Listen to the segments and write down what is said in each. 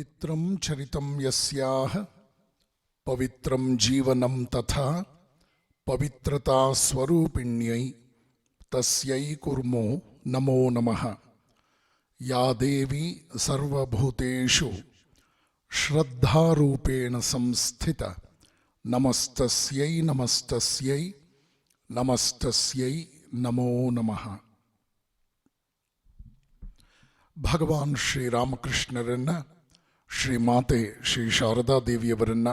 पवित्रं चरितं यस्याः पवित्रं जीवनं तथा पवित्रता स्वरूपिण्यै तस्यै कुर्मो नमो नमः। या देवी सर्वभूतेषु श्रद्धारूपेण संस्थिता नमस्तस्यै नमस्तस्यै नमस्तस्यै नमो नमः। ಭಗವಾನ್ ಶ್ರೀರಾಮಕೃಷ್ಣರನ್ನ, ಶ್ರೀಮಾತೆ ಶ್ರೀ ಶಾರದಾ ದೇವಿಯವರನ್ನ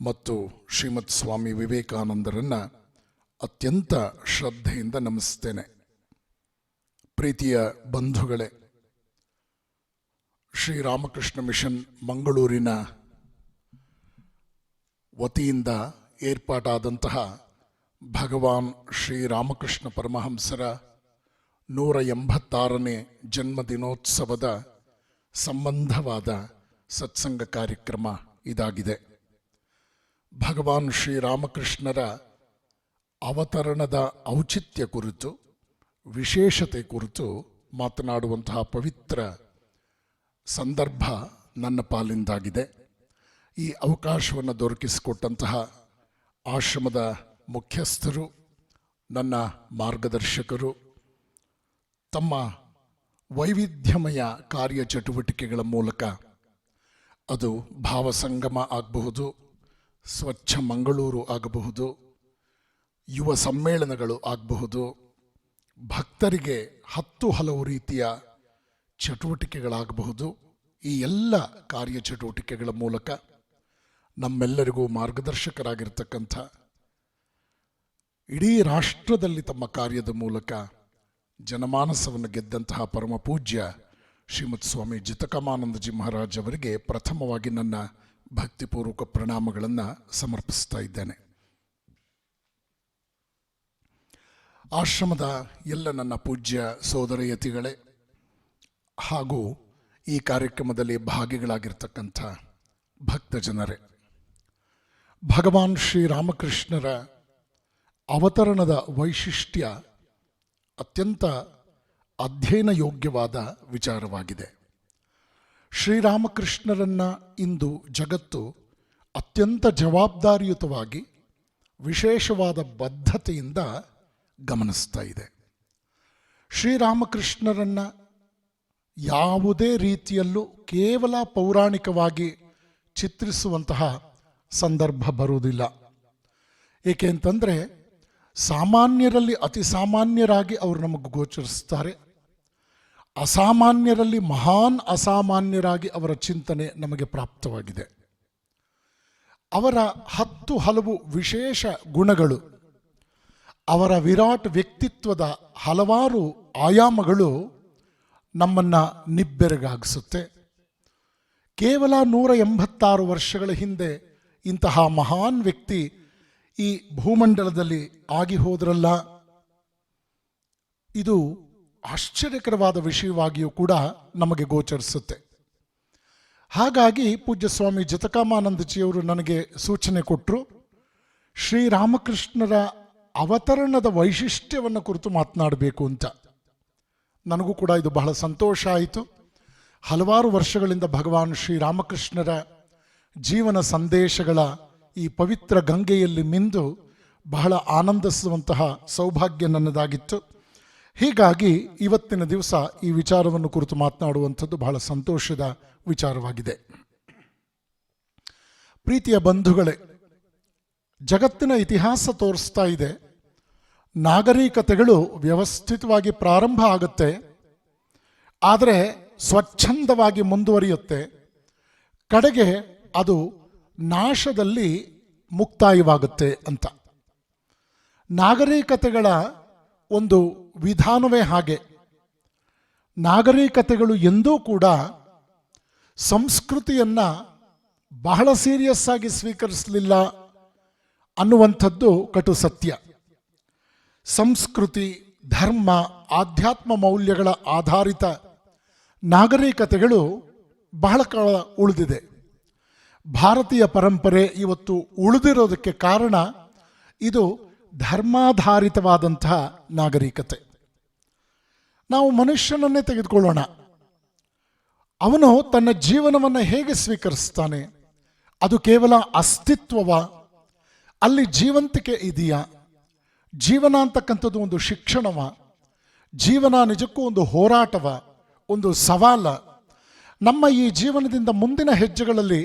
ಮತ್ತು ಶ್ರೀಮತ್ ಸ್ವಾಮಿ ವಿವೇಕಾನಂದರನ್ನ ಅತ್ಯಂತ ಶ್ರದ್ಧೆಯಿಂದ ನಮಿಸ್ತೇನೆ. ಪ್ರೀತಿಯ ಬಂಧುಗಳೇ, ಶ್ರೀರಾಮಕೃಷ್ಣ ಮಿಷನ್ ಮಂಗಳೂರಿನ ವತಿಯಿಂದ ಏರ್ಪಾಟಾದಂತಹ ಭಗವಾನ್ ಶ್ರೀರಾಮಕೃಷ್ಣ ಪರಮಹಂಸರ 186ನೇ ಜನ್ಮದಿನೋತ್ಸವದ ಸಂಬಂಧವಾದ ಸತ್ಸಂಗ ಕಾರ್ಯಕ್ರಮ ಇದಾಗಿದೆ. ಭಗವಾನ್ ಶ್ರೀರಾಮಕೃಷ್ಣರ ಅವತರಣದ ಔಚಿತ್ಯ ಕುರಿತು, ವಿಶೇಷತೆ ಕುರಿತು ಮಾತನಾಡುವಂತಹ ಪವಿತ್ರ ಸಂದರ್ಭ ನನ್ನ ಪಾಲಿಂದಾಗಿದೆ. ಈ ಅವಕಾಶವನ್ನು ದೊರಕಿಸಿಕೊಟ್ಟಂತಹ ಆಶ್ರಮದ ಮುಖ್ಯಸ್ಥರು, ನನ್ನ ಮಾರ್ಗದರ್ಶಕರು, ತಮ್ಮ ವೈವಿಧ್ಯಮಯ ಕಾರ್ಯಚಟುವಟಿಕೆಗಳ ಮೂಲಕ, ಅದು ಭಾವಸಂಗಮ ಆಗಬಹುದು, ಸ್ವಚ್ಛ ಮಂಗಳೂರು ಆಗಬಹುದು, ಯುವ ಸಮ್ಮೇಳನಗಳು ಆಗಬಹುದು, ಭಕ್ತರಿಗೆ 10 ಹಲವು ರೀತಿಯ ಚಟುವಟಿಕೆಗಳಾಗಬಹುದು. ಈ ಎಲ್ಲ ಕಾರ್ಯಚಟುವಟಿಕೆಗಳ ಮೂಲಕ ನಮ್ಮೆಲ್ಲರಿಗೂ ಮಾರ್ಗದರ್ಶಕರಾಗಿರ್ತಕ್ಕಂಥ, ಇಡೀ ರಾಷ್ಟ್ರದಲ್ಲಿ ತಮ್ಮ ಕಾರ್ಯದ ಮೂಲಕ ಜನಮಾನಸವನ್ನು ಗೆದ್ದಂತಹ ಪರಮ ಪೂಜ್ಯ ಶ್ರೀಮತ್ ಸ್ವಾಮಿ ಜಿತಕಮಾನಂದಜಿ ಮಹಾರಾಜ್ ಅವರಿಗೆ ಪ್ರಥಮವಾಗಿ ನನ್ನ ಭಕ್ತಿಪೂರ್ವಕ ಪ್ರಣಾಮಗಳನ್ನು ಸಮರ್ಪಿಸ್ತಾ ಇದ್ದೇನೆ. ಆಶ್ರಮದ ಎಲ್ಲ ನನ್ನ ಪೂಜ್ಯ ಸೋದರಯತಿಗಳೇ ಹಾಗೂ ಈ ಕಾರ್ಯಕ್ರಮದಲ್ಲಿ ಭಾಗಿಗಳಾಗಿರ್ತಕ್ಕಂಥ ಭಕ್ತ ಜನರೇ, ಭಗವಾನ್ ಶ್ರೀರಾಮಕೃಷ್ಣರ ಅವತರಣದ ವೈಶಿಷ್ಟ್ಯ ಅತ್ಯಂತ ಅಧ್ಯಯನ ಯೋಗ್ಯವಾದ ವಿಚಾರವಾಗಿದೆ. ಶ್ರೀರಾಮಕೃಷ್ಣರನ್ನು ಇಂದು ಜಗತ್ತು ಅತ್ಯಂತ ಜವಾಬ್ದಾರಿಯುತವಾಗಿ, ವಿಶೇಷವಾದ ಬದ್ಧತೆಯಿಂದ ಗಮನಿಸ್ತಾ ಇದೆ. ಶ್ರೀರಾಮಕೃಷ್ಣರನ್ನು ಯಾವುದೇ ರೀತಿಯಲ್ಲೂ ಕೇವಲ ಪೌರಾಣಿಕವಾಗಿ ಚಿತ್ರಿಸುವಂತಹ ಸಂದರ್ಭ ಬರುವುದಿಲ್ಲ. ಏಕೆ ಅಂತಂದರೆ, ಸಾಮಾನ್ಯರಲ್ಲಿ ಅತಿ ಸಾಮಾನ್ಯರಾಗಿ ಅವರು ನಮಗೆ ಗೋಚರಿಸ್ತಾರೆ. ಅಸಾಮಾನ್ಯರಲ್ಲಿ ಮಹಾನ್ ಅಸಾಮಾನ್ಯರಾಗಿ ಅವರ ಚಿಂತನೆ ನಮಗೆ ಪ್ರಾಪ್ತವಾಗಿದೆ. ಅವರ 10 ಹಲವು ವಿಶೇಷ ಗುಣಗಳು, ಅವರ ವಿರಾಟ್ ವ್ಯಕ್ತಿತ್ವದ ಹಲವಾರು ಆಯಾಮಗಳು ನಮ್ಮನ್ನು ನಿಬ್ಬೆರಗಾಗಿಸುತ್ತೆ. ಕೇವಲ 186 ವರ್ಷಗಳ ಹಿಂದೆ ಇಂತಹ ಮಹಾನ್ ವ್ಯಕ್ತಿ ಈ ಭೂಮಂಡಲದಲ್ಲಿ ಆಗಿ ಹೋದ್ರಲ್ಲ, ಇದು ಆಶ್ಚರ್ಯಕರವಾದ ವಿಷಯವಾಗಿಯೂ ಕೂಡ ನಮಗೆ ಗೋಚರಿಸುತ್ತೆ. ಹಾಗಾಗಿ ಪೂಜ್ಯ ಸ್ವಾಮಿ ಜಿತಕಮಾನಂದಜಿಯವರು ನನಗೆ ಸೂಚನೆ ಕೊಟ್ಟರು, ಶ್ರೀರಾಮಕೃಷ್ಣರ ಅವತರಣದ ವೈಶಿಷ್ಟ್ಯವನ್ನು ಕುರಿತು ಮಾತನಾಡಬೇಕು ಅಂತ. ನನಗೂ ಕೂಡ ಇದು ಬಹಳ ಸಂತೋಷ ಆಯಿತು. ಹಲವಾರು ವರ್ಷಗಳಿಂದ ಭಗವಾನ್ ಶ್ರೀರಾಮಕೃಷ್ಣರ ಜೀವನ ಸಂದೇಶಗಳ ಈ ಪವಿತ್ರ ಗಂಗೆಯಲ್ಲಿ ಮಿಂದು ಬಹಳ ಆನಂದಿಸುವಂತಹ ಸೌಭಾಗ್ಯ ನನ್ನದಾಗಿತ್ತು. ಹೀಗಾಗಿ ಇವತ್ತಿನ ದಿವಸ ಈ ವಿಚಾರವನ್ನು ಕುರಿತು ಮಾತನಾಡುವಂಥದ್ದು ಬಹಳ ಸಂತೋಷದ ವಿಚಾರವಾಗಿದೆ. ಪ್ರೀತಿಯ ಬಂಧುಗಳೇ, ಜಗತ್ತಿನ ಇತಿಹಾಸ ತೋರಿಸ್ತಾ ಇದೆ, ನಾಗರಿಕತೆಗಳು ವ್ಯವಸ್ಥಿತವಾಗಿ ಪ್ರಾರಂಭ ಆಗುತ್ತೆ, ಆದರೆ ಸ್ವಚ್ಛಂದವಾಗಿ ಮುಂದುವರಿಯುತ್ತೆ, ಕಡೆಗೆ ಅದು ನಾಶದಲ್ಲಿ ಮುಕ್ತಾಯವಾಗುತ್ತೆ ಅಂತ. ನಾಗರಿಕತೆಗಳ ಒಂದು ವಿಧಾನವೇ ಹಾಗೆ. ನಾಗರಿಕತೆಗಳು ಎಂದೂ ಕೂಡ ಸಂಸ್ಕೃತಿಯನ್ನು ಬಹಳ ಸೀರಿಯಸ್ ಆಗಿ ಸ್ವೀಕರಿಸಲಿಲ್ಲ ಅನ್ನುವಂಥದ್ದು ಕಟು ಸತ್ಯ. ಸಂಸ್ಕೃತಿ, ಧರ್ಮ, ಆಧ್ಯಾತ್ಮ ಮೌಲ್ಯಗಳ ಆಧಾರಿತ ನಾಗರಿಕತೆಗಳು ಬಹಳ ಕಾಲ ಉಳಿದಿದೆ. ಭಾರತೀಯ ಪರಂಪರೆ ಇವತ್ತು ಉಳಿದಿರೋದಕ್ಕೆ ಕಾರಣ ಇದು ಧರ್ಮಾಧಾರಿತವಾದಂತಹ ನಾಗರಿಕತೆ. ನಾವು ಮನುಷ್ಯನನ್ನೇ ತೆಗೆದುಕೊಳ್ಳೋಣ. ಅವನು ತನ್ನ ಜೀವನವನ್ನು ಹೇಗೆ ಸ್ವೀಕರಿಸ್ತಾನೆ? ಅದು ಕೇವಲ ಅಸ್ತಿತ್ವವ? ಅಲ್ಲಿ ಜೀವಂತಿಕೆ ಇದೆಯಾ? ಜೀವನ ಅಂತಕ್ಕಂಥದ್ದು ಒಂದು ಶಿಕ್ಷಣವ? ಜೀವನ ನಿಜಕ್ಕೂ ಒಂದು ಹೋರಾಟವ, ಒಂದು ಸವಾಲ? ನಮ್ಮ ಈ ಜೀವನದಿಂದ ಮುಂದಿನ ಹೆಜ್ಜೆಗಳಲ್ಲಿ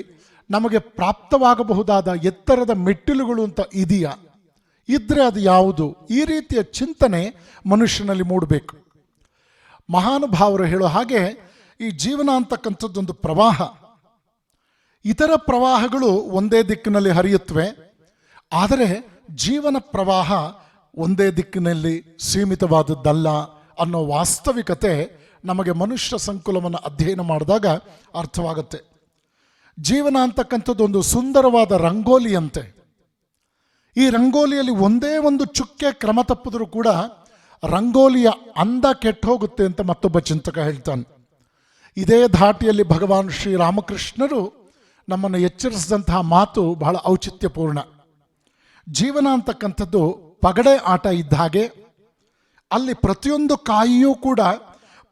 ನಮಗೆ ಪ್ರಾಪ್ತವಾಗಬಹುದಾದ ಎತ್ತರದ ಮೆಟ್ಟಿಲುಗಳು ಅಂತ ಇದೆಯಾ? ಇದ್ರೆ ಅದು ಯಾವುದು? ಈ ರೀತಿಯ ಚಿಂತನೆ ಮನುಷ್ಯನಲ್ಲಿ ಮೂಡಬೇಕು. ಮಹಾನುಭಾವರು ಹೇಳೋ ಹಾಗೆ ಈ ಜೀವನ ಅಂತಕ್ಕಂಥದ್ದೊಂದು ಪ್ರವಾಹ. ಇತರ ಪ್ರವಾಹಗಳು ಒಂದೇ ದಿಕ್ಕಿನಲ್ಲಿ ಹರಿಯುತ್ತವೆ, ಆದರೆ ಜೀವನ ಪ್ರವಾಹ ಒಂದೇ ದಿಕ್ಕಿನಲ್ಲಿ ಸೀಮಿತವಾದದ್ದಲ್ಲ ಅನ್ನೋ ವಾಸ್ತವಿಕತೆ ನಮಗೆ ಮನುಷ್ಯ ಸಂಕುಲವನ್ನು ಅಧ್ಯಯನ ಮಾಡಿದಾಗ ಅರ್ಥವಾಗುತ್ತೆ. ಜೀವನ ಅಂತಕ್ಕಂಥದ್ದು ಒಂದು ಸುಂದರವಾದ ರಂಗೋಲಿಯಂತೆ. ಈ ರಂಗೋಲಿಯಲ್ಲಿ ಒಂದೇ ಒಂದು ಚುಕ್ಕೆ ಕ್ರಮ ತಪ್ಪಿದ್ರೂ ಕೂಡ ರಂಗೋಲಿಯ ಅಂದ ಕೆಟ್ಟು ಹೋಗುತ್ತೆ ಅಂತ ಮತ್ತೊಬ್ಬ ಚಿಂತಕ ಹೇಳ್ತಾನೆ. ಇದೇ ಧಾಟಿಯಲ್ಲಿ ಭಗವಾನ್ ಶ್ರೀರಾಮಕೃಷ್ಣರು ನಮ್ಮನ್ನು ಎಚ್ಚರಿಸಿದಂತಹ ಮಾತು ಬಹಳ ಔಚಿತ್ಯಪೂರ್ಣ. ಜೀವನ ಅಂತಕ್ಕಂಥದ್ದು ಪಗಡೆ ಆಟ ಇದ್ದ ಹಾಗೆ. ಅಲ್ಲಿ ಪ್ರತಿಯೊಂದು ಕಾಯಿಯೂ ಕೂಡ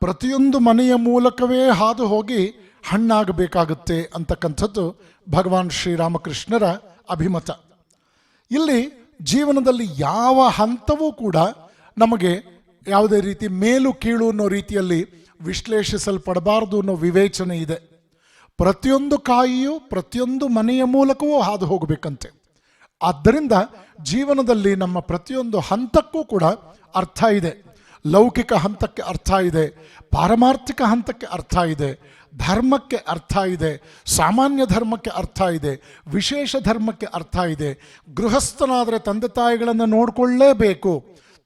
ಪ್ರತಿಯೊಂದು ಮನೆಯ ಮೂಲಕವೇ ಹಾದು ಹೋಗಿ ಹಣ್ಣಾಗಬೇಕಾಗುತ್ತೆ ಅಂತಕ್ಕಂಥದ್ದು ಭಗವಾನ್ ಶ್ರೀರಾಮಕೃಷ್ಣರ ಅಭಿಮತ. ಇಲ್ಲಿ ಜೀವನದಲ್ಲಿ ಯಾವ ಹಂತವೂ ಕೂಡ ನಮಗೆ ಯಾವುದೇ ರೀತಿ ಮೇಲು ಕೀಳು ಅನ್ನೋ ರೀತಿಯಲ್ಲಿ ವಿಶ್ಲೇಷಿಸಲ್ಪಡಬಾರದು ಅನ್ನೋ ವಿವೇಚನೆ ಇದೆ. ಪ್ರತಿಯೊಂದು ಕಾಯಿಯು ಪ್ರತಿಯೊಂದು ಮನೆಯ ಮೂಲಕವೂ ಹಾದು ಹೋಗಬೇಕಂತೆ. ಆದ್ದರಿಂದ ಜೀವನದಲ್ಲಿ ನಮ್ಮ ಪ್ರತಿಯೊಂದು ಹಂತಕ್ಕೂ ಕೂಡ ಅರ್ಥ ಇದೆ. ಲೌಕಿಕ ಹಂತಕ್ಕೆ ಅರ್ಥ ಇದೆ, ಪಾರಮಾರ್ಥಿಕ ಹಂತಕ್ಕೆ ಅರ್ಥ ಇದೆ, ಧರ್ಮಕ್ಕೆ ಅರ್ಥ ಇದೆ, ಸಾಮಾನ್ಯ ಧರ್ಮಕ್ಕೆ ಅರ್ಥ ಇದೆ, ವಿಶೇಷ ಧರ್ಮಕ್ಕೆ ಅರ್ಥ ಇದೆ. ಗೃಹಸ್ಥನಾದರೆ ತಂದೆ ತಾಯಿಗಳನ್ನು ನೋಡಿಕೊಳ್ಳೇಬೇಕು,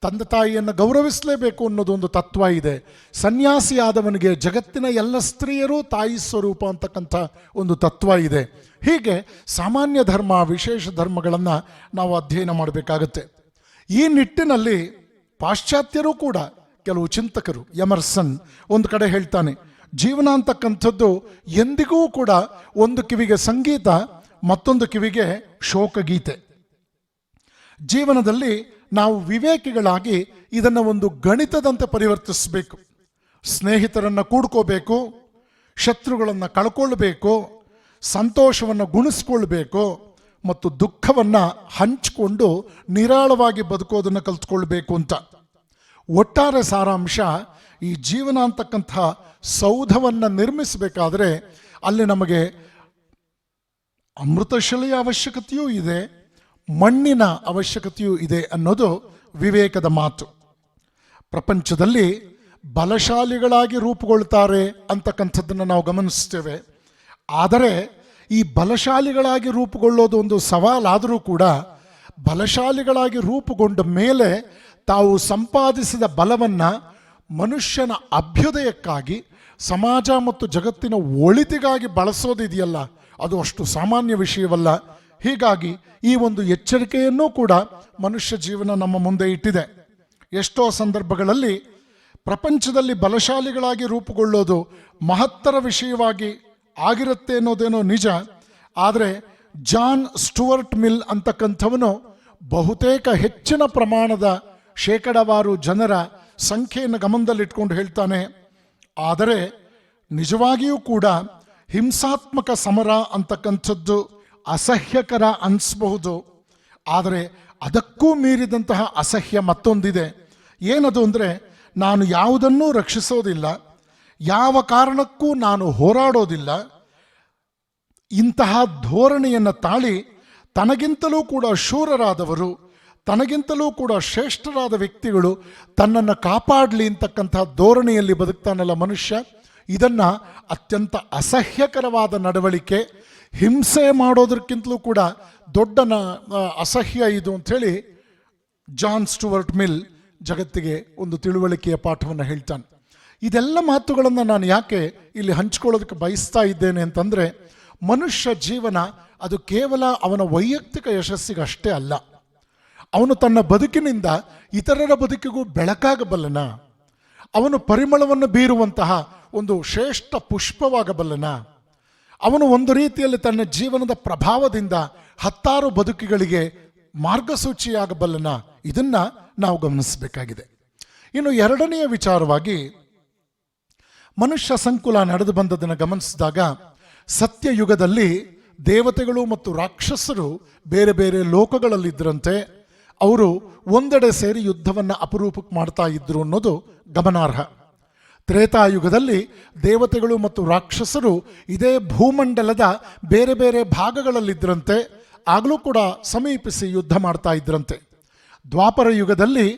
ತಂದೆ ತಾಯಿಯನ್ನು ಗೌರವಿಸಲೇಬೇಕು ಅನ್ನೋದೊಂದು ತತ್ವ ಇದೆ. ಸನ್ಯಾಸಿಯಾದವನಿಗೆ ಜಗತ್ತಿನ ಎಲ್ಲ ಸ್ತ್ರೀಯರು ತಾಯಿ ಸ್ವರೂಪ ಅಂತಕ್ಕಂಥ ಒಂದು ತತ್ವ ಇದೆ. ಹೀಗೆ ಸಾಮಾನ್ಯ ಧರ್ಮ ವಿಶೇಷ ಧರ್ಮಗಳನ್ನು ನಾವು ಅಧ್ಯಯನ ಮಾಡಬೇಕಾಗತ್ತೆ. ಈ ನಿಟ್ಟಿನಲ್ಲಿ ಪಾಶ್ಚಾತ್ಯರು ಕೂಡ ಕೆಲವು ಚಿಂತಕರು, ಎಮರ್ಸನ್ ಒಂದು ಕಡೆ ಹೇಳ್ತಾನೆ, ಜೀವನ ಅಂತಕ್ಕಂಥದ್ದು ಎಂದಿಗೂ ಕೂಡ ಒಂದು ಕಿವಿಗೆ ಸಂಗೀತ, ಮತ್ತೊಂದು ಕಿವಿಗೆ ಶೋಕಗೀತೆ. ಜೀವನದಲ್ಲಿ ನಾವು ವಿವೇಕಿಗಳಾಗಿ ಇದನ್ನು ಒಂದು ಗಣಿತದಂತೆ ಪರಿವರ್ತಿಸಬೇಕು. ಸ್ನೇಹಿತರನ್ನು ಕೂಡ್ಕೋಬೇಕು, ಶತ್ರುಗಳನ್ನು ಕಳ್ಕೊಳ್ಬೇಕು, ಸಂತೋಷವನ್ನು ಗುಣಿಸ್ಕೊಳ್ಬೇಕು ಮತ್ತು ದುಃಖವನ್ನು ಹಂಚಿಕೊಂಡು ನಿರಾಳವಾಗಿ ಬದುಕೋದನ್ನು ಕಲ್ತ್ಕೊಳ್ಬೇಕು ಅಂತ. ಒಟ್ಟಾರೆ ಸಾರಾಂಶ, ಈ ಜೀವನ ಅಂತಕ್ಕಂಥ ಸೌಧವನ್ನು ನಿರ್ಮಿಸಬೇಕಾದ್ರೆ ಅಲ್ಲಿ ನಮಗೆ ಅಮೃತಶಿಲೆಯ ಅವಶ್ಯಕತೆಯೂ ಇದೆ, ಮಣ್ಣಿನ ಅವಶ್ಯಕತೆಯೂ ಇದೆ ಅನ್ನೋದು ವಿವೇಕದ ಮಾತು. ಪ್ರಪಂಚದಲ್ಲಿ ಬಲಶಾಲಿಗಳಾಗಿ ರೂಪುಗೊಳ್ತಾರೆ ಅಂತಕ್ಕಂಥದ್ದನ್ನು ನಾವು ಗಮನಿಸ್ತೇವೆ. ಆದರೆ ಈ ಬಲಶಾಲಿಗಳಾಗಿ ರೂಪುಗೊಳ್ಳೋದು ಒಂದು ಸವಾಲಾದರೂ ಕೂಡ ಬಲಶಾಲಿಗಳಾಗಿ ರೂಪುಗೊಂಡ ಮೇಲೆ ತಾವು ಸಂಪಾದಿಸಿದ ಬಲವನ್ನು ಮನುಷ್ಯನ ಅಭ್ಯುದಯಕ್ಕಾಗಿ, ಸಮಾಜ ಮತ್ತು ಜಗತ್ತಿನ ಒಳಿತಿಗಾಗಿ ಬಳಸೋದಿದೆಯಲ್ಲ, ಅದು ಅಷ್ಟು ಸಾಮಾನ್ಯ ವಿಷಯವಲ್ಲ. ಹೀಗಾಗಿ ಈ ಒಂದು ಎಚ್ಚರಿಕೆಯನ್ನೂ ಕೂಡ ಮನುಷ್ಯ ಜೀವನ ನಮ್ಮ ಮುಂದೆ ಇಟ್ಟಿದೆ. ಎಷ್ಟೋ ಸಂದರ್ಭಗಳಲ್ಲಿ ಪ್ರಪಂಚದಲ್ಲಿ ಬಲಶಾಲಿಗಳಾಗಿ ರೂಪುಗೊಳ್ಳೋದು ಮಹತ್ತರ ವಿಷಯವಾಗಿ ಆಗಿರುತ್ತೆ ಅನ್ನೋದೇನೋ ನಿಜ. ಆದರೆ ಜಾನ್ ಸ್ಟುವರ್ಟ್ ಮಿಲ್ ಅಂತಕ್ಕಂಥವನು ಬಹುತೇಕ ಹೆಚ್ಚಿನ ಪ್ರಮಾಣದ ಶೇಕಡಾವಾರು ಜನರ ಸಂಖ್ಯೆಯನ್ನು ಗಮನದಲ್ಲಿಟ್ಕೊಂಡು ಹೇಳ್ತಾನೆ, ಆದರೆ ನಿಜವಾಗಿಯೂ ಕೂಡ ಹಿಂಸಾತ್ಮಕ ಸಮರ ಅಂತಕ್ಕಂಥದ್ದು ಅಸಹ್ಯಕರ ಅನಿಸಬಹುದು. ಆದರೆ ಅದಕ್ಕೂ ಮೀರಿದಂತಹ ಅಸಹ್ಯ ಮತ್ತೊಂದಿದೆ. ಏನದು ಅಂದರೆ, ನಾನು ಯಾವುದನ್ನೂ ರಕ್ಷಿಸೋದಿಲ್ಲ, ಯಾವ ಕಾರಣಕ್ಕೂ ನಾನು ಹೋರಾಡೋದಿಲ್ಲ. ಇಂತಹ ಧೋರಣೆಯನ್ನು ತಾಳಿ ತನಗಿಂತಲೂ ಕೂಡ ಶೂರರಾದವರು, ತನಗಿಂತಲೂ ಕೂಡ ಶ್ರೇಷ್ಠರಾದ ವ್ಯಕ್ತಿಗಳು ತನ್ನನ್ನು ಕಾಪಾಡಲಿ ಅಂತಕ್ಕಂಥ ಧೋರಣೆಯಲ್ಲಿ ಬದುಕ್ತಾನಲ್ಲ ಮನುಷ್ಯ. ಇದನ್ನು ಅತ್ಯಂತ ಅಸಹ್ಯಕರವಾದ ನಡವಳಿಕೆ, ಹಿಂಸೆ ಮಾಡೋದಕ್ಕಿಂತಲೂ ಕೂಡ ದೊಡ್ಡ ಅಸಹ್ಯ ಇದು ಅಂಥೇಳಿ ಜಾನ್ ಸ್ಟುವರ್ಟ್ ಮಿಲ್ ಜಗತ್ತಿಗೆ ಒಂದು ತಿಳುವಳಿಕೆಯ ಪಾಠವನ್ನು ಹೇಳ್ತಾನೆ. ಇದೆಲ್ಲ ಮಾತುಗಳನ್ನು ನಾನು ಯಾಕೆ ಇಲ್ಲಿ ಹಂಚ್ಕೊಳ್ಳೋದಕ್ಕೆ ಬಯಸ್ತಾ ಇದ್ದೇನೆ ಅಂತಂದರೆ, ಮನುಷ್ಯ ಜೀವನ ಅದು ಕೇವಲ ಅವನ ವೈಯಕ್ತಿಕ ಯಶಸ್ಸಿಗಷ್ಟೇ ಅಲ್ಲ. ಅವನು ತನ್ನ ಬದುಕಿನಿಂದ ಇತರರ ಬದುಕಿಗೂ ಬೆಳಕಾಗಬಲ್ಲನ, ಅವನು ಪರಿಮಳವನ್ನು ಬೀರುವಂತಹ ಒಂದು ಶ್ರೇಷ್ಠ ಪುಷ್ಪವಾಗಬಲ್ಲನ, ಅವನು ಒಂದು ರೀತಿಯಲ್ಲಿ ತನ್ನ ಜೀವನದ ಪ್ರಭಾವದಿಂದ ಹತ್ತಾರು ಬದುಕುಗಳಿಗೆ ಮಾರ್ಗಸೂಚಿಯಾಗಬಲ್ಲನ. ಇದನ್ನು ನಾವು ಗಮನಿಸಬೇಕಾಗಿದೆ. ಇನ್ನು ಎರಡನೆಯ ವಿಚಾರವಾಗಿ, ಮನುಷ್ಯ ಸಂಕುಲ ನಡೆದು ಬಂದದನ್ನು ಗಮನಿಸಿದಾಗ ಸತ್ಯಯುಗದಲ್ಲಿ ದೇವತೆಗಳು ಮತ್ತು ರಾಕ್ಷಸರು ಬೇರೆ ಬೇರೆ ಲೋಕಗಳಲ್ಲಿದ್ದರಂತೆ. ಅವರು ಒಂದೆಡೆ ಸೇರಿ ಯುದ್ಧವನ್ನು ಅಪರೂಪಕ್ಕೆ ಮಾಡ್ತಾ ಇದ್ರು ಅನ್ನೋದು ಗಮನಾರ್ಹ. ತ್ರೇತಾಯುಗದಲ್ಲಿ ದೇವತೆಗಳು ಮತ್ತು ರಾಕ್ಷಸರು ಇದೇ ಭೂಮಂಡಲದ ಬೇರೆ ಬೇರೆ ಭಾಗಗಳಲ್ಲಿದ್ದರಂತೆ. ಆಗಲೂ ಕೂಡ ಸಮೀಪಿಸಿ ಯುದ್ಧ ಮಾಡ್ತಾ ಇದ್ರಂತೆ. ದ್ವಾಪರ ಯುಗದಲ್ಲಿ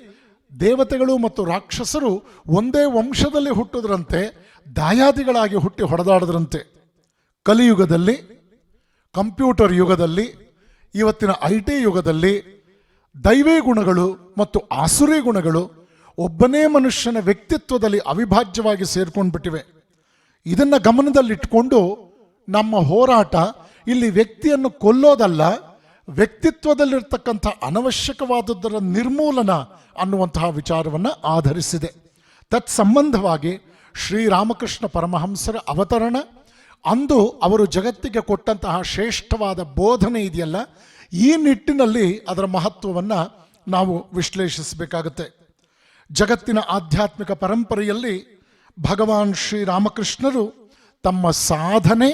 ದೇವತೆಗಳು ಮತ್ತು ರಾಕ್ಷಸರು ಒಂದೇ ವಂಶದಲ್ಲಿ ಹುಟ್ಟಿದ್ರಂತೆ, ದಾಯಾದಿಗಳಾಗಿ ಹುಟ್ಟಿ ಹೊಡೆದಾಡದ್ರಂತೆ. ಕಲಿಯುಗದಲ್ಲಿ, ಕಂಪ್ಯೂಟರ್ ಯುಗದಲ್ಲಿ, ಇವತ್ತಿನ IT ಯುಗದಲ್ಲಿ ದೈವೀ ಗುಣಗಳು ಮತ್ತು ಆಸುರಿ ಗುಣಗಳು ಒಬ್ಬನೇ ಮನುಷ್ಯನ ವ್ಯಕ್ತಿತ್ವದಲ್ಲಿ ಅವಿಭಾಜ್ಯವಾಗಿ ಸೇರ್ಕೊಂಡ್ಬಿಟ್ಟಿವೆ. ಇದನ್ನು ಗಮನದಲ್ಲಿಟ್ಕೊಂಡು ನಮ್ಮ ಹೋರಾಟ ಇಲ್ಲಿ ವ್ಯಕ್ತಿಯನ್ನು ಕೊಲ್ಲೋದಲ್ಲ, ವ್ಯಕ್ತಿತ್ವದಲ್ಲಿರ್ತಕ್ಕಂಥ ಅನವಶ್ಯಕವಾದದ್ದರ ನಿರ್ಮೂಲನ ಅನ್ನುವಂತಹ ವಿಚಾರವನ್ನು ಆಧರಿಸಿದೆ. ತತ್ಸಂಬಂಧವಾಗಿ ಶ್ರೀರಾಮಕೃಷ್ಣ ಪರಮಹಂಸರ ಅವತರಣ, ಅಂದು ಅವರು ಜಗತ್ತಿಗೆ ಕೊಟ್ಟಂತಹ ಶ್ರೇಷ್ಠವಾದ ಬೋಧನೆ ಇದೆಯಲ್ಲ, ಈ ನಿಟ್ಟಿನಲ್ಲಿ ಅದರ ಮಹತ್ವವನ್ನು ನಾವು ವಿಶ್ಲೇಷಿಸಬೇಕಾಗುತ್ತೆ. ಜಗತ್ತಿನ ಆಧ್ಯಾತ್ಮಿಕ ಪರಂಪರೆಯಲ್ಲಿ ಭಗವಾನ್ ಶ್ರೀರಾಮಕೃಷ್ಣರು ತಮ್ಮ ಸಾಧನೆ,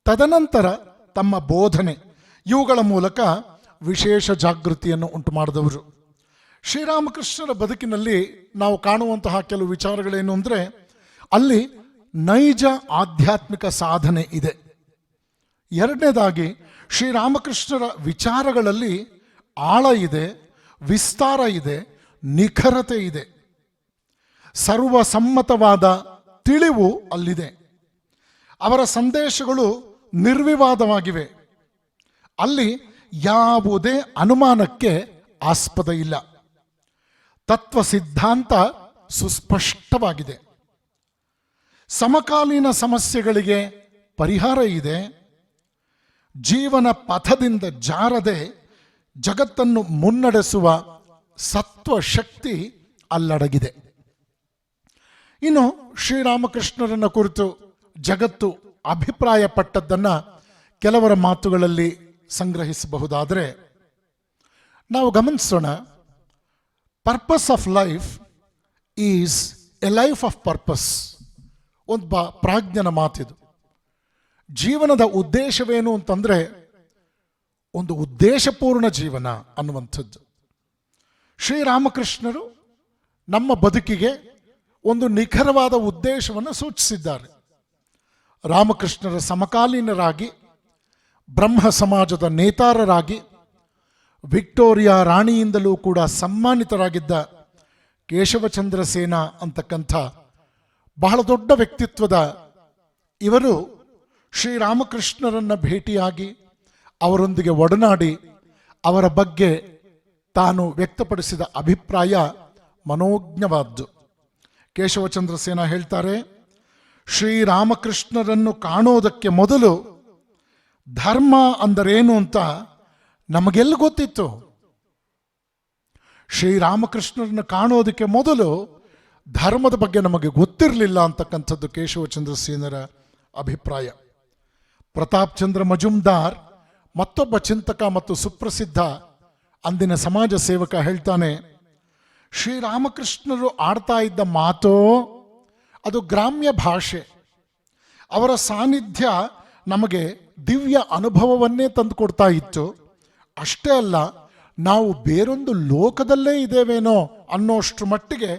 ತದನಂತರ ತಮ್ಮ ಬೋಧನೆ, ಇವುಗಳ ಮೂಲಕ ವಿಶೇಷ ಜಾಗೃತಿಯನ್ನು ಉಂಟು ಮಾಡಿದವರು. ಶ್ರೀರಾಮಕೃಷ್ಣರ ಬದುಕಿನಲ್ಲಿ ನಾವು ಕಾಣುವಂತಹ ಕೆಲವು ವಿಚಾರಗಳೇನು ಅಂದರೆ, ಅಲ್ಲಿ ನೈಜ ಆಧ್ಯಾತ್ಮಿಕ ಸಾಧನೆ ಇದೆ. ಎರಡನೇದಾಗಿ ಶ್ರೀರಾಮಕೃಷ್ಣರ ವಿಚಾರಗಳಲ್ಲಿ ಆಳ ಇದೆ, ವಿಸ್ತಾರ ಇದೆ, ನಿಖರತೆ ಇದೆ, ಸರ್ವಸಮ್ಮತವಾದ ತಿಳಿವು ಅಲ್ಲಿದೆ. ಅವರ ಸಂದೇಶಗಳು ನಿರ್ವಿವಾದವಾಗಿವೆ. ಅಲ್ಲಿ ಯಾವುದೇ ಅನುಮಾನಕ್ಕೆ ಆಸ್ಪದ ಇಲ್ಲ. ತತ್ವ ಸಿದ್ಧಾಂತ ಸುಸ್ಪಷ್ಟವಾಗಿದೆ. ಸಮಕಾಲೀನ ಸಮಸ್ಯೆಗಳಿಗೆ ಪರಿಹಾರ ಇದೆ. ಜೀವನ ಪಥದಿಂದ ಜಾರದೆ ಜಗತ್ತನ್ನು ಮುನ್ನಡೆಸುವ ಸತ್ವ ಶಕ್ತಿ ಅಲ್ಲಡಗಿದೆ. ಇನ್ನು ಶ್ರೀರಾಮಕೃಷ್ಣರನ್ನ ಕುರಿತು ಜಗತ್ತು ಅಭಿಪ್ರಾಯಪಟ್ಟದ್ದನ್ನು ಕೆಲವರ ಮಾತುಗಳಲ್ಲಿ ಸಂಗ್ರಹಿಸಬಹುದಾದರೆ ನಾವು ಗಮನಿಸೋಣ. Purpose of life is A life of purpose. ಒಬ್ಬ ಪ್ರಾಜ್ಞನ ಮಾತಿದು. ಜೀವನದ ಉದ್ದೇಶವೇನು ಅಂತಂದರೆ ಒಂದು ಉದ್ದೇಶಪೂರ್ಣ ಜೀವನ ಅನ್ನುವಂಥದ್ದು. ಶ್ರೀರಾಮಕೃಷ್ಣರು ನಮ್ಮ ಬದುಕಿಗೆ ಒಂದು ನಿಖರವಾದ ಉದ್ದೇಶವನ್ನು ಸೂಚಿಸಿದ್ದಾರೆ. ರಾಮಕೃಷ್ಣರ ಸಮಕಾಲೀನರಾಗಿ, ಬ್ರಹ್ಮ ಸಮಾಜದ ನೇತಾರರಾಗಿ, ವಿಕ್ಟೋರಿಯಾ ರಾಣಿಯಿಂದಲೂ ಕೂಡ ಸನ್ಮಾನಿತರಾಗಿದ್ದ ಕೇಶವಚಂದ್ರ ಸೇನ ಅಂತಕ್ಕಂಥ ಬಹಳ ದೊಡ್ಡ ವ್ಯಕ್ತಿತ್ವದ ಇವರು ಶ್ರೀರಾಮಕೃಷ್ಣರನ್ನು ಭೇಟಿಯಾಗಿ ಅವರೊಂದಿಗೆ ಒಡನಾಡಿ ಅವರ ಬಗ್ಗೆ ತಾನು ವ್ಯಕ್ತಪಡಿಸಿದ ಅಭಿಪ್ರಾಯ ಮನೋಜ್ಞವಾದ್ದು. ಕೇಶವಚಂದ್ರ ಸೇನ ಹೇಳ್ತಾರೆ, ಶ್ರೀರಾಮಕೃಷ್ಣರನ್ನು ಕಾಣೋದಕ್ಕೆ ಮೊದಲು ಧರ್ಮ ಅಂದರೇನು ಅಂತ ನಮಗೆಲ್ಲ ಗೊತ್ತಿತ್ತು. ಶ್ರೀರಾಮಕೃಷ್ಣರನ್ನು ಕಾಣೋದಕ್ಕೆ ಮೊದಲು ಧರ್ಮದ ಬಗ್ಗೆ ನಮಗೆ ಗೊತ್ತಿರಲಿಲ್ಲ ಅಂತಕ್ಕಂಥದ್ದು ಕೇಶವಚಂದ್ರ ಸೇನರ ಅಭಿಪ್ರಾಯ. ಪ್ರತಾಪ್ ಚಂದ್ರ ಮಜುಮ್ದಾರ್ ಮತ್ತೊಬ್ಬ ಚಿಂತಕ ಮತ್ತು ಸುಪ್ರಸಿದ್ಧ ಅಂದಿನ ಸಮಾಜ ಸೇವಕ ಹೇಳ್ತಾನೆ, ಶ್ರೀರಾಮಕೃಷ್ಣರು ಆಡ್ತಾ ಇದ್ದ ಮಾತೋ ಅದು ಗ್ರಾಮ್ಯ ಭಾಷೆ. ಅವರ ಸಾನ್ನಿಧ್ಯ ನಮಗೆ ದಿವ್ಯ ಅನುಭವವನ್ನೇ ತಂದುಕೊಡ್ತಾ ಇತ್ತು. ಅಷ್ಟೇ ಅಲ್ಲ, ನಾವು ಬೇರೊಂದು ಲೋಕದಲ್ಲೇ ಇದ್ದೇವೇನೋ ಅನ್ನೋಷ್ಟ್ರ ಮಟ್ಟಿಗೆ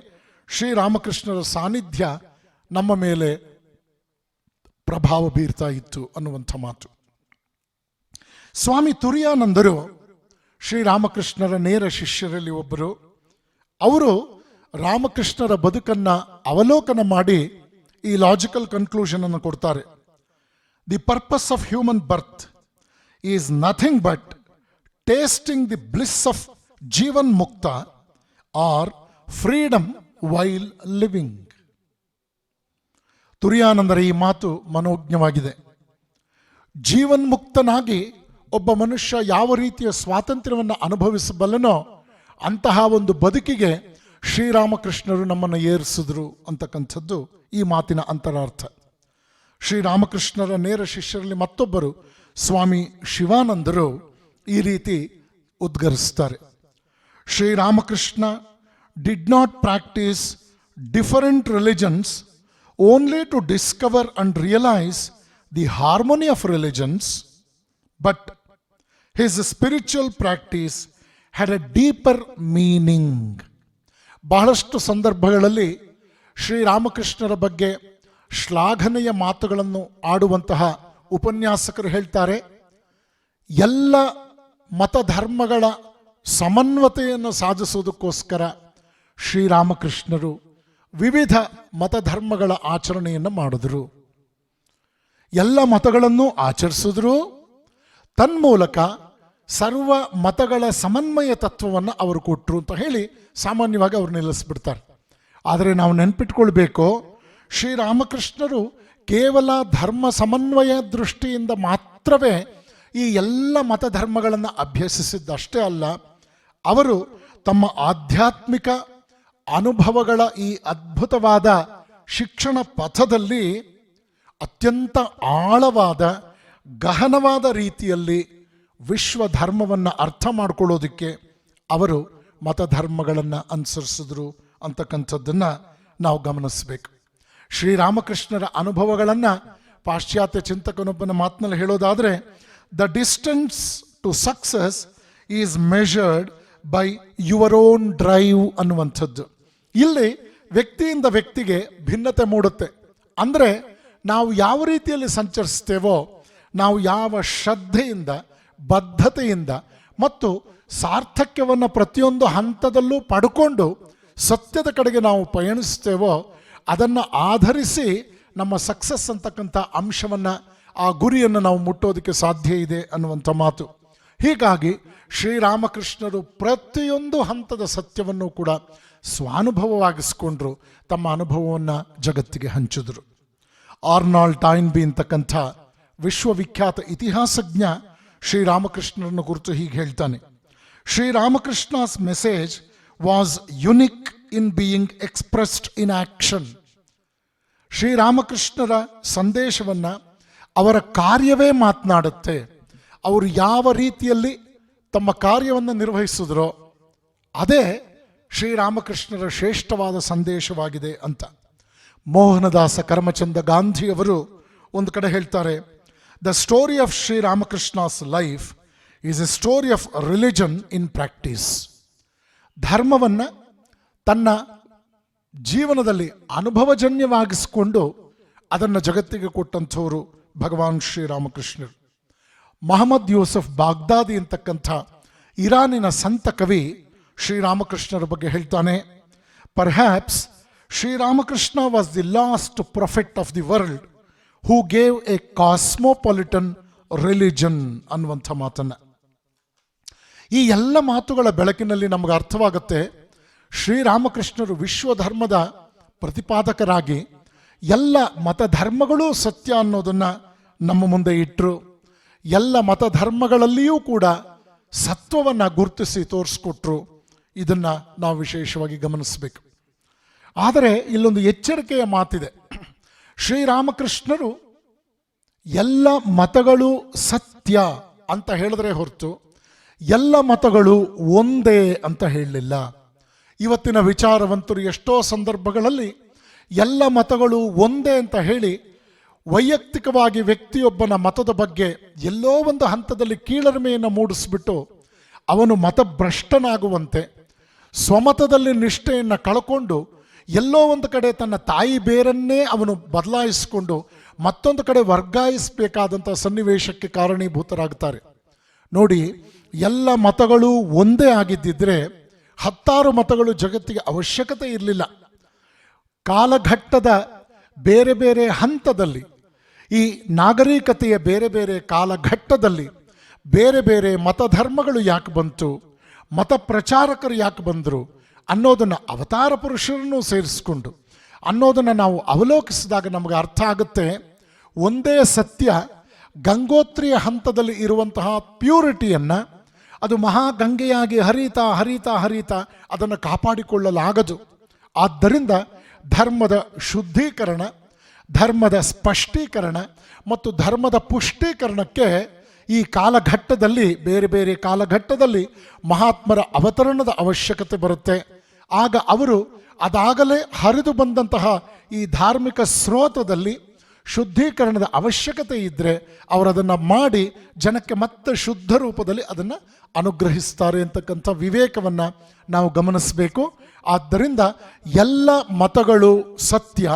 ಶ್ರೀರಾಮಕೃಷ್ಣರ ಸಾನ್ನಿಧ್ಯ ನಮ್ಮ ಮೇಲೆ ಪ್ರಭಾವ ಬೀರ್ತಾ ಇತ್ತು ಅನ್ನುವಂಥ ಮಾತು. ಸ್ವಾಮಿ ತುರಿಯಾನಂದರು ಶ್ರೀರಾಮಕೃಷ್ಣರ ನೇರ ಶಿಷ್ಯರಲ್ಲಿ ಒಬ್ಬರು. ಅವರು ರಾಮಕೃಷ್ಣರ ಬದುಕನ್ನು ಅವಲೋಕನ ಮಾಡಿ ಈ ಲಾಜಿಕಲ್ ಕನ್ಕ್ಲೂಷನ್ ಅನ್ನು ಕೊಡ್ತಾರೆ. The purpose of human birth is nothing but tasting the bliss of Jeevan ಮುಕ್ತ ಆರ್ ಫ್ರೀಡಮ್ ವೈಲ್ ಲಿವಿಂಗ್. ತುರಿಯಾನಂದರ ಈ ಮಾತು ಮನೋಜ್ಞವಾಗಿದೆ. ಜೀವನ್ಮುಕ್ತನಾಗಿ ಒಬ್ಬ ಮನುಷ್ಯ ಯಾವ ರೀತಿಯ ಸ್ವಾತಂತ್ರ್ಯವನ್ನು ಅನುಭವಿಸಬಲ್ಲನೋ ಅಂತಹ ಒಂದು ಬದುಕಿಗೆ ಶ್ರೀರಾಮಕೃಷ್ಣರು ನಮ್ಮನ್ನು ಏರಿಸಿದ್ರು ಅಂತಕ್ಕಂಥದ್ದು ಈ ಮಾತಿನ ಅಂತರಾರ್ಥ. ಶ್ರೀರಾಮಕೃಷ್ಣರ ನೇರ ಶಿಷ್ಯರಲ್ಲಿ ಮತ್ತೊಬ್ಬರು ಸ್ವಾಮಿ ಶಿವಾನಂದರು ಈ ರೀತಿ ಉದ್ಗರಿಸ್ತಾರೆ. Sri Ramakrishna did not practise different religions only to discover and realize the harmony of religions, but his spiritual practice had a deeper meaning. ಬಹಳಷ್ಟು ಸಂದರ್ಭಗಳಲ್ಲಿ ಶ್ರೀರಾಮಕೃಷ್ಣರ ಬಗ್ಗೆ ಶ್ಲಾಘನೆಯ ಮಾತುಗಳನ್ನು ಆಡುವಂತಹ ಉಪನ್ಯಾಸಕರು ಹೇಳ್ತಾರೆ, ಎಲ್ಲ ಮತಧರ್ಮಗಳ ಸಮನ್ವತೆಯನ್ನು ಸಾಧಿಸುವುದಕ್ಕೋಸ್ಕರ ಶ್ರೀರಾಮಕೃಷ್ಣರು ವಿವಿಧ ಮತಧರ್ಮಗಳ ಆಚರಣೆಯನ್ನು ಮಾಡಿದ್ರು, ಎಲ್ಲ ಮತಗಳನ್ನು ಆಚರಿಸಿದ್ರು, ತನ್ಮೂಲಕ ಸರ್ವ ಮತಗಳ ಸಮನ್ವಯ ತತ್ವವನ್ನು ಅವರು ಕೊಟ್ಟರು ಅಂತ ಹೇಳಿ ಸಾಮಾನ್ಯವಾಗಿ ಅವ್ರು ನಿಲ್ಲಿಸ್ಬಿಡ್ತಾರೆ. ಆದರೆ ನಾವು ನೆನ್ಪಿಟ್ಕೊಳ್ಬೇಕು, ಶ್ರೀರಾಮಕೃಷ್ಣರು ಕೇವಲ ಧರ್ಮ ಸಮನ್ವಯ ದೃಷ್ಟಿಯಿಂದ ಮಾತ್ರವೇ ಈ ಎಲ್ಲ ಮತಧರ್ಮಗಳನ್ನು ಅಭ್ಯಸಿಸಿದ್ದಷ್ಟೇ ಅಲ್ಲ, ಅವರು ತಮ್ಮ ಆಧ್ಯಾತ್ಮಿಕ ಅನುಭವಗಳ ಈ ಅದ್ಭುತವಾದ ಶಿಕ್ಷಣ ಪಥದಲ್ಲಿ ಅತ್ಯಂತ ಆಳವಾದ ಗಹನವಾದ ರೀತಿಯಲ್ಲಿ ವಿಶ್ವ ಧರ್ಮವನ್ನು ಅರ್ಥ ಮಾಡ್ಕೊಳ್ಳೋದಕ್ಕೆ ಅವರು ಮತಧರ್ಮಗಳನ್ನು ಅನುಸರಿಸಿದ್ರು ಅಂತಕ್ಕಂಥದ್ದನ್ನು ನಾವು ಗಮನಿಸಬೇಕು. ಶ್ರೀರಾಮಕೃಷ್ಣರ ಅನುಭವಗಳನ್ನು ಪಾಶ್ಚಾತ್ಯ ಚಿಂತಕನೊಬ್ಬನ ಮಾತಿನಲ್ಲಿ ಹೇಳೋದಾದರೆ, the distance to success is measured by your own drive ಅನ್ನುವಂಥದ್ದು. ಇಲ್ಲಿ ವ್ಯಕ್ತಿಯಿಂದ ವ್ಯಕ್ತಿಗೆ ಭಿನ್ನತೆ ಮೂಡುತ್ತೆ. ಅಂದರೆ ನಾವು ಯಾವ ರೀತಿಯಲ್ಲಿ ಸಂಚರಿಸ್ತೇವೋ, ನಾವು ಯಾವ ಶ್ರದ್ಧೆಯಿಂದ, ಬದ್ಧತೆಯಿಂದ ಮತ್ತು ಸಾರ್ಥಕ್ಯವನ್ನು ಪ್ರತಿಯೊಂದು ಹಂತದಲ್ಲೂ ಪಡ್ಕೊಂಡು ಸತ್ಯದ ಕಡೆಗೆ ನಾವು ಪಯಣಿಸ್ತೇವೋ, ಅದನ್ನು ಆಧರಿಸಿ ನಮ್ಮ ಸಕ್ಸಸ್ ಅಂತಕ್ಕಂಥ ಅಂಶವನ್ನು, ಆ ಗುರಿಯನ್ನು ನಾವು ಮುಟ್ಟೋದಕ್ಕೆ ಸಾಧ್ಯ ಇದೆ ಅನ್ನುವಂಥ ಮಾತು. ಹೀಗಾಗಿ ಶ್ರೀರಾಮಕೃಷ್ಣರು ಪ್ರತಿಯೊಂದು ಹಂತದ ಸತ್ಯವನ್ನು ಕೂಡ ಸ್ವಾನುಭವವಾಗಿಸ್ಕೊಂಡ್ರು, ತಮ್ಮ ಅನುಭವವನ್ನು ಜಗತ್ತಿಗೆ ಹಂಚಿದ್ರು. ಆರ್ನಾಲ್ಡ್ ಟಾಯ್ನ್ಬಿ ಅಂತಕ್ಕಂಥ ವಿಶ್ವವಿಖ್ಯಾತ ಇತಿಹಾಸಜ್ಞ ಶ್ರೀರಾಮಕೃಷ್ಣರನ್ನು ಕುರಿತು ಹೀಗೆ ಹೇಳ್ತಾನೆ, Sri Ramakrishna's message was unique in being expressed in action. ಶ್ರೀರಾಮಕೃಷ್ಣರ ಸಂದೇಶವನ್ನು ಅವರ ಕಾರ್ಯವೇ ಮಾತನಾಡುತ್ತೆ. ಅವರು ಯಾವ ರೀತಿಯಲ್ಲಿ ತಮ್ಮ ಕಾರ್ಯವನ್ನು ನಿರ್ವಹಿಸಿದ್ರೋ ಅದೇ ಶ್ರೀರಾಮಕೃಷ್ಣರ ಶ್ರೇಷ್ಠವಾದ ಸಂದೇಶವಾಗಿದೆ ಅಂತ. ಮೋಹನದಾಸ ಕರಮಚಂದ ಗಾಂಧಿಯವರು ಒಂದು ಕಡೆ ಹೇಳ್ತಾರೆ, the story of Sri Ramakrishna's life is a story of religion in practice. ಧರ್ಮವನ್ನು ತನ್ನ ಜೀವನದಲ್ಲಿ ಅನುಭವಜನ್ಯವಾಗಿಸಿಕೊಂಡು ಅದನ್ನು ಜಗತ್ತಿಗೆ ಕೊಟ್ಟಂಥವರು ಭಗವಾನ್ ಶ್ರೀರಾಮಕೃಷ್ಣರು. ಮಹಮ್ಮದ್ ಯೂಸಫ್ ಬಾಗ್ದಾದಿ ಅಂತಕ್ಕಂಥ ಇರಾನಿನ ಸಂತ ಕವಿ ಶ್ರೀರಾಮಕೃಷ್ಣರ ಬಗ್ಗೆ ಹೇಳ್ತಾನೆ, perhaps Sri Ramakrishna was the last prophet of the world who gave A cosmopolitan religion ಅನ್ನುವಂಥ ಮಾತನ್ನು. ಈ ಎಲ್ಲ ಮಾತುಗಳ ಬೆಳಕಿನಲ್ಲಿ ನಮಗೆ ಅರ್ಥವಾಗುತ್ತೆ, ಶ್ರೀರಾಮಕೃಷ್ಣರು ವಿಶ್ವಧರ್ಮದ ಪ್ರತಿಪಾದಕರಾಗಿ ಎಲ್ಲ ಮತಧರ್ಮಗಳೂ ಸತ್ಯ ಅನ್ನೋದನ್ನು ನಮ್ಮ ಮುಂದೆ ಇಟ್ಟರು. ಎಲ್ಲ ಮತಧರ್ಮಗಳಲ್ಲಿಯೂ ಕೂಡ ಸತ್ವವನ್ನು ಗುರುತಿಸಿ ತೋರಿಸ್ಕೊಟ್ರು. ಇದನ್ನು ನಾವು ವಿಶೇಷವಾಗಿ ಗಮನಿಸಬೇಕು. ಆದರೆ ಇಲ್ಲೊಂದು ಎಚ್ಚರಿಕೆಯ ಮಾತಿದೆ. ಶ್ರೀರಾಮಕೃಷ್ಣರು ಎಲ್ಲ ಮತಗಳು ಸತ್ಯ ಅಂತ ಹೇಳಿದ್ರೆ ಹೊರತು ಎಲ್ಲ ಮತಗಳು ಒಂದೇ ಅಂತ ಹೇಳಲಿಲ್ಲ. ಇವತ್ತಿನ ವಿಚಾರವಂತರು ಎಷ್ಟೋ ಸಂದರ್ಭಗಳಲ್ಲಿ ಎಲ್ಲ ಮತಗಳು ಒಂದೇ ಅಂತ ಹೇಳಿ ವೈಯಕ್ತಿಕವಾಗಿ ವ್ಯಕ್ತಿಯೊಬ್ಬನ ಮತದ ಬಗ್ಗೆ ಎಲ್ಲೋ ಒಂದು ಹಂತದಲ್ಲಿ ಕೀಳರಿಮೆಯನ್ನು ಮೂಡಿಸ್ಬಿಟ್ಟು ಅವನು ಮತಭ್ರಷ್ಟನಾಗುವಂತೆ, ಸ್ವಮತದಲ್ಲಿ ನಿಷ್ಠೆಯನ್ನು ಕಳ್ಕೊಂಡು ಎಲ್ಲೋ ಒಂದು ಕಡೆ ತನ್ನ ತಾಯಿ ಬೇರನ್ನೇ ಅವನು ಬದಲಾಯಿಸಿಕೊಂಡು ಮತ್ತೊಂದು ಕಡೆ ವರ್ಗಾಯಿಸಬೇಕಾದಂಥ ಸನ್ನಿವೇಶಕ್ಕೆ ಕಾರಣೀಭೂತರಾಗ್ತಾರೆ. ನೋಡಿ, ಎಲ್ಲ ಮತಗಳು ಒಂದೇ ಆಗಿದ್ದಿದ್ರೆ 10 ಮತಗಳು ಜಗತ್ತಿಗೆ ಅವಶ್ಯಕತೆ ಇರಲಿಲ್ಲ. ಕಾಲಘಟ್ಟದ ಬೇರೆ ಬೇರೆ ಹಂತದಲ್ಲಿ, ಈ ನಾಗರಿಕತೆಯ ಬೇರೆ ಬೇರೆ ಕಾಲಘಟ್ಟದಲ್ಲಿ ಬೇರೆ ಬೇರೆ ಮತಧರ್ಮಗಳು ಯಾಕೆ ಬಂತು, ಮತ ಪ್ರಚಾರಕರು ಯಾಕೆ ಬಂದರು ಅನ್ನೋದನ್ನು, ಅವತಾರ ಪುರುಷರನ್ನು ಸೇರಿಸಿಕೊಂಡು ಅನ್ನೋದನ್ನು ನಾವು ಅವಲೋಕಿಸಿದಾಗ ನಮಗೆ ಅರ್ಥ ಆಗುತ್ತೆ. ಒಂದೇ ಸತ್ಯ ಗಂಗೋತ್ರಿಯ ಹಂತದಲ್ಲಿ ಇರುವಂತಹ ಪ್ಯೂರಿಟಿಯನ್ನು ಅದು ಮಹಾಗಂಗೆಯಾಗಿ ಹರಿತಾ ಹರಿತಾ ಹರಿತಾ ಅದನ್ನು ಕಾಪಾಡಿಕೊಳ್ಳಲಾಗದು. ಆದ್ದರಿಂದ ಧರ್ಮದ ಶುದ್ಧೀಕರಣ, ಧರ್ಮದ ಸ್ಪಷ್ಟೀಕರಣ ಮತ್ತು ಧರ್ಮದ ಪುಷ್ಟೀಕರಣಕ್ಕೆ ಈ ಕಾಲಘಟ್ಟದಲ್ಲಿ, ಬೇರೆ ಬೇರೆ ಕಾಲಘಟ್ಟದಲ್ಲಿ ಮಹಾತ್ಮರ ಅವತರಣದ ಅವಶ್ಯಕತೆ ಬರುತ್ತೆ. ಆಗ ಅವರು ಅದಾಗಲೇ ಹರಿದು ಬಂದಂತಹ ಈ ಧಾರ್ಮಿಕ ಸ್ರೋತದಲ್ಲಿ ಶುದ್ಧೀಕರಣದ ಅವಶ್ಯಕತೆ ಇದ್ದರೆ ಅವರು ಅದನ್ನು ಮಾಡಿ ಜನಕ್ಕೆ ಮತ್ತೆ ಶುದ್ಧ ರೂಪದಲ್ಲಿ ಅದನ್ನು ಅನುಗ್ರಹಿಸ್ತಾರೆ ಅಂತಕ್ಕಂಥ ವಿವೇಕವನ್ನು ನಾವು ಗಮನಿಸಬೇಕು. ಆದ್ದರಿಂದ ಎಲ್ಲ ಮತಗಳು ಸತ್ಯ,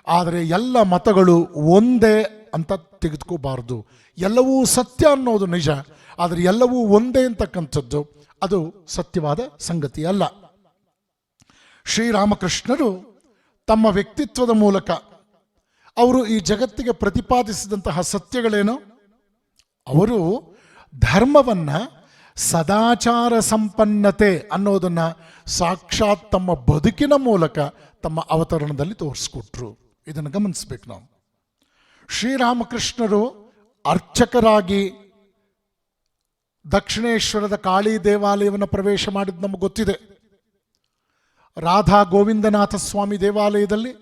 ಆದರೆ ಎಲ್ಲ ಮತಗಳು ಒಂದೇ ಅಂತ ತೆಗೆದುಕೋಬಾರ್ದು. ಎಲ್ಲವೂ ಸತ್ಯ ಅನ್ನೋದು ನಿಜ, ಆದರೆ ಎಲ್ಲವೂ ಒಂದೇ ಅಂತಕ್ಕಂಥದ್ದು ಅದು ಸತ್ಯವಾದ ಸಂಗತಿ ಅಲ್ಲ. ಶ್ರೀರಾಮಕೃಷ್ಣರು ತಮ್ಮ ವ್ಯಕ್ತಿತ್ವದ ಮೂಲಕ ಅವರು ಈ ಜಗತ್ತಿಗೆ ಪ್ರತಿಪಾದಿಸಿದಂತಹ ಸತ್ಯಗಳೇನು? ಅವರು ಧರ್ಮವನ್ನು ಸದಾಚಾರ ಸಂಪನ್ನತೆ ಅನ್ನೋದನ್ನು ಸಾಕ್ಷಾತ್ ತಮ್ಮ ಬದುಕಿನ ಮೂಲಕ ತಮ್ಮ ಅವತರಣದಲ್ಲಿ ತೋರಿಸ್ಕೊಟ್ರು. ಇದನ್ನು ಗಮನಿಸ್ಬೇಕು ನಾವು. ಶ್ರೀರಾಮಕೃಷ್ಣರು ಅರ್ಚಕರಾಗಿ ದಕ್ಷಿಣೇಶ್ವರದ ಕಾಳಿ ದೇವಾಲಯವನ್ನು ಪ್ರವೇಶ ಮಾಡಿದ್ದು ನಮಗೆ ಗೊತ್ತಿದೆ. ರಾಧಾ ಗೋವಿಂದನಾಥ ಸ್ವಾಮಿ ದೇವಾಲಯದಲ್ಲಿ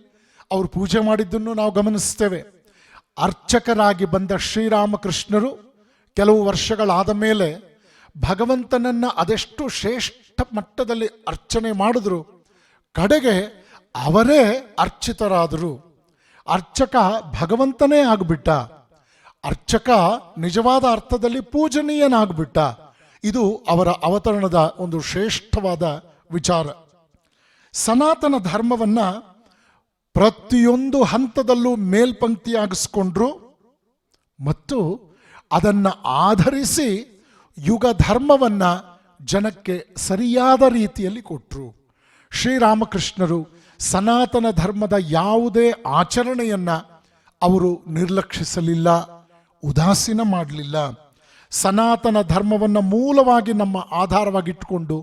ಅವರು ಪೂಜೆ ಮಾಡಿದ್ದನ್ನು ನಾವು ಗಮನಿಸ್ತೇವೆ. ಅರ್ಚಕರಾಗಿ ಬಂದ ಶ್ರೀರಾಮಕೃಷ್ಣರು ಕೆಲವು ವರ್ಷಗಳಾದ ಮೇಲೆ ಭಗವಂತನನ್ನು ಅದೆಷ್ಟು ಶ್ರೇಷ್ಠ ಮಟ್ಟದಲ್ಲಿ ಅರ್ಚನೆ ಮಾಡಿದ್ರು, ಕಡೆಗೆ ಅವರೇ ಅರ್ಚಿತರಾದರು. ಅರ್ಚಕ ಭಗವಂತನೇ ಆಗಿಬಿಟ್ಟ, ಅರ್ಚಕ ನಿಜವಾದ ಅರ್ಥದಲ್ಲಿ ಪೂಜನೀಯನಾಗ್ಬಿಟ್ಟ. ಇದು ಅವರ ಅವತರಣದ ಒಂದು ಶ್ರೇಷ್ಠವಾದ ವಿಚಾರ. ಸನಾತನ ಧರ್ಮವನ್ನು ಪ್ರತಿಯೊಂದು ಹಂತದಲ್ಲೂ ಮೇಲ್ಪಂಕ್ತಿಯಾಗಿಸ್ಕೊಂಡ್ರು ಮತ್ತು ಅದನ್ನು ಆಧರಿಸಿ ಯುಗ ಧರ್ಮವನ್ನು ಜನಕ್ಕೆ ಸರಿಯಾದ ರೀತಿಯಲ್ಲಿ ಕೊಟ್ಟರು. ಶ್ರೀರಾಮಕೃಷ್ಣರು ಸನಾತನ ಧರ್ಮದ ಯಾವುದೇ ಆಚರಣೆಯನ್ನು ಅವರು ನಿರ್ಲಕ್ಷಿಸಲಿಲ್ಲ, ಉದಾಸೀನ ಮಾಡಲಿಲ್ಲ. ಸನಾತನ ಧರ್ಮವನ್ನು ಮೂಲವಾಗಿ ನಮ್ಮ ಆಧಾರವಾಗಿಟ್ಟುಕೊಂಡು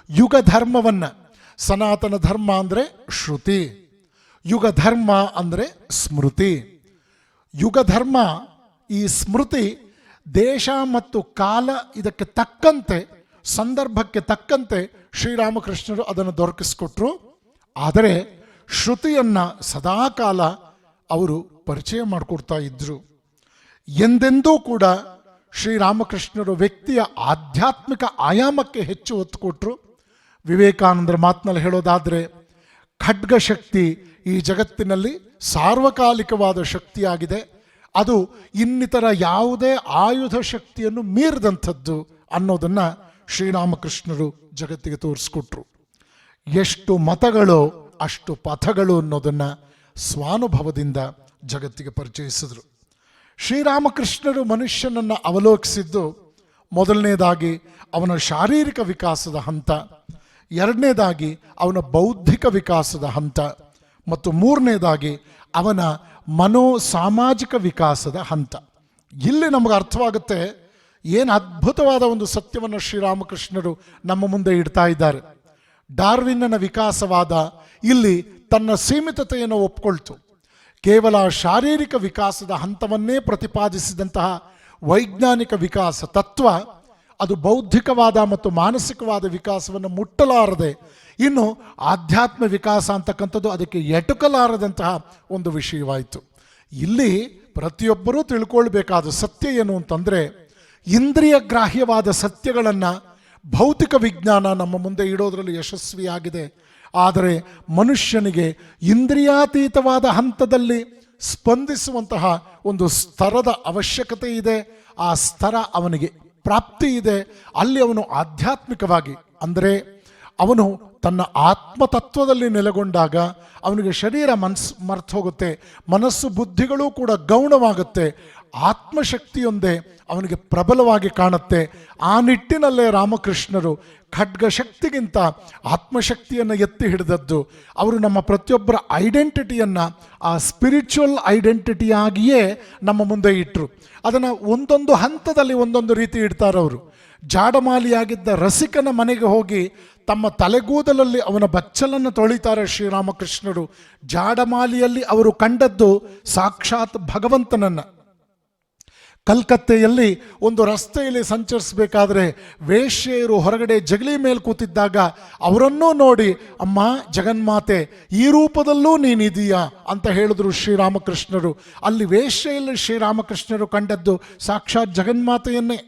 ಯುಗ ಧರ್ಮವನ್ನು, ಸನಾತನ ಧರ್ಮ ಅಂದರೆ ಶ್ರುತಿ, ಯುಗ ಧರ್ಮ ಅಂದರೆ ಸ್ಮೃತಿ. ಯುಗ ಧರ್ಮ, ಈ ಸ್ಮೃತಿ ದೇಶ ಮತ್ತು ಕಾಲ ಇದಕ್ಕೆ ತಕ್ಕಂತೆ, ಸಂದರ್ಭಕ್ಕೆ ತಕ್ಕಂತೆ ಶ್ರೀರಾಮಕೃಷ್ಣರು ಅದನ್ನು ದೊರಕಿಸ್ಕೊಟ್ರು. ಆದರೆ ಶ್ರುತಿಯನ್ನು ಸದಾಕಾಲ ಅವರು ಪರಿಚಯ ಮಾಡಿಕೊಡ್ತಾ ಇದ್ದರು. ಎಂದೆಂದೂ ಕೂಡ ಶ್ರೀರಾಮಕೃಷ್ಣರು ವ್ಯಕ್ತಿಯ ಆಧ್ಯಾತ್ಮಿಕ ಆಯಾಮಕ್ಕೆ ಹೆಚ್ಚು ಒತ್ತು ಕೊಟ್ಟರು. ವಿವೇಕಾನಂದರ ಮಾತಿನಲ್ಲಿ ಹೇಳೋದಾದರೆ, ಖಡ್ಗಶಕ್ತಿ ಈ ಜಗತ್ತಿನಲ್ಲಿ ಸಾರ್ವಕಾಲಿಕವಾದ ಶಕ್ತಿಯಾಗಿದೆ, ಅದು ಇನ್ನಿತರ ಯಾವುದೇ ಆಯುಧ ಶಕ್ತಿಯನ್ನು ಮೀರಿದಂಥದ್ದು ಅನ್ನೋದನ್ನು ಶ್ರೀರಾಮಕೃಷ್ಣರು ಜಗತ್ತಿಗೆ ತೋರಿಸ್ಕೊಟ್ರು. ಎಷ್ಟು ಮತಗಳೋ ಅಷ್ಟು ಪಥಗಳು ಅನ್ನೋದನ್ನು ಸ್ವಾನುಭವದಿಂದ ಜಗತ್ತಿಗೆ ಪರಿಚಯಿಸಿದರು. ಶ್ರೀರಾಮಕೃಷ್ಣರು ಮನುಷ್ಯನನ್ನು ಅವಲೋಕಿಸಿದ್ದು ಮೊದಲನೇದಾಗಿ ಅವನ ಶಾರೀರಿಕ ವಿಕಾಸದ ಹಂತ, ಎರಡನೇದಾಗಿ ಅವನ ಬೌದ್ಧಿಕ ವಿಕಾಸದ ಹಂತ ಮತ್ತು ಮೂರನೇದಾಗಿ ಅವನ ಸಾಮಾಜಿಕ ವಿಕಾಸದ ಹಂತ. ಇಲ್ಲಿ ನಮಗೆ ಅರ್ಥವಾಗುತ್ತೆ ಏನು ಅದ್ಭುತವಾದ ಒಂದು ಸತ್ಯವನ್ನು ಶ್ರೀರಾಮಕೃಷ್ಣರು ನಮ್ಮ ಮುಂದೆ ಇಡ್ತಾ ಇದ್ದಾರೆ. ಡಾರ್ವಿನ್ನನ ವಿಕಾಸವಾದ ಇಲ್ಲಿ ತನ್ನ ಸೀಮಿತತೆಯನ್ನು ಒಪ್ಕೊಳ್ತು. ಕೇವಲ ಶಾರೀರಿಕ ವಿಕಾಸದ ಹಂತವನ್ನೇ ಪ್ರತಿಪಾದಿಸಿದಂತಹ ವೈಜ್ಞಾನಿಕ ವಿಕಾಸ ತತ್ವ ಅದು ಬೌದ್ಧಿಕವಾದ ಮತ್ತು ಮಾನಸಿಕವಾದ ವಿಕಾಸವನ್ನು ಮುಟ್ಟಲಾರದೆ, ಇನ್ನು ಆಧ್ಯಾತ್ಮ ವಿಕಾಸ ಅಂತಕ್ಕಂಥದ್ದು ಅದಕ್ಕೆ ಎಟುಕಲಾರದಂತಹ ಒಂದು ವಿಷಯವಾಯಿತು. ಇಲ್ಲಿ ಪ್ರತಿಯೊಬ್ಬರೂ ತಿಳ್ಕೊಳ್ಬೇಕಾದ ಸತ್ಯ ಏನು ಅಂತಂದರೆ, ಇಂದ್ರಿಯ ಗ್ರಾಹ್ಯವಾದ ಸತ್ಯಗಳನ್ನು ಭೌತಿಕ ವಿಜ್ಞಾನ ನಮ್ಮ ಮುಂದೆ ಇಡೋದರಲ್ಲಿ ಯಶಸ್ವಿಯಾಗಿದೆ. ಆದರೆ ಮನುಷ್ಯನಿಗೆ ಇಂದ್ರಿಯಾತೀತವಾದ ಹಂತದಲ್ಲಿ ಸ್ಪಂದಿಸುವಂತಹ ಒಂದು ಸ್ತರದ ಅವಶ್ಯಕತೆ ಇದೆ. ಆ ಸ್ತರ ಅವನಿಗೆ ಪ್ರಾಪ್ತಿ ಇದೆ. ಅಲ್ಲಿ ಅವನು ಆಧ್ಯಾತ್ಮಿಕವಾಗಿ, ಅಂದರೆ ಅವನು ತನ್ನ ಆತ್ಮತತ್ವದಲ್ಲಿ ನೆಲೆಗೊಂಡಾಗ ಅವನಿಗೆ ಶರೀರ ಮರ್ತು ಹೋಗುತ್ತೆ, ಮನಸ್ಸು ಬುದ್ಧಿಗಳೂ ಕೂಡ ಗೌಣವಾಗುತ್ತೆ, ಆತ್ಮಶಕ್ತಿಯೊಂದೇ ಅವನಿಗೆ ಪ್ರಬಲವಾಗಿ ಕಾಣುತ್ತೆ. ಆ ನಿಟ್ಟಿನಲ್ಲೇ ರಾಮಕೃಷ್ಣರು ಖಡ್ಗಶಕ್ತಿಗಿಂತ ಆತ್ಮಶಕ್ತಿಯನ್ನು ಎತ್ತಿ ಹಿಡಿದದ್ದು. ಅವರು ನಮ್ಮ ಪ್ರತಿಯೊಬ್ಬರ ಐಡೆಂಟಿಟಿಯನ್ನು ಆ ಸ್ಪಿರಿಚುವಲ್ ಐಡೆಂಟಿಟಿಯಾಗಿಯೇ ನಮ್ಮ ಮುಂದೆ ಇಟ್ಟರು. ಅದನ್ನು ಒಂದೊಂದು ಹಂತದಲ್ಲಿ ಒಂದೊಂದು ರೀತಿ ಇಡ್ತಾರೆ ಅವರು. ಜಾಡಮಾಲಿಯಾಗಿದ್ದ ರಸಿಕನ ಮನೆಗೆ ಹೋಗಿ ತಮ್ಮ ತಲೆಗೂದಲಲ್ಲಿ ಅವನ ಬಚ್ಚಲನ್ನು ತೊಳಿತಾರೆ ಶ್ರೀರಾಮಕೃಷ್ಣರು. ಜಾಡಮಾಲಿಯಲ್ಲಿ ಅವರು ಕಂಡದ್ದು ಸಾಕ್ಷಾತ್ ಭಗವಂತನನ್ನು. ಕಲ್ಕತ್ತೆಯಲ್ಲಿ ಒಂದು ರಸ್ತೆಯಲ್ಲಿ ಸಂಚರಿಸಬೇಕಾದ್ರೆ ವೇಶ್ಯೆಯರು ಹೊರಗಡೆ ಜಗಲಿ ಮೇಲೆ ಕೂತಿದ್ದಾಗ ಅವರನ್ನೂ ನೋಡಿ, ಅಮ್ಮ ಜಗನ್ಮಾತೆ ಈ ರೂಪದಲ್ಲೂ ನೀನಿದೀಯಾ ಅಂತ ಹೇಳಿದ್ರು ಶ್ರೀರಾಮಕೃಷ್ಣರು. ಅಲ್ಲಿ ವೇಶ್ಯೆಯಲ್ಲಿ ಶ್ರೀರಾಮಕೃಷ್ಣರು ಕಂಡದ್ದು ಸಾಕ್ಷಾತ್ ಜಗನ್ಮಾತೆಯನ್ನೇ.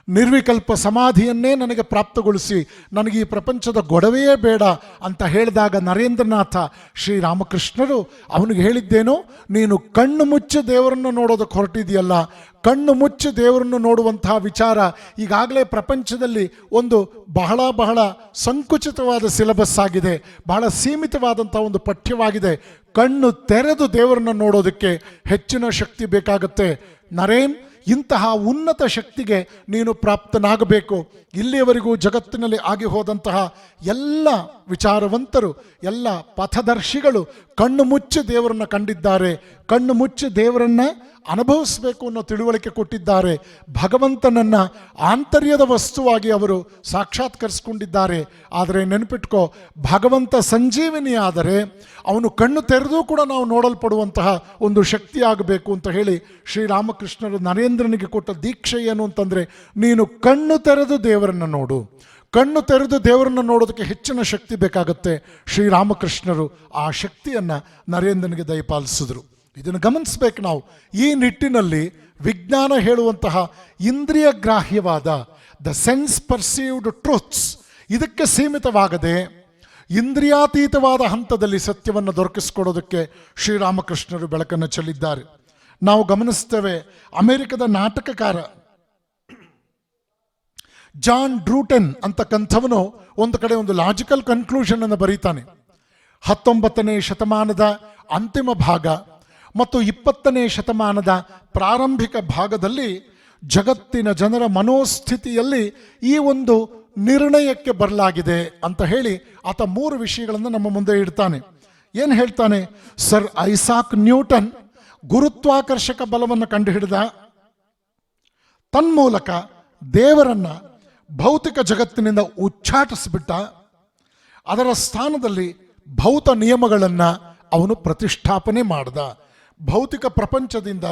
ನಿರ್ವಿಕಲ್ಪ ಸಮಾಧಿಯನ್ನೇ ನನಗೆ ಪ್ರಾಪ್ತಗೊಳಿಸಿ, ನನಗೆ ಈ ಪ್ರಪಂಚದ ಗೊಡವೆಯೇ ಬೇಡ ಅಂತ ಹೇಳಿದಾಗ ನರೇಂದ್ರನಾಥ ಶ್ರೀರಾಮಕೃಷ್ಣರು ಅವನಿಗೆ ಹೇಳಿದ್ದೇನು, ನೀನು ಕಣ್ಣು ಮುಚ್ಚಿ ದೇವರನ್ನು ನೋಡೋದಕ್ಕೆ ಹೊರಟಿದೆಯಲ್ಲ, ಕಣ್ಣು ಮುಚ್ಚಿ ದೇವರನ್ನು ನೋಡುವಂತಹ ವಿಚಾರ ಈಗಾಗಲೇ ಪ್ರಪಂಚದಲ್ಲಿ ಒಂದು ಬಹಳ ಸಂಕುಚಿತವಾದ ಸಿಲೆಬಸ್ ಆಗಿದೆ, ಬಹಳ ಸೀಮಿತವಾದಂಥ ಒಂದು ಪಠ್ಯವಾಗಿದೆ. ಕಣ್ಣು ತೆರೆದು ದೇವರನ್ನು ನೋಡೋದಕ್ಕೆ ಹೆಚ್ಚಿನ ಶಕ್ತಿ ಬೇಕಾಗುತ್ತೆ. ನರೇನ್, ಇಂತಹ ಉನ್ನತ ಶಕ್ತಿಗೆ ನೀನು ಪ್ರಾಪ್ತನಾಗಬೇಕು. ಇಲ್ಲಿಯವರೆಗೂ ಜಗತ್ತಿನಲ್ಲಿ ಆಗಿ ಹೋದಂತಹ ಎಲ್ಲ ವಿಚಾರವಂತರು, ಎಲ್ಲ ಪಥದರ್ಶಿಗಳು ಕಣ್ಣು ಮುಚ್ಚಿ ದೇವರನ್ನು ಕಂಡಿದ್ದಾರೆ, ಕಣ್ಣು ಮುಚ್ಚಿ ದೇವರನ್ನು ಅನುಭವಿಸಬೇಕು ಅನ್ನೋ ತಿಳುವಳಿಕೆ ಕೊಟ್ಟಿದ್ದಾರೆ. ಭಗವಂತನನ್ನು ಆಂತರ್ಯದ ವಸ್ತುವಾಗಿ ಅವರು ಸಾಕ್ಷಾತ್ಕರಿಸ್ಕೊಂಡಿದ್ದಾರೆ. ಆದರೆ ನೆನಪಿಟ್ಕೋ, ಭಗವಂತ ಸಂಜೀವಿನಿ ಆದರೆ ಅವನು ಕಣ್ಣು ತೆರೆದು ಕೂಡ ನಾವು ನೋಡಲ್ಪಡುವಂತಹ ಒಂದು ಶಕ್ತಿ ಆಗಬೇಕು ಅಂತ ಹೇಳಿ ಶ್ರೀರಾಮಕೃಷ್ಣರು ನರೇಂದ್ರನಿಗೆ ಕೊಟ್ಟ ದೀಕ್ಷೆ ಏನು ಅಂತಂದರೆ, ನೀನು ಕಣ್ಣು ತೆರೆದು ದೇವರನ್ನು ನೋಡು. ಕಣ್ಣು ತೆರೆದು ದೇವರನ್ನು ನೋಡೋದಕ್ಕೆ ಹೆಚ್ಚಿನ ಶಕ್ತಿ ಬೇಕಾಗುತ್ತೆ. ಶ್ರೀರಾಮಕೃಷ್ಣರು ಆ ಶಕ್ತಿಯನ್ನು ನರೇಂದ್ರನಿಗೆ ದಯಪಾಲಿಸಿದ್ರು. ಇದನ್ನು ಗಮನಿಸಬೇಕು ನಾವು. ಈ ನಿಟ್ಟಿನಲ್ಲಿ ವಿಜ್ಞಾನ ಹೇಳುವಂತಹ ಇಂದ್ರಿಯ ಗ್ರಾಹ್ಯವಾದ ದ ಸೆನ್ಸ್ ಪರ್ಸೀವ್ಡ್ ಟ್ರೂತ್ಸ್ ಇದಕ್ಕೆ ಸೀಮಿತವಾಗದೆ ಇಂದ್ರಿಯಾತೀತವಾದ ಹಂತದಲ್ಲಿ ಸತ್ಯವನ್ನು ದೊರಕಿಸಿಕೊಡೋದಕ್ಕೆ ಶ್ರೀರಾಮಕೃಷ್ಣರು ಬೆಳಕನ್ನು ಚೆಲ್ಲಿದ್ದಾರೆ. ನಾವು ಗಮನಿಸ್ತೇವೆ, ಅಮೆರಿಕದ ನಾಟಕಕಾರ ಜಾನ್ ಡ್ರೂಟನ್ ಅಂತಕ್ಕಂಥವನು ಒಂದು ಕಡೆ ಒಂದು ಲಾಜಿಕಲ್ ಕನ್ಕ್ಲೂಷನ್ ಅನ್ನು ಬರೀತಾನೆ. 19ನೇ ಶತಮಾನದ ಅಂತಿಮ ಭಾಗ ಮತ್ತು 20ನೇ ಶತಮಾನದ ಪ್ರಾರಂಭಿಕ ಭಾಗದಲ್ಲಿ ಜಗತ್ತಿನ ಜನರ ಮನೋಸ್ಥಿತಿಯಲ್ಲಿ ಈ ಒಂದು ನಿರ್ಣಯಕ್ಕೆ ಬರಲಾಗಿದೆ ಅಂತ ಹೇಳಿ ಆತ 3 ವಿಷಯಗಳನ್ನು ನಮ್ಮ ಮುಂದೆ ಇಡ್ತಾನೆ. ಏನು ಹೇಳ್ತಾನೆ? ಸರ್ ಐಸಾಕ್ ನ್ಯೂಟನ್ ಗುರುತ್ವಾಕರ್ಷಕ ಬಲವನ್ನು ಕಂಡುಹಿಡಿದ, ತನ್ಮೂಲಕ ದೇವರನ್ನ ಭೌತಿಕ ಜಗತ್ತಿನಿಂದ ಉಚ್ಚಾಟಿಸಿಬಿಟ್ಟ, ಅದರ ಸ್ಥಾನದಲ್ಲಿ ಭೌತ ನಿಯಮಗಳನ್ನು ಅವನು ಪ್ರತಿಷ್ಠಾಪನೆ ಮಾಡ್ದ. ಭೌತಿಕ ಪ್ರಪಂಚದಿಂದ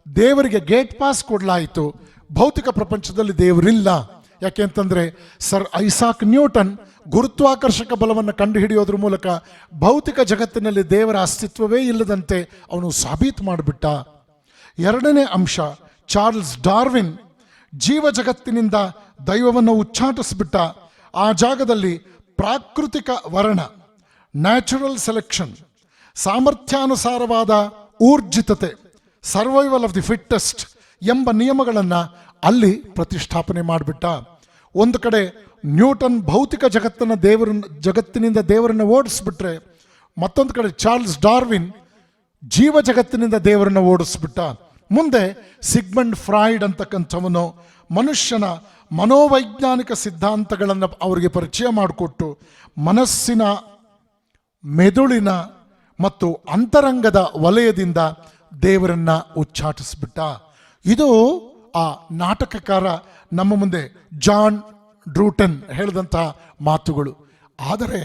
ದೇವರಿಗೆ ಗೇಟ್ ಪಾಸ್ ಕೊಡಲಾಯಿತು. ಭೌತಿಕ ಪ್ರಪಂಚದಲ್ಲಿ ದೇವರಿಲ್ಲ. ಯಾಕೆ ಅಂತಂದರೆ ಸರ್ ಐಸಾಕ್ ನ್ಯೂಟನ್ ಗುರುತ್ವಾಕರ್ಷಕ ಬಲವನ್ನು ಕಂಡುಹಿಡಿಯೋದ್ರ ಮೂಲಕ ಭೌತಿಕ ಜಗತ್ತಿನಲ್ಲಿ ದೇವರ ಅಸ್ತಿತ್ವವೇ ಇಲ್ಲದಂತೆ ಅವನು ಸಾಬೀತು ಮಾಡಿಬಿಟ್ಟ. 2ನೇ ಅಂಶ, ಚಾರ್ಲ್ಸ್ ಡಾರ್ವಿನ್ ಜೀವ ಜಗತ್ತಿನಿಂದ ದೈವವನ್ನು ಉಚ್ಚಾಟಿಸಿಬಿಟ್ಟ. ಆ ಜಾಗದಲ್ಲಿ ಪ್ರಾಕೃತಿಕ ವರ್ಣ, ನ್ಯಾಚುರಲ್ ಸೆಲೆಕ್ಷನ್, ಸಾಮರ್ಥ್ಯಾನುಸಾರವಾದ ಊರ್ಜಿತತೆ, ಸರ್ವೈವಲ್ ಆಫ್ ದಿ ಫಿಟ್ಟೆಸ್ಟ್ ಎಂಬ ನಿಯಮಗಳನ್ನು ಅಲ್ಲಿ ಪ್ರತಿಷ್ಠಾಪನೆ ಮಾಡಿಬಿಟ್ಟ. ಒಂದು ಕಡೆ ನ್ಯೂಟನ್ ಭೌತಿಕ ಜಗತ್ತಿನಿಂದ ದೇವರನ್ನು ಓಡಿಸ್ಬಿಟ್ರೆ, ಮತ್ತೊಂದು ಕಡೆ ಚಾರ್ಲ್ಸ್ ಡಾರ್ವಿನ್ ಜೀವ ಜಗತ್ತಿನಿಂದ ದೇವರನ್ನು ಓಡಿಸ್ಬಿಟ್ಟ. ಮುಂದೆ ಸಿಗ್ಮಂಡ್ ಫ್ರಾಯ್ಡ್ ಅಂತಕ್ಕಂಥವನು ಮನುಷ್ಯನ ಮನೋವೈಜ್ಞಾನಿಕ ಸಿದ್ಧಾಂತಗಳನ್ನು ಅವರಿಗೆ ಪರಿಚಯ ಮಾಡಿಕೊಟ್ಟು ಮನಸ್ಸಿನ, ಮೆದುಳಿನ ಮತ್ತು ಅಂತರಂಗದ ವಲಯದಿಂದ ದೇವರನ್ನ ಉಚ್ಚಾಟಿಸ್ಬಿಟ್ಟ. ಇದು ಆ ನಾಟಕಕಾರ ನಮ್ಮ ಮುಂದೆ ಜಾನ್ ಡ್ರೂಟನ್ ಹೇಳಿದಂತಹ ಮಾತುಗಳು. ಆದರೆ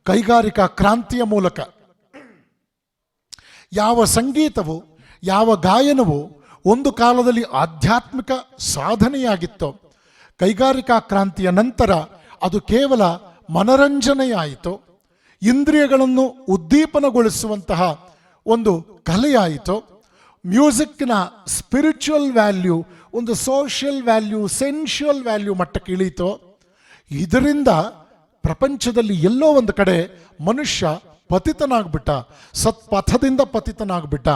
ಕೈಗಾರಿಕಾ ಕ್ರಾಂತಿಯ ಮೂಲಕ ಯಾವ ಸಂಗೀತವು, ಯಾವ ಗಾಯನವು ಒಂದು ಕಾಲದಲ್ಲಿ ಆಧ್ಯಾತ್ಮಿಕ ಸಾಧನೆಯಾಗಿತ್ತೋ, ಕೈಗಾರಿಕಾ ಕ್ರಾಂತಿಯ ನಂತರ ಅದು ಕೇವಲ ಮನರಂಜನೆಯಾಯಿತು, ಇಂದ್ರಿಯಗಳನ್ನು ಉದ್ದೀಪನಗೊಳಿಸುವಂತಹ ಒಂದು ಕಲೆಯಾಯಿತು. ಮ್ಯೂಸಿಕ್ನ ಸ್ಪಿರಿಚುವಲ್ ವ್ಯಾಲ್ಯೂ ಒಂದು ಸೋಷಿಯಲ್ ವ್ಯಾಲ್ಯೂ, ಸೆನ್ಶುವಲ್ ವ್ಯಾಲ್ಯೂ ಮಟ್ಟಕ್ಕೆ ಇಳೀತು. ಇದರಿಂದ ಪ್ರಪಂಚದಲ್ಲಿ ಎಲ್ಲೋ ಒಂದು ಕಡೆ ಮನುಷ್ಯ ಪತಿತನಾಗ್ಬಿಟ್ಟ, ಸತ್ಪಥದಿಂದ ಪತಿತನಾಗ್ಬಿಟ್ಟ.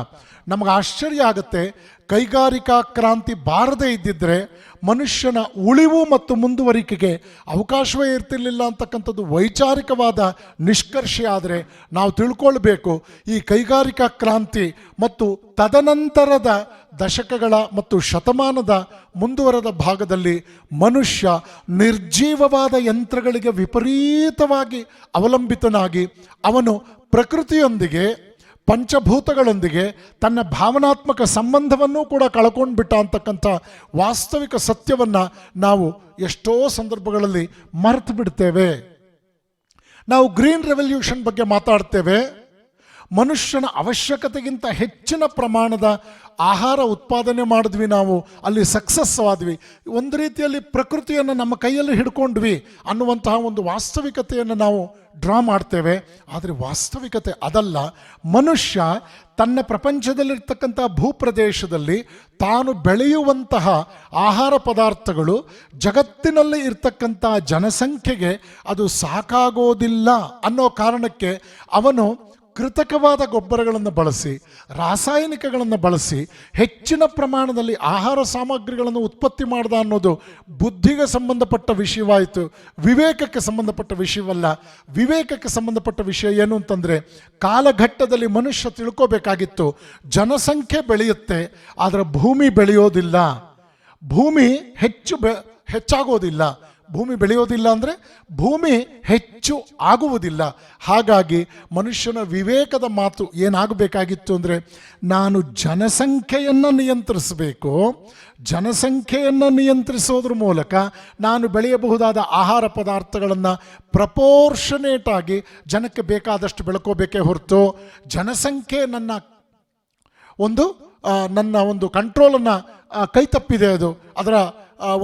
ನಮಗೆ ಆಶ್ಚರ್ಯ ಆಗುತ್ತೆ, ಕೈಗಾರಿಕಾ ಕ್ರಾಂತಿ ಬಾರದೇ ಇದ್ದಿದ್ರೆ ಮನುಷ್ಯನ ಉಳಿವು ಮತ್ತು ಮುಂದುವರಿಕೆಗೆ ಅವಕಾಶವೇ ಇರ್ತಿರ್ಲಿಲ್ಲ ಅಂತಕ್ಕಂಥದ್ದು ವೈಚಾರಿಕವಾದ ನಿಷ್ಕರ್ಷೆ. ಆದರೆ ನಾವು ತಿಳ್ಕೊಳ್ಬೇಕು, ಈ ಕೈಗಾರಿಕಾ ಕ್ರಾಂತಿ ಮತ್ತು ತದನಂತರದ ದಶಕಗಳ ಮತ್ತು ಶತಮಾನದ ಮುಂದುವರೆದ ಭಾಗದಲ್ಲಿ ಮನುಷ್ಯ ನಿರ್ಜೀವವಾದ ಯಂತ್ರಗಳಿಗೆ ವಿಪರೀತವಾಗಿ ಅವಲಂಬಿತನಾಗಿ ಅವನು ಪ್ರಕೃತಿಯೊಂದಿಗೆ, ಪಂಚಭೂತಗಳೊಂದಿಗೆ ತನ್ನ ಭಾವನಾತ್ಮಕ ಸಂಬಂಧವನ್ನೂ ಕೂಡ ಕಳ್ಕೊಂಡ್ಬಿಟ್ಟ ಅಂತಕ್ಕಂಥ ವಾಸ್ತವಿಕ ಸತ್ಯವನ್ನು ನಾವು ಎಷ್ಟೋ ಸಂದರ್ಭಗಳಲ್ಲಿ ಮರೆತು ಬಿಡ್ತೇವೆ. ನಾವು ಗ್ರೀನ್ ರೆವಲ್ಯೂಷನ್ ಬಗ್ಗೆ ಮಾತಾಡ್ತೇವೆ. ಮನುಷ್ಯನ ಅವಶ್ಯಕತೆಗಿಂತ ಹೆಚ್ಚಿನ ಪ್ರಮಾಣದ ಆಹಾರ ಉತ್ಪಾದನೆ ಮಾಡಿದ್ವಿ, ನಾವು ಅಲ್ಲಿ ಸಕ್ಸಸ್ ಆದ್ವಿ, ಒಂದು ರೀತಿಯಲ್ಲಿ ಪ್ರಕೃತಿಯನ್ನು ನಮ್ಮ ಕೈಯಲ್ಲಿ ಹಿಡ್ಕೊಂಡ್ವಿ ಅನ್ನುವಂತಹ ಒಂದು ವಾಸ್ತವಿಕತೆಯನ್ನು ನಾವು ಡ್ರಾ ಮಾಡ್ತೇವೆ. ಆದರೆ ವಾಸ್ತವಿಕತೆ ಅದಲ್ಲ. ಮನುಷ್ಯ ತನ್ನ ಪ್ರಪಂಚದಲ್ಲಿರ್ತಕ್ಕಂಥ ಭೂಪ್ರದೇಶದಲ್ಲಿ ತಾನು ಬೆಳೆಯುವಂತಹ ಆಹಾರ ಪದಾರ್ಥಗಳು ಜಗತ್ತಿನಲ್ಲಿ ಇರ್ತಕ್ಕಂಥ ಜನಸಂಖ್ಯೆಗೆ ಅದು ಸಾಕಾಗೋದಿಲ್ಲ ಅನ್ನೋ ಕಾರಣಕ್ಕೆ ಅವನು ಕೃತಕವಾದ ಗೊಬ್ಬರಗಳನ್ನು ಬಳಸಿ, ರಾಸಾಯನಿಕಗಳನ್ನು ಬಳಸಿ ಹೆಚ್ಚಿನ ಪ್ರಮಾಣದಲ್ಲಿ ಆಹಾರ ಸಾಮಗ್ರಿಗಳನ್ನು ಉತ್ಪತ್ತಿ ಮಾಡ್ದ ಅನ್ನೋದು ಬುದ್ಧಿಗೆ ಸಂಬಂಧಪಟ್ಟ ವಿಷಯವಾಯಿತು, ವಿವೇಕಕ್ಕೆ ಸಂಬಂಧಪಟ್ಟ ವಿಷಯವಲ್ಲ. ವಿವೇಕಕ್ಕೆ ಸಂಬಂಧಪಟ್ಟ ವಿಷಯ ಏನು ಅಂತಂದರೆ, ಕಾಲಘಟ್ಟದಲ್ಲಿ ಮನುಷ್ಯ ತಿಳ್ಕೋಬೇಕಾಗಿತ್ತು, ಜನಸಂಖ್ಯೆ ಬೆಳೆಯುತ್ತೆ ಆದರೆ ಭೂಮಿ ಬೆಳೆಯೋದಿಲ್ಲ, ಭೂಮಿ ಹೆಚ್ಚಾಗೋದಿಲ್ಲ. ಭೂಮಿ ಬೆಳೆಯೋದಿಲ್ಲ ಅಂದರೆ ಭೂಮಿ ಹೆಚ್ಚು ಆಗುವುದಿಲ್ಲ. ಹಾಗಾಗಿ ಮನುಷ್ಯನ ವಿವೇಕದ ಮಾತು ಏನಾಗಬೇಕಾಗಿತ್ತು ಅಂದರೆ, ನಾನು ಜನಸಂಖ್ಯೆಯನ್ನು ನಿಯಂತ್ರಿಸಬೇಕು, ಜನಸಂಖ್ಯೆಯನ್ನು ನಿಯಂತ್ರಿಸೋದ್ರ ಮೂಲಕ ನಾನು ಬೆಳೆಯಬಹುದಾದ ಆಹಾರ ಪದಾರ್ಥಗಳನ್ನು ಪ್ರಪೋರ್ಷನೇಟ್ ಆಗಿ ಜನಕ್ಕೆ ಬೇಕಾದಷ್ಟು ಬೆಳ್ಕೋಬೇಕೇ ಹೊರತು ಜನಸಂಖ್ಯೆ ನನ್ನ ಒಂದು ಕಂಟ್ರೋಲನ್ನು ಕೈ ತಪ್ಪಿದೆ, ಅದು ಅದರ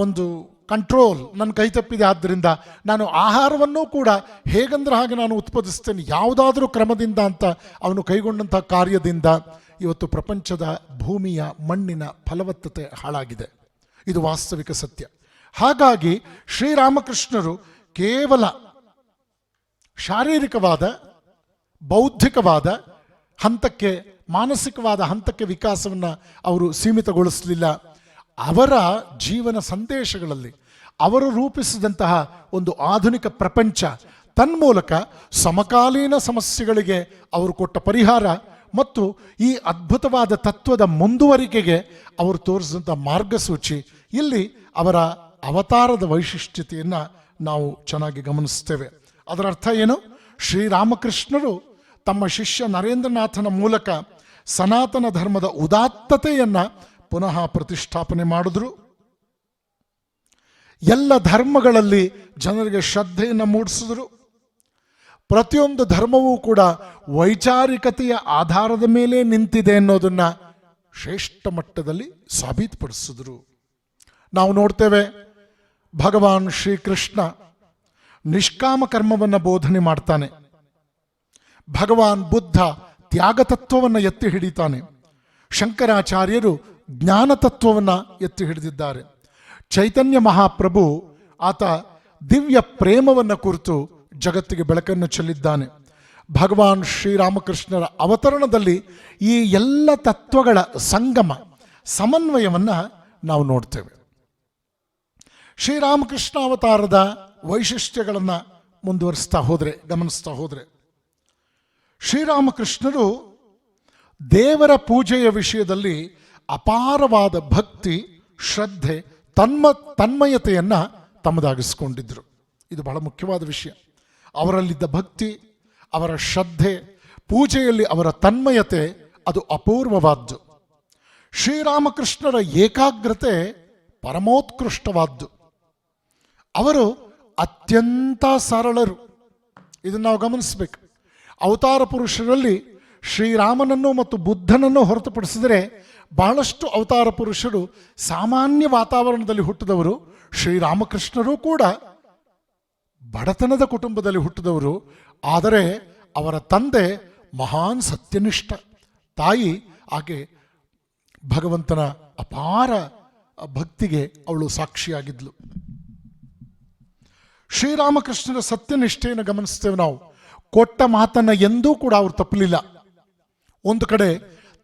ಒಂದು ಕಂಟ್ರೋಲ್ ನನ್ನ ಕೈ ತಪ್ಪಿದೆ, ಆದ್ದರಿಂದ ನಾನು ಆಹಾರವನ್ನು ಕೂಡ ಹೇಗಂದ್ರೆ ಹಾಗೆ ನಾನು ಉತ್ಪಾದಿಸ್ತೇನೆ ಯಾವುದಾದ್ರೂ ಕ್ರಮದಿಂದ ಅಂತ ಅವನು ಕೈಗೊಂಡಂಥ ಕಾರ್ಯದಿಂದ ಇವತ್ತು ಪ್ರಪಂಚದ ಭೂಮಿಯ ಮಣ್ಣಿನ ಫಲವತ್ತತೆ ಹಾಳಾಗಿದೆ. ಇದು ವಾಸ್ತವಿಕ ಸತ್ಯ. ಹಾಗಾಗಿ ಶ್ರೀರಾಮಕೃಷ್ಣರು ಕೇವಲ ಶಾರೀರಿಕವಾದ, ಬೌದ್ಧಿಕವಾದ ಹಂತಕ್ಕೆ, ಮಾನಸಿಕವಾದ ಹಂತಕ್ಕೆ ವಿಕಾಸವನ್ನು ಅವರು ಸೀಮಿತಗೊಳಿಸಲಿಲ್ಲ. ಅವರ ಜೀವನ ಸಂದೇಶಗಳಲ್ಲಿ ಅವರು ರೂಪಿಸಿದಂತಹ ಒಂದು ಆಧುನಿಕ ಪ್ರಪಂಚ, ತನ್ಮೂಲಕ ಸಮಕಾಲೀನ ಸಮಸ್ಯೆಗಳಿಗೆ ಅವರು ಕೊಟ್ಟ ಪರಿಹಾರ ಮತ್ತು ಈ ಅದ್ಭುತವಾದ ತತ್ವದ ಮುಂದುವರಿಕೆಗೆ ಅವರು ತೋರಿಸಿದಂಥ ಮಾರ್ಗಸೂಚಿ, ಇಲ್ಲಿ ಅವರ ಅವತಾರದ ವೈಶಿಷ್ಟ್ಯತೆಯನ್ನು ನಾವು ಚೆನ್ನಾಗಿ ಗಮನಿಸ್ತೇವೆ. ಅದರ ಅರ್ಥ ಏನು? ಶ್ರೀರಾಮಕೃಷ್ಣರು ತಮ್ಮ ಶಿಷ್ಯ ನರೇಂದ್ರನಾಥನ ಮೂಲಕ ಸನಾತನ ಧರ್ಮದ ಉದಾತ್ತತೆಯನ್ನು ಪುನಃ ಪ್ರತಿಷ್ಠಾಪನೆ ಮಾಡಿದ್ರು. ಎಲ್ಲ ಧರ್ಮಗಳಲ್ಲಿ ಜನರಿಗೆ ಶ್ರದ್ಧೆಯನ್ನು ಮೂಡಿಸಿದ್ರು. ಪ್ರತಿಯೊಂದು ಧರ್ಮವೂ ಕೂಡ ವೈಚಾರಿಕತೆಯ ಆಧಾರದ ಮೇಲೆ ನಿಂತಿದೆ ಅನ್ನೋದನ್ನು ಶ್ರೇಷ್ಠ ಮಟ್ಟದಲ್ಲಿ ಸಾಬೀತುಪಡಿಸಿದ್ರು. ನಾವು ನೋಡ್ತೇವೆ, ಭಗವಾನ್ ಶ್ರೀಕೃಷ್ಣ ನಿಷ್ಕಾಮ ಕರ್ಮವನ್ನು ಬೋಧನೆ ಮಾಡ್ತಾನೆ. ಭಗವಾನ್ ಬುದ್ಧ ತ್ಯಾಗ ತತ್ವವನ್ನು ಎತ್ತಿ ಹಿಡಿತಾನೆ. ಶಂಕರಾಚಾರ್ಯರು ಜ್ಞಾನ ತತ್ವವನ್ನು ಎತ್ತಿ ಹಿಡಿದಿದ್ದಾರೆ. ಚೈತನ್ಯ ಮಹಾಪ್ರಭು ಆತ ದಿವ್ಯ ಪ್ರೇಮವನ್ನು ಕುರಿತು ಜಗತ್ತಿಗೆ ಬೆಳಕನ್ನು ಚೆಲ್ಲಿದ್ದಾನೆ. ಭಗವಾನ್ ಶ್ರೀರಾಮಕೃಷ್ಣರ ಅವತರಣದಲ್ಲಿ ಈ ಎಲ್ಲ ತತ್ವಗಳ ಸಂಗಮ, ಸಮನ್ವಯವನ್ನು ನಾವು ನೋಡ್ತೇವೆ. ಶ್ರೀರಾಮಕೃಷ್ಣ ಅವತಾರದ ವೈಶಿಷ್ಟ್ಯಗಳನ್ನು ಗಮನಿಸ್ತಾ ಹೋದರೆ ಶ್ರೀರಾಮಕೃಷ್ಣರು ದೇವರ ಪೂಜೆಯ ವಿಷಯದಲ್ಲಿ ಅಪಾರವಾದ ಭಕ್ತಿ, ಶ್ರದ್ಧೆ, ತನ್ಮಯತೆಯನ್ನು ತಮ್ಮದಾಗಿಸಿಕೊಂಡಿದ್ದರು. ಇದು ಬಹಳ ಮುಖ್ಯವಾದ ವಿಷಯ. ಅವರಲ್ಲಿದ್ದ ಭಕ್ತಿ, ಅವರ ಶ್ರದ್ಧೆ, ಪೂಜೆಯಲ್ಲಿ ಅವರ ತನ್ಮಯತೆ ಅದು ಅಪೂರ್ವವಾದ್ದು. ಶ್ರೀರಾಮಕೃಷ್ಣರ ಏಕಾಗ್ರತೆ ಪರಮೋತ್ಕೃಷ್ಟವಾದ್ದು. ಅವರು ಅತ್ಯಂತ ಸರಳರು. ಇದನ್ನು ನಾವು ಗಮನಿಸಬೇಕು. ಅವತಾರ ಪುರುಷರಲ್ಲಿ ಶ್ರೀರಾಮನನ್ನು ಮತ್ತು ಬುದ್ಧನನ್ನು ಹೊರತುಪಡಿಸಿದರೆ ಬಹಳಷ್ಟು ಅವತಾರ ಪುರುಷರು ಸಾಮಾನ್ಯ ವಾತಾವರಣದಲ್ಲಿ ಹುಟ್ಟಿದವರು. ಶ್ರೀರಾಮಕೃಷ್ಣರು ಕೂಡ ಬಡತನದ ಕುಟುಂಬದಲ್ಲಿ ಹುಟ್ಟಿದವರು. ಆದರೆ ಅವರ ತಂದೆ ಮಹಾನ್ ಸತ್ಯನಿಷ್ಠ, ತಾಯಿ ಆಕೆ ಭಗವಂತನ ಅಪಾರ ಭಕ್ತಿಗೆ ಅವಳು ಸಾಕ್ಷಿಯಾಗಿದ್ಲು. ಶ್ರೀರಾಮಕೃಷ್ಣರ ಸತ್ಯನಿಷ್ಠೆಯನ್ನು ಗಮನಿಸ್ತೇವೆ ನಾವು. ಕೊಟ್ಟ ಮಾತನ್ನು ಎಂದೂ ಕೂಡ ಅವರು ತಪ್ಪಲಿಲ್ಲ. ಒಂದು ಕಡೆ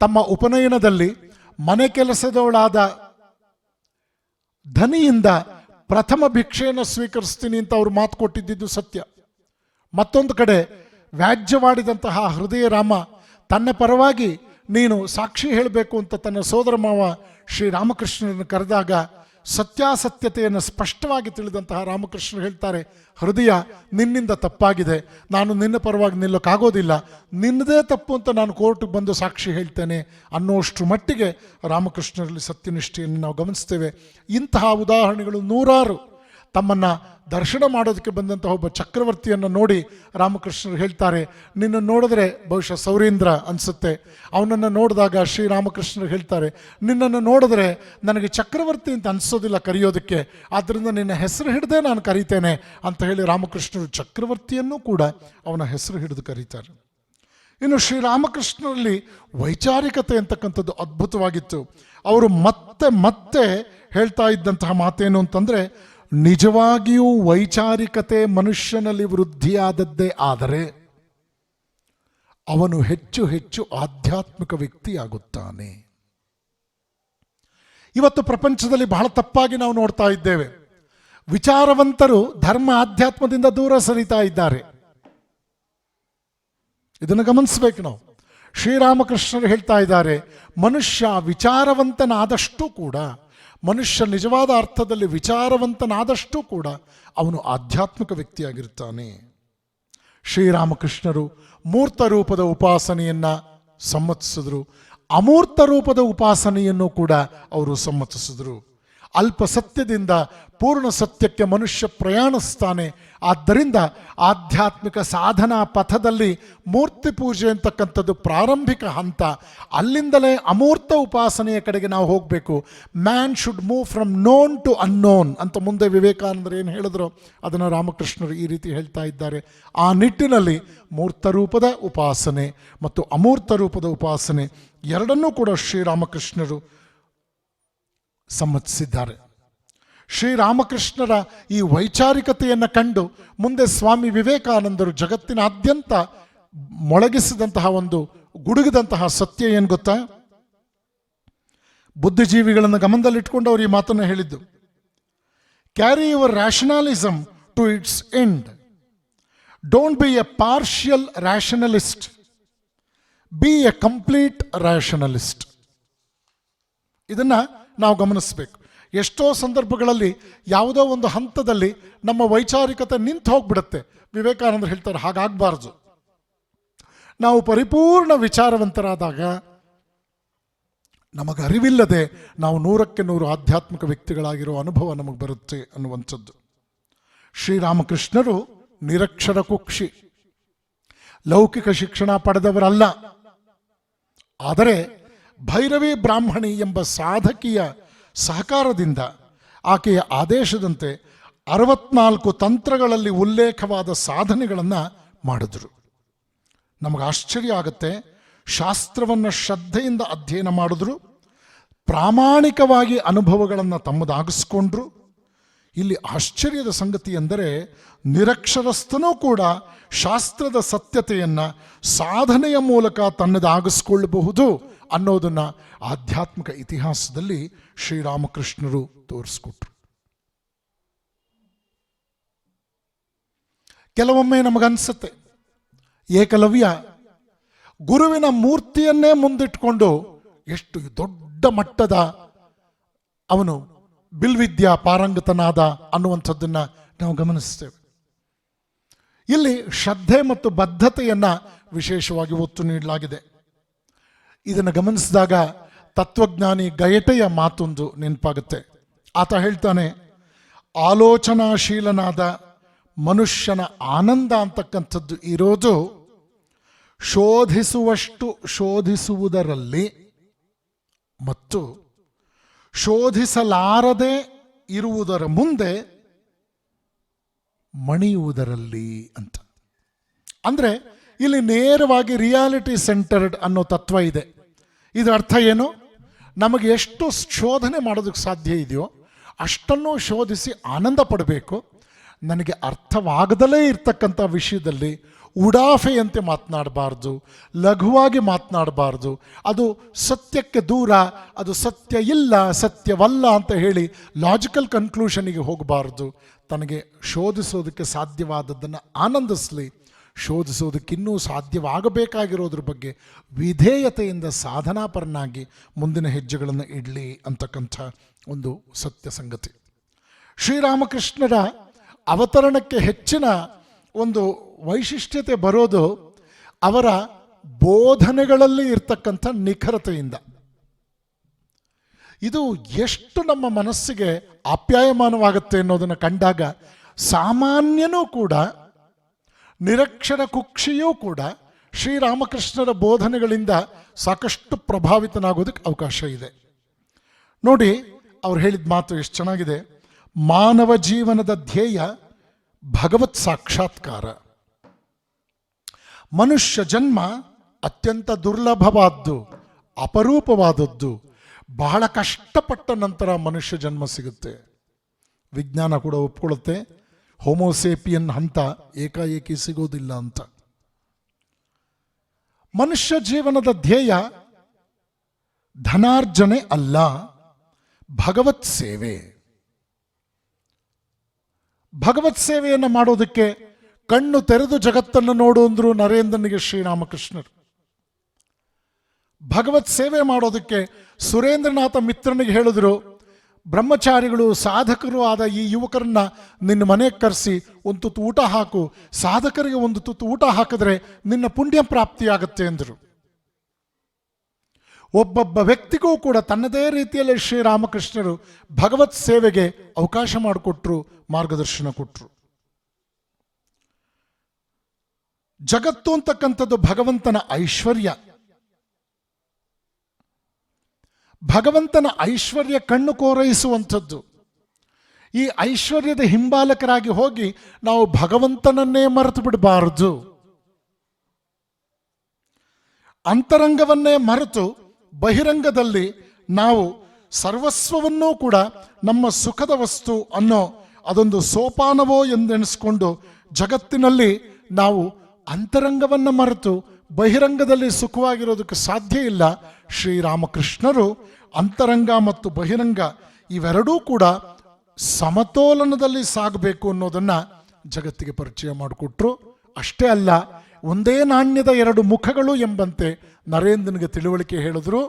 ತಮ್ಮ ಉಪನಯನದಲ್ಲಿ ಮನೆ ಕೆಲಸದವಳಾದ ಧನಿಯಿಂದ ಪ್ರಥಮ ಭಿಕ್ಷೆಯನ್ನು ಸ್ವೀಕರಿಸ್ತೀನಿ ಅಂತ ಅವರು ಮಾತು ಕೊಟ್ಟಿದ್ದು ಸತ್ಯ. ಮತ್ತೊಂದು ಕಡೆ ವ್ಯಾಜ್ಯವಾಡಿದಂತಹ ಹೃದಯ ರಾಮ ತನ್ನ ಪರವಾಗಿ ನೀನು ಸಾಕ್ಷಿ ಹೇಳಬೇಕು ಅಂತ ತನ್ನ ಸೋದರ ಮಾವ ಶ್ರೀರಾಮಕೃಷ್ಣರನ್ನು ಕರೆದಾಗ ಸತ್ಯಾಸತ್ಯತೆಯನ್ನು ಸ್ಪಷ್ಟವಾಗಿ ತಿಳಿದಂತಹ ರಾಮಕೃಷ್ಣರು ಹೇಳ್ತಾರೆ, ಹೃದಯ ನಿನ್ನಿಂದ ತಪ್ಪಾಗಿದೆ, ನಾನು ನಿನ್ನ ಪರವಾಗಿ ನಿಲ್ಲೋಕ್ಕಾಗೋದಿಲ್ಲ, ನಿನ್ನದೇ ತಪ್ಪು ಅಂತ ನಾನು ಕೋರ್ಟ್ಗೆ ಬಂದು ಸಾಕ್ಷಿ ಹೇಳ್ತೇನೆ ಅನ್ನೋಷ್ಟು ಮಟ್ಟಿಗೆ ರಾಮಕೃಷ್ಣರಲ್ಲಿ ಸತ್ಯನಿಷ್ಠೆಯನ್ನು ನಾವು ಗಮನಿಸ್ತೇವೆ. ಇಂತಹ ಉದಾಹರಣೆಗಳು ನೂರಾರು. ತಮ್ಮನ್ನ ದರ್ಶನ ಮಾಡೋದಕ್ಕೆ ಬಂದಂತಹ ಒಬ್ಬ ಚಕ್ರವರ್ತಿಯನ್ನು ನೋಡಿ ರಾಮಕೃಷ್ಣರು ಹೇಳ್ತಾರೆ, ನಿನ್ನನ್ನು ನೋಡಿದ್ರೆ ಬಹುಶಃ ಸೌರೀಂದ್ರ ಅನಿಸುತ್ತೆ. ಅವನನ್ನು ನೋಡಿದಾಗ ಶ್ರೀರಾಮಕೃಷ್ಣರು ಹೇಳ್ತಾರೆ, ನಿನ್ನನ್ನು ನೋಡಿದ್ರೆ ನನಗೆ ಚಕ್ರವರ್ತಿ ಅಂತ ಅನಿಸೋದಿಲ್ಲ ಕರೆಯೋದಕ್ಕೆ, ಆದ್ದರಿಂದ ನಿನ್ನ ಹೆಸರು ಹಿಡಿದೇ ನಾನು ಕರೀತೇನೆ ಅಂತ ಹೇಳಿ ರಾಮಕೃಷ್ಣರು ಚಕ್ರವರ್ತಿಯನ್ನು ಕೂಡ ಅವನ ಹೆಸರು ಹಿಡಿದು ಕರೀತಾರೆ. ಇನ್ನು ಶ್ರೀರಾಮಕೃಷ್ಣರಲ್ಲಿ ವೈಚಾರಿಕತೆ ಅಂತಕ್ಕಂಥದ್ದು ಅದ್ಭುತವಾಗಿತ್ತು. ಅವರು ಮತ್ತೆ ಮತ್ತೆ ಹೇಳ್ತಾ ಇದ್ದಂತಹ ಮಾತೇನು ಅಂತಂದರೆ, ನಿಜವಾಗಿಯೂ ವೈಚಾರಿಕತೆ ಮನುಷ್ಯನಲ್ಲಿ ವೃದ್ಧಿಯಾದದ್ದೇ ಆದರೆ ಅವನು ಹೆಚ್ಚು ಹೆಚ್ಚು ಆಧ್ಯಾತ್ಮಿಕ ವ್ಯಕ್ತಿಯಾಗುತ್ತಾನೆ. ಇವತ್ತು ಪ್ರಪಂಚದಲ್ಲಿ ಬಹಳ ತಪ್ಪಾಗಿ ನಾವು ನೋಡ್ತಾ ಇದ್ದೇವೆ. ವಿಚಾರವಂತರು ಧರ್ಮ ಆಧ್ಯಾತ್ಮದಿಂದ ದೂರ ಸರಿತಾ ಇದ್ದಾರೆ. ಇದನ್ನು ಗಮನಿಸಬೇಕು ನಾವು. ಶ್ರೀರಾಮಕೃಷ್ಣರು ಹೇಳ್ತಾ ಇದ್ದಾರೆ, ಮನುಷ್ಯ ವಿಚಾರವಂತನಾದಷ್ಟು ಕೂಡ, ಮನುಷ್ಯ ನಿಜವಾದ ಅರ್ಥದಲ್ಲಿ ವಿಚಾರವಂತನಾದಷ್ಟು ಕೂಡ ಅವನು ಆಧ್ಯಾತ್ಮಿಕ ವ್ಯಕ್ತಿಯಾಗಿರ್ತಾನೆ. ಶ್ರೀರಾಮಕೃಷ್ಣರು ಮೂರ್ತ ರೂಪದ ಉಪಾಸನೆಯನ್ನು ಸಮ್ಮತಿಸಿದ್ರು, ಅಮೂರ್ತ ರೂಪದ ಉಪಾಸನೆಯನ್ನು ಕೂಡ ಅವರು ಸಮ್ಮತಿಸಿದ್ರು. ಅಲ್ಪ ಸತ್ಯದಿಂದ ಪೂರ್ಣ ಸತ್ಯಕ್ಕೆ ಮನುಷ್ಯ ಪ್ರಯಾಣಿಸ್ತಾನೆ. ಆದ್ದರಿಂದ ಆಧ್ಯಾತ್ಮಿಕ ಸಾಧನಾ ಪಥದಲ್ಲಿ ಮೂರ್ತಿ ಪೂಜೆ ಅಂತಕ್ಕಂಥದ್ದು ಪ್ರಾರಂಭಿಕ ಹಂತ. ಅಲ್ಲಿಂದಲೇ ಅಮೂರ್ತ ಉಪಾಸನೆಯ ಕಡೆಗೆ ನಾವು ಹೋಗಬೇಕು. Man should move from known to unknown ಅಂತ ಮುಂದೆ ವಿವೇಕಾನಂದರು ಏನು ಹೇಳಿದ್ರು ಅದನ್ನು ರಾಮಕೃಷ್ಣರು ಈ ರೀತಿ ಹೇಳ್ತಾ ಇದ್ದಾರೆ. ಆ ನಿಟ್ಟಿನಲ್ಲಿ ಮೂರ್ತ ರೂಪದ ಉಪಾಸನೆ ಮತ್ತು ಅಮೂರ್ತ ರೂಪದ ಉಪಾಸನೆ ಎರಡನ್ನೂ ಕೂಡ ಶ್ರೀರಾಮಕೃಷ್ಣರು ಸಮ್ಮತಿಸಿದ್ದಾರೆ. ಶ್ರೀರಾಮಕೃಷ್ಣರ ಈ ವೈಚಾರಿಕತೆಯನ್ನು ಕಂಡು ಮುಂದೆ ಸ್ವಾಮಿ ವಿವೇಕಾನಂದರು ಜಗತ್ತಿನಾದ್ಯಂತ ಮೊಳಗಿಸಿದಂತಹ ಒಂದು ಗುಡುಗಿದಂತಹ ಸತ್ಯ ಏನು ಗೊತ್ತಾ? ಬುದ್ಧಿಜೀವಿಗಳನ್ನು ಗಮನದಲ್ಲಿಟ್ಕೊಂಡು ಅವರು ಈ ಮಾತನ್ನು ಹೇಳಿದ್ದು, carry your rationalism to its end. Don't be a partial rationalist, be a complete rationalist. ಇದನ್ನು ನಾವು ಗಮನಿಸಬೇಕು. ಎಷ್ಟೋ ಸಂದರ್ಭಗಳಲ್ಲಿ ಯಾವುದೋ ಒಂದು ಹಂತದಲ್ಲಿ ನಮ್ಮ ವೈಚಾರಿಕತೆ ನಿಂತು ಹೋಗ್ಬಿಡುತ್ತೆ. ವಿವೇಕಾನಂದರು ಹೇಳ್ತಾರೆ, ಹಾಗಾಗಬಾರ್ದು. ನಾವು ಪರಿಪೂರ್ಣ ವಿಚಾರವಂತರಾದಾಗ ನಮಗೆ ಅರಿವಿಲ್ಲದೆ ನಾವು 100ಕ್ಕೆ 100 ಆಧ್ಯಾತ್ಮಿಕ ವ್ಯಕ್ತಿಗಳಾಗಿರೋ ಅನುಭವ ನಮಗೆ ಬರುತ್ತೆ ಅನ್ನುವಂಥದ್ದು. ಶ್ರೀರಾಮಕೃಷ್ಣರು ನಿರಕ್ಷರ ಕುಕ್ಷಿ, ಲೌಕಿಕ ಶಿಕ್ಷಣ ಪಡೆದವರಲ್ಲ. ಆದರೆ ಭೈರವಿ ಬ್ರಾಹ್ಮಣಿ ಎಂಬ ಸಾಧಕಿಯ ಸಹಕಾರದಿಂದ ಆಕೆಯ ಆದೇಶದಂತೆ 64 ತಂತ್ರಗಳಲ್ಲಿ ಉಲ್ಲೇಖವಾದ ಸಾಧನೆಗಳನ್ನು ಮಾಡಿದ್ರು. ನಮಗೆ ಆಶ್ಚರ್ಯ ಆಗುತ್ತೆ. ಶಾಸ್ತ್ರವನ್ನು ಶ್ರದ್ಧೆಯಿಂದ ಅಧ್ಯಯನ ಮಾಡಿದ್ರು, ಪ್ರಾಮಾಣಿಕವಾಗಿ ಅನುಭವಗಳನ್ನು ತಮ್ಮದಾಗಿಸ್ಕೊಂಡ್ರು. ಇಲ್ಲಿ ಆಶ್ಚರ್ಯದ ಸಂಗತಿ ಎಂದರೆ, ನಿರಕ್ಷರಸ್ಥನೂ ಕೂಡ ಶಾಸ್ತ್ರದ ಸತ್ಯತೆಯನ್ನು ಸಾಧನೆಯ ಮೂಲಕ ತನ್ನದಾಗಿಸ್ಕೊಳ್ಳಬಹುದು ಅನ್ನೋದನ್ನು ಆಧ್ಯಾತ್ಮಿಕ ಇತಿಹಾಸದಲ್ಲಿ ಶ್ರೀರಾಮಕೃಷ್ಣರು ತೋರಿಸ್ಕೊಟ್ರು. ಕೆಲವೊಮ್ಮೆ ನಮಗನ್ಸುತ್ತೆ, ಏಕಲವ್ಯ ಗುರುವಿನ ಮೂರ್ತಿಯನ್ನೇ ಮುಂದಿಟ್ಕೊಂಡು ಎಷ್ಟು ದೊಡ್ಡ ಮಟ್ಟದ ಅವನು ಬಿಲ್ವಿದ್ಯಾ ಪಾರಂಗತನಾದ ಅನ್ನುವಂಥದ್ದನ್ನು ನಾವು ಗಮನಿಸ್ತೇವೆ. ಇಲ್ಲಿ ಶ್ರದ್ಧೆ ಮತ್ತು ಬದ್ಧತೆಯನ್ನು ವಿಶೇಷವಾಗಿ ಒತ್ತು ನೀಡಲಾಗಿದೆ. ಇದನ್ನು ಗಮನಿಸಿದಾಗ ತತ್ವಜ್ಞಾನಿ ಗಯಟೆಯ ಮಾತೊಂದು ನೆನಪಾಗುತ್ತೆ. ಆತ ಹೇಳ್ತಾನೆ, ಆಲೋಚನಾಶೀಲನಾದ ಮನುಷ್ಯನ ಆನಂದ ಅಂತಕ್ಕಂಥದ್ದು ಇರೋದು ಶೋಧಿಸುವಷ್ಟು ಶೋಧಿಸುವುದರಲ್ಲಿ ಮತ್ತು ಶೋಧಿಸಲಾರದೆ ಇರುವುದರ ಮುಂದೆ ಮಣಿಯುವುದರಲ್ಲಿ ಅಂತ. ಅಂದರೆ ಇಲ್ಲಿ ನೇರವಾಗಿ ರಿಯಾಲಿಟಿ ಸೆಂಟರ್ಡ್ ಅನ್ನೋ ತತ್ವ ಇದೆ. ಇದರ ಅರ್ಥ ಏನು? ನಮಗೆ ಎಷ್ಟು ಶೋಧನೆ ಮಾಡೋದಕ್ಕೆ ಸಾಧ್ಯ ಇದೆಯೋ ಅಷ್ಟನ್ನು ಶೋಧಿಸಿ ಆನಂದ ಪಡಬೇಕು. ನನಗೆ ಅರ್ಥವಾಗದಲೇ ಇರ್ತಕ್ಕಂಥ ವಿಷಯದಲ್ಲಿ ಉಡಾಫೆಯಂತೆ ಮಾತನಾಡಬಾರ್ದು, ಲಘುವಾಗಿ ಮಾತನಾಡಬಾರ್ದು. ಅದು ಸತ್ಯಕ್ಕೆ ದೂರ, ಅದು ಸತ್ಯ ಇಲ್ಲ, ಸತ್ಯವಲ್ಲ ಅಂತ ಹೇಳಿ ಲಾಜಿಕಲ್ ಕನ್ಕ್ಲೂಷನಿಗೆ ಹೋಗಬಾರ್ದು. ತನಗೆ ಶೋಧಿಸೋದಕ್ಕೆ ಸಾಧ್ಯವಾದದ್ದನ್ನು ಆನಂದಿಸಲಿ, ಶೋಧಿಸೋದಕ್ಕಿನ್ನೂ ಸಾಧ್ಯವಾಗಬೇಕಾಗಿರೋದ್ರ ಬಗ್ಗೆ ವಿಧೇಯತೆಯಿಂದ ಸಾಧನಾಪರನಾಗಿ ಮುಂದಿನ ಹೆಜ್ಜೆಗಳನ್ನು ಇಡಲಿ ಅಂತಕ್ಕಂಥ ಒಂದು ಸತ್ಯ ಸಂಗತಿ. ಶ್ರೀರಾಮಕೃಷ್ಣರ ಅವತರಣಕ್ಕೆ ಹೆಚ್ಚಿನ ಒಂದು ವೈಶಿಷ್ಟ್ಯತೆ ಬರೋದು ಅವರ ಬೋಧನೆಗಳಲ್ಲಿ ಇರ್ತಕ್ಕಂಥ ನಿಖರತೆಯಿಂದ. ಇದು ಎಷ್ಟು ನಮ್ಮ ಮನಸ್ಸಿಗೆ ಆಪ್ಯಾಯಮಾನವಾಗುತ್ತೆ ಅನ್ನೋದನ್ನು ಕಂಡಾಗ ಸಾಮಾನ್ಯನೂ ಕೂಡ, ನಿರಕ್ಷರ ಕುಕ್ಷಿಯೂ ಕೂಡ ಶ್ರೀರಾಮಕೃಷ್ಣರ ಬೋಧನೆಗಳಿಂದ ಸಾಕಷ್ಟು ಪ್ರಭಾವಿತನಾಗೋದಕ್ಕೆ ಅವಕಾಶ ಇದೆ. ನೋಡಿ, ಅವ್ರು ಹೇಳಿದ ಮಾತು ಎಷ್ಟು ಚೆನ್ನಾಗಿದೆ. ಮಾನವ ಜೀವನದ ಧ್ಯೇಯ ಭಗವತ್ ಸಾಕ್ಷಾತ್ಕಾರ. ಮನುಷ್ಯ ಜನ್ಮ ಅತ್ಯಂತ ದುರ್ಲಭವಾದ್ದು, ಅಪರೂಪವಾದದ್ದು. ಬಹಳ ಕಷ್ಟಪಟ್ಟ ನಂತರ ಮನುಷ್ಯ ಜನ್ಮ ಸಿಗುತ್ತೆ. ವಿಜ್ಞಾನ ಕೂಡ ಒಪ್ಕೊಳ್ಳುತ್ತೆ, ಹೋಮೋಸೇಪಿಯನ್ ಹಂತ ಏಕಾಏಕಿ ಸಿಗೋದಿಲ್ಲ ಅಂತ. ಮನುಷ್ಯ ಜೀವನದ ಧ್ಯೇಯ ಧನಾರ್ಜನೆ ಅಲ್ಲ, ಭಗವತ್ ಸೇವೆ. ಭಗವತ್ ಸೇವೆಯನ್ನು ಮಾಡೋದಕ್ಕೆ ಕಣ್ಣು ತೆರೆದು ಜಗತ್ತನ್ನು ನೋಡು ಅಂದ್ರು ನರೇಂದ್ರನಿಗೆ ಶ್ರೀರಾಮಕೃಷ್ಣರು. ಭಗವತ್ ಸೇವೆ ಮಾಡೋದಕ್ಕೆ ಸುರೇಂದ್ರನಾಥ ಮಿತ್ರನಿಗೆ ಹೇಳಿದ್ರು, ಬ್ರಹ್ಮಚಾರಿಗಳು ಸಾಧಕರು ಆದ ಈ ಯುವಕರನ್ನ ನಿನ್ನ ಮನೆಗೆ ಕರೆಸಿ ಒಂದು ತುತ್ತು ಊಟ ಹಾಕು, ಸಾಧಕರಿಗೆ ಒಂದು ತುತ್ತು ಊಟ ಹಾಕಿದ್ರೆ ನಿನ್ನ ಪುಣ್ಯ ಪ್ರಾಪ್ತಿಯಾಗತ್ತೆ ಎಂದರು. ಒಬ್ಬೊಬ್ಬ ವ್ಯಕ್ತಿಗೂ ಕೂಡ ತನ್ನದೇ ರೀತಿಯಲ್ಲಿ ಶ್ರೀರಾಮಕೃಷ್ಣರು ಭಗವತ್ ಸೇವೆಗೆ ಅವಕಾಶ ಮಾಡಿಕೊಟ್ರು, ಮಾರ್ಗದರ್ಶನ ಕೊಟ್ಟರು. ಜಗತ್ತು ಅಂತಕ್ಕಂಥದ್ದು ಭಗವಂತನ ಐಶ್ವರ್ಯ. ಭಗವಂತನ ಐಶ್ವರ್ಯ ಕಣ್ಣು ಕೋರೈಸುವಂಥದ್ದು. ಈ ಐಶ್ವರ್ಯದ ಹಿಂಬಾಲಕರಾಗಿ ಹೋಗಿ ನಾವು ಭಗವಂತನನ್ನೇ ಮರೆತು ಬಿಡಬಾರದು. ಅಂತರಂಗವನ್ನೇ ಮರೆತು ಬಹಿರಂಗದಲ್ಲಿ ನಾವು ಸರ್ವಸ್ವವನ್ನೂ ಕೂಡ ನಮ್ಮ ಸುಖದ ವಸ್ತು ಅನ್ನೋ ಅದೊಂದು ಸೋಪಾನವೋ ಎಂದೆಣಿಸ್ಕೊಂಡು ಜಗತ್ತಿನಲ್ಲಿ ನಾವು ಅಂತರಂಗವನ್ನು ಮರೆತು ಬಹಿರಂಗದಲ್ಲಿ ಸುಖವಾಗಿರೋದಕ್ಕೆ ಸಾಧ್ಯ ಇಲ್ಲ. ಶ್ರೀರಾಮಕೃಷ್ಣರು ಅಂತರಂಗ ಮತ್ತು ಬಹಿರಂಗ ಇವೆರಡೂ ಕೂಡ ಸಮತೋಲನದಲ್ಲಿ ಸಾಗಬೇಕು ಅನ್ನೋದನ್ನು ಜಗತ್ತಿಗೆ ಪರಿಚಯ ಮಾಡಿಕೊಟ್ರು. ಅಷ್ಟೇ ಅಲ್ಲ, ಒಂದೇ ನಾಣ್ಯದ ಎರಡು ಮುಖಗಳು ಎಂಬಂತೆ ನರೇಂದ್ರನಿಗೆ ತಿಳುವಳಿಕೆ ಹೇಳಿದ್ರು.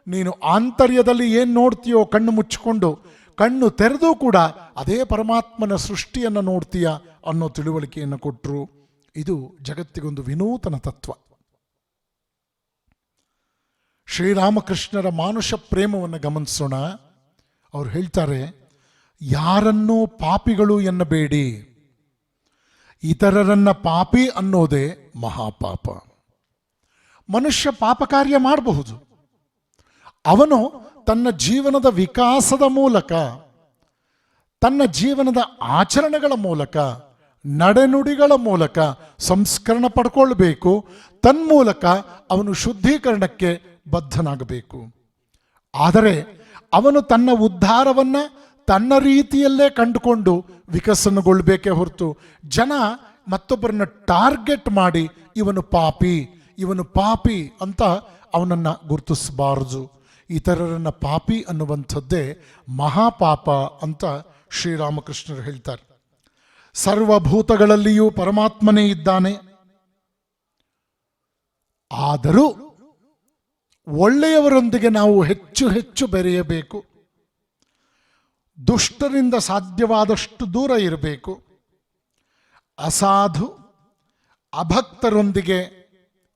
ನೀನು ಆಂತರ್ಯದಲ್ಲಿ ಏನು ನೋಡ್ತೀಯೋ ಕಣ್ಣು ಮುಚ್ಚಿಕೊಂಡು, ಕಣ್ಣು ತೆರೆದು ಕೂಡ ಅದೇ ಪರಮಾತ್ಮನ ಸೃಷ್ಟಿಯನ್ನು ನೋಡ್ತೀಯ ಅನ್ನೋ ತಿಳುವಳಿಕೆಯನ್ನು ಕೊಟ್ಟರು. ಇದು ಜಗತ್ತಿಗೊಂದು ವಿನೂತನ ತತ್ವ. ಶ್ರೀರಾಮಕೃಷ್ಣರ ಮಾನುಷ ಪ್ರೇಮವನ್ನು ಗಮನಿಸೋಣ. ಅವ್ರು ಹೇಳ್ತಾರೆ, ಯಾರನ್ನೂ ಪಾಪಿಗಳು ಎನ್ನಬೇಡಿ, ಇತರರನ್ನ ಪಾಪಿ ಅನ್ನೋದೇ ಮಹಾಪಾಪ. ಮನುಷ್ಯ ಪಾಪ ಕಾರ್ಯ ಮಾಡಬಹುದು. ಅವನು ತನ್ನ ಜೀವನದ ವಿಕಾಸದ ಮೂಲಕ, ತನ್ನ ಜೀವನದ ಆಚರಣೆಗಳ ಮೂಲಕ, ನಡೆನುಡಿಗಳ ಮೂಲಕ ಸಂಸ್ಕರಣ ಪಡ್ಕೊಳ್ಬೇಕು. ತನ್ಮೂಲಕ ಅವನು ಶುದ್ಧೀಕರಣಕ್ಕೆ ಬದ್ಧನಾಗಬೇಕು. ಆದರೆ ಅವನು ತನ್ನ ಉದ್ಧಾರವನ್ನು ತನ್ನ ರೀತಿಯಲ್ಲೇ ಕಂಡುಕೊಂಡು ವಿಕಸನಗೊಳ್ಬೇಕೇ ಹೊರತು ಜನ ಮತ್ತೊಬ್ಬರನ್ನ ಟಾರ್ಗೆಟ್ ಮಾಡಿ ಇವನು ಪಾಪಿ ಅಂತ ಅವನನ್ನು ಗುರುತಿಸಬಾರದು. ಇತರರನ್ನ ಪಾಪಿ ಅನ್ನುವಂಥದ್ದೇ ಮಹಾಪಾಪ ಅಂತ ಶ್ರೀರಾಮಕೃಷ್ಣರು ಹೇಳ್ತಾರೆ. ಸರ್ವಭೂತಗಳಲ್ಲಿಯೂ ಪರಮಾತ್ಮನೇ ಇದ್ದಾನೆ. ಆದರೂ ಒಳ್ಳೆಯವರೊಂದಿಗೆ ನಾವು ಹೆಚ್ಚು ಹೆಚ್ಚು ಬೆರೆಯಬೇಕು. ದುಷ್ಟರಿಂದ ಸಾಧ್ಯವಾದಷ್ಟು ದೂರ ಇರಬೇಕು. ಅಸಾಧು ಅಭಕ್ತರೊಂದಿಗೆ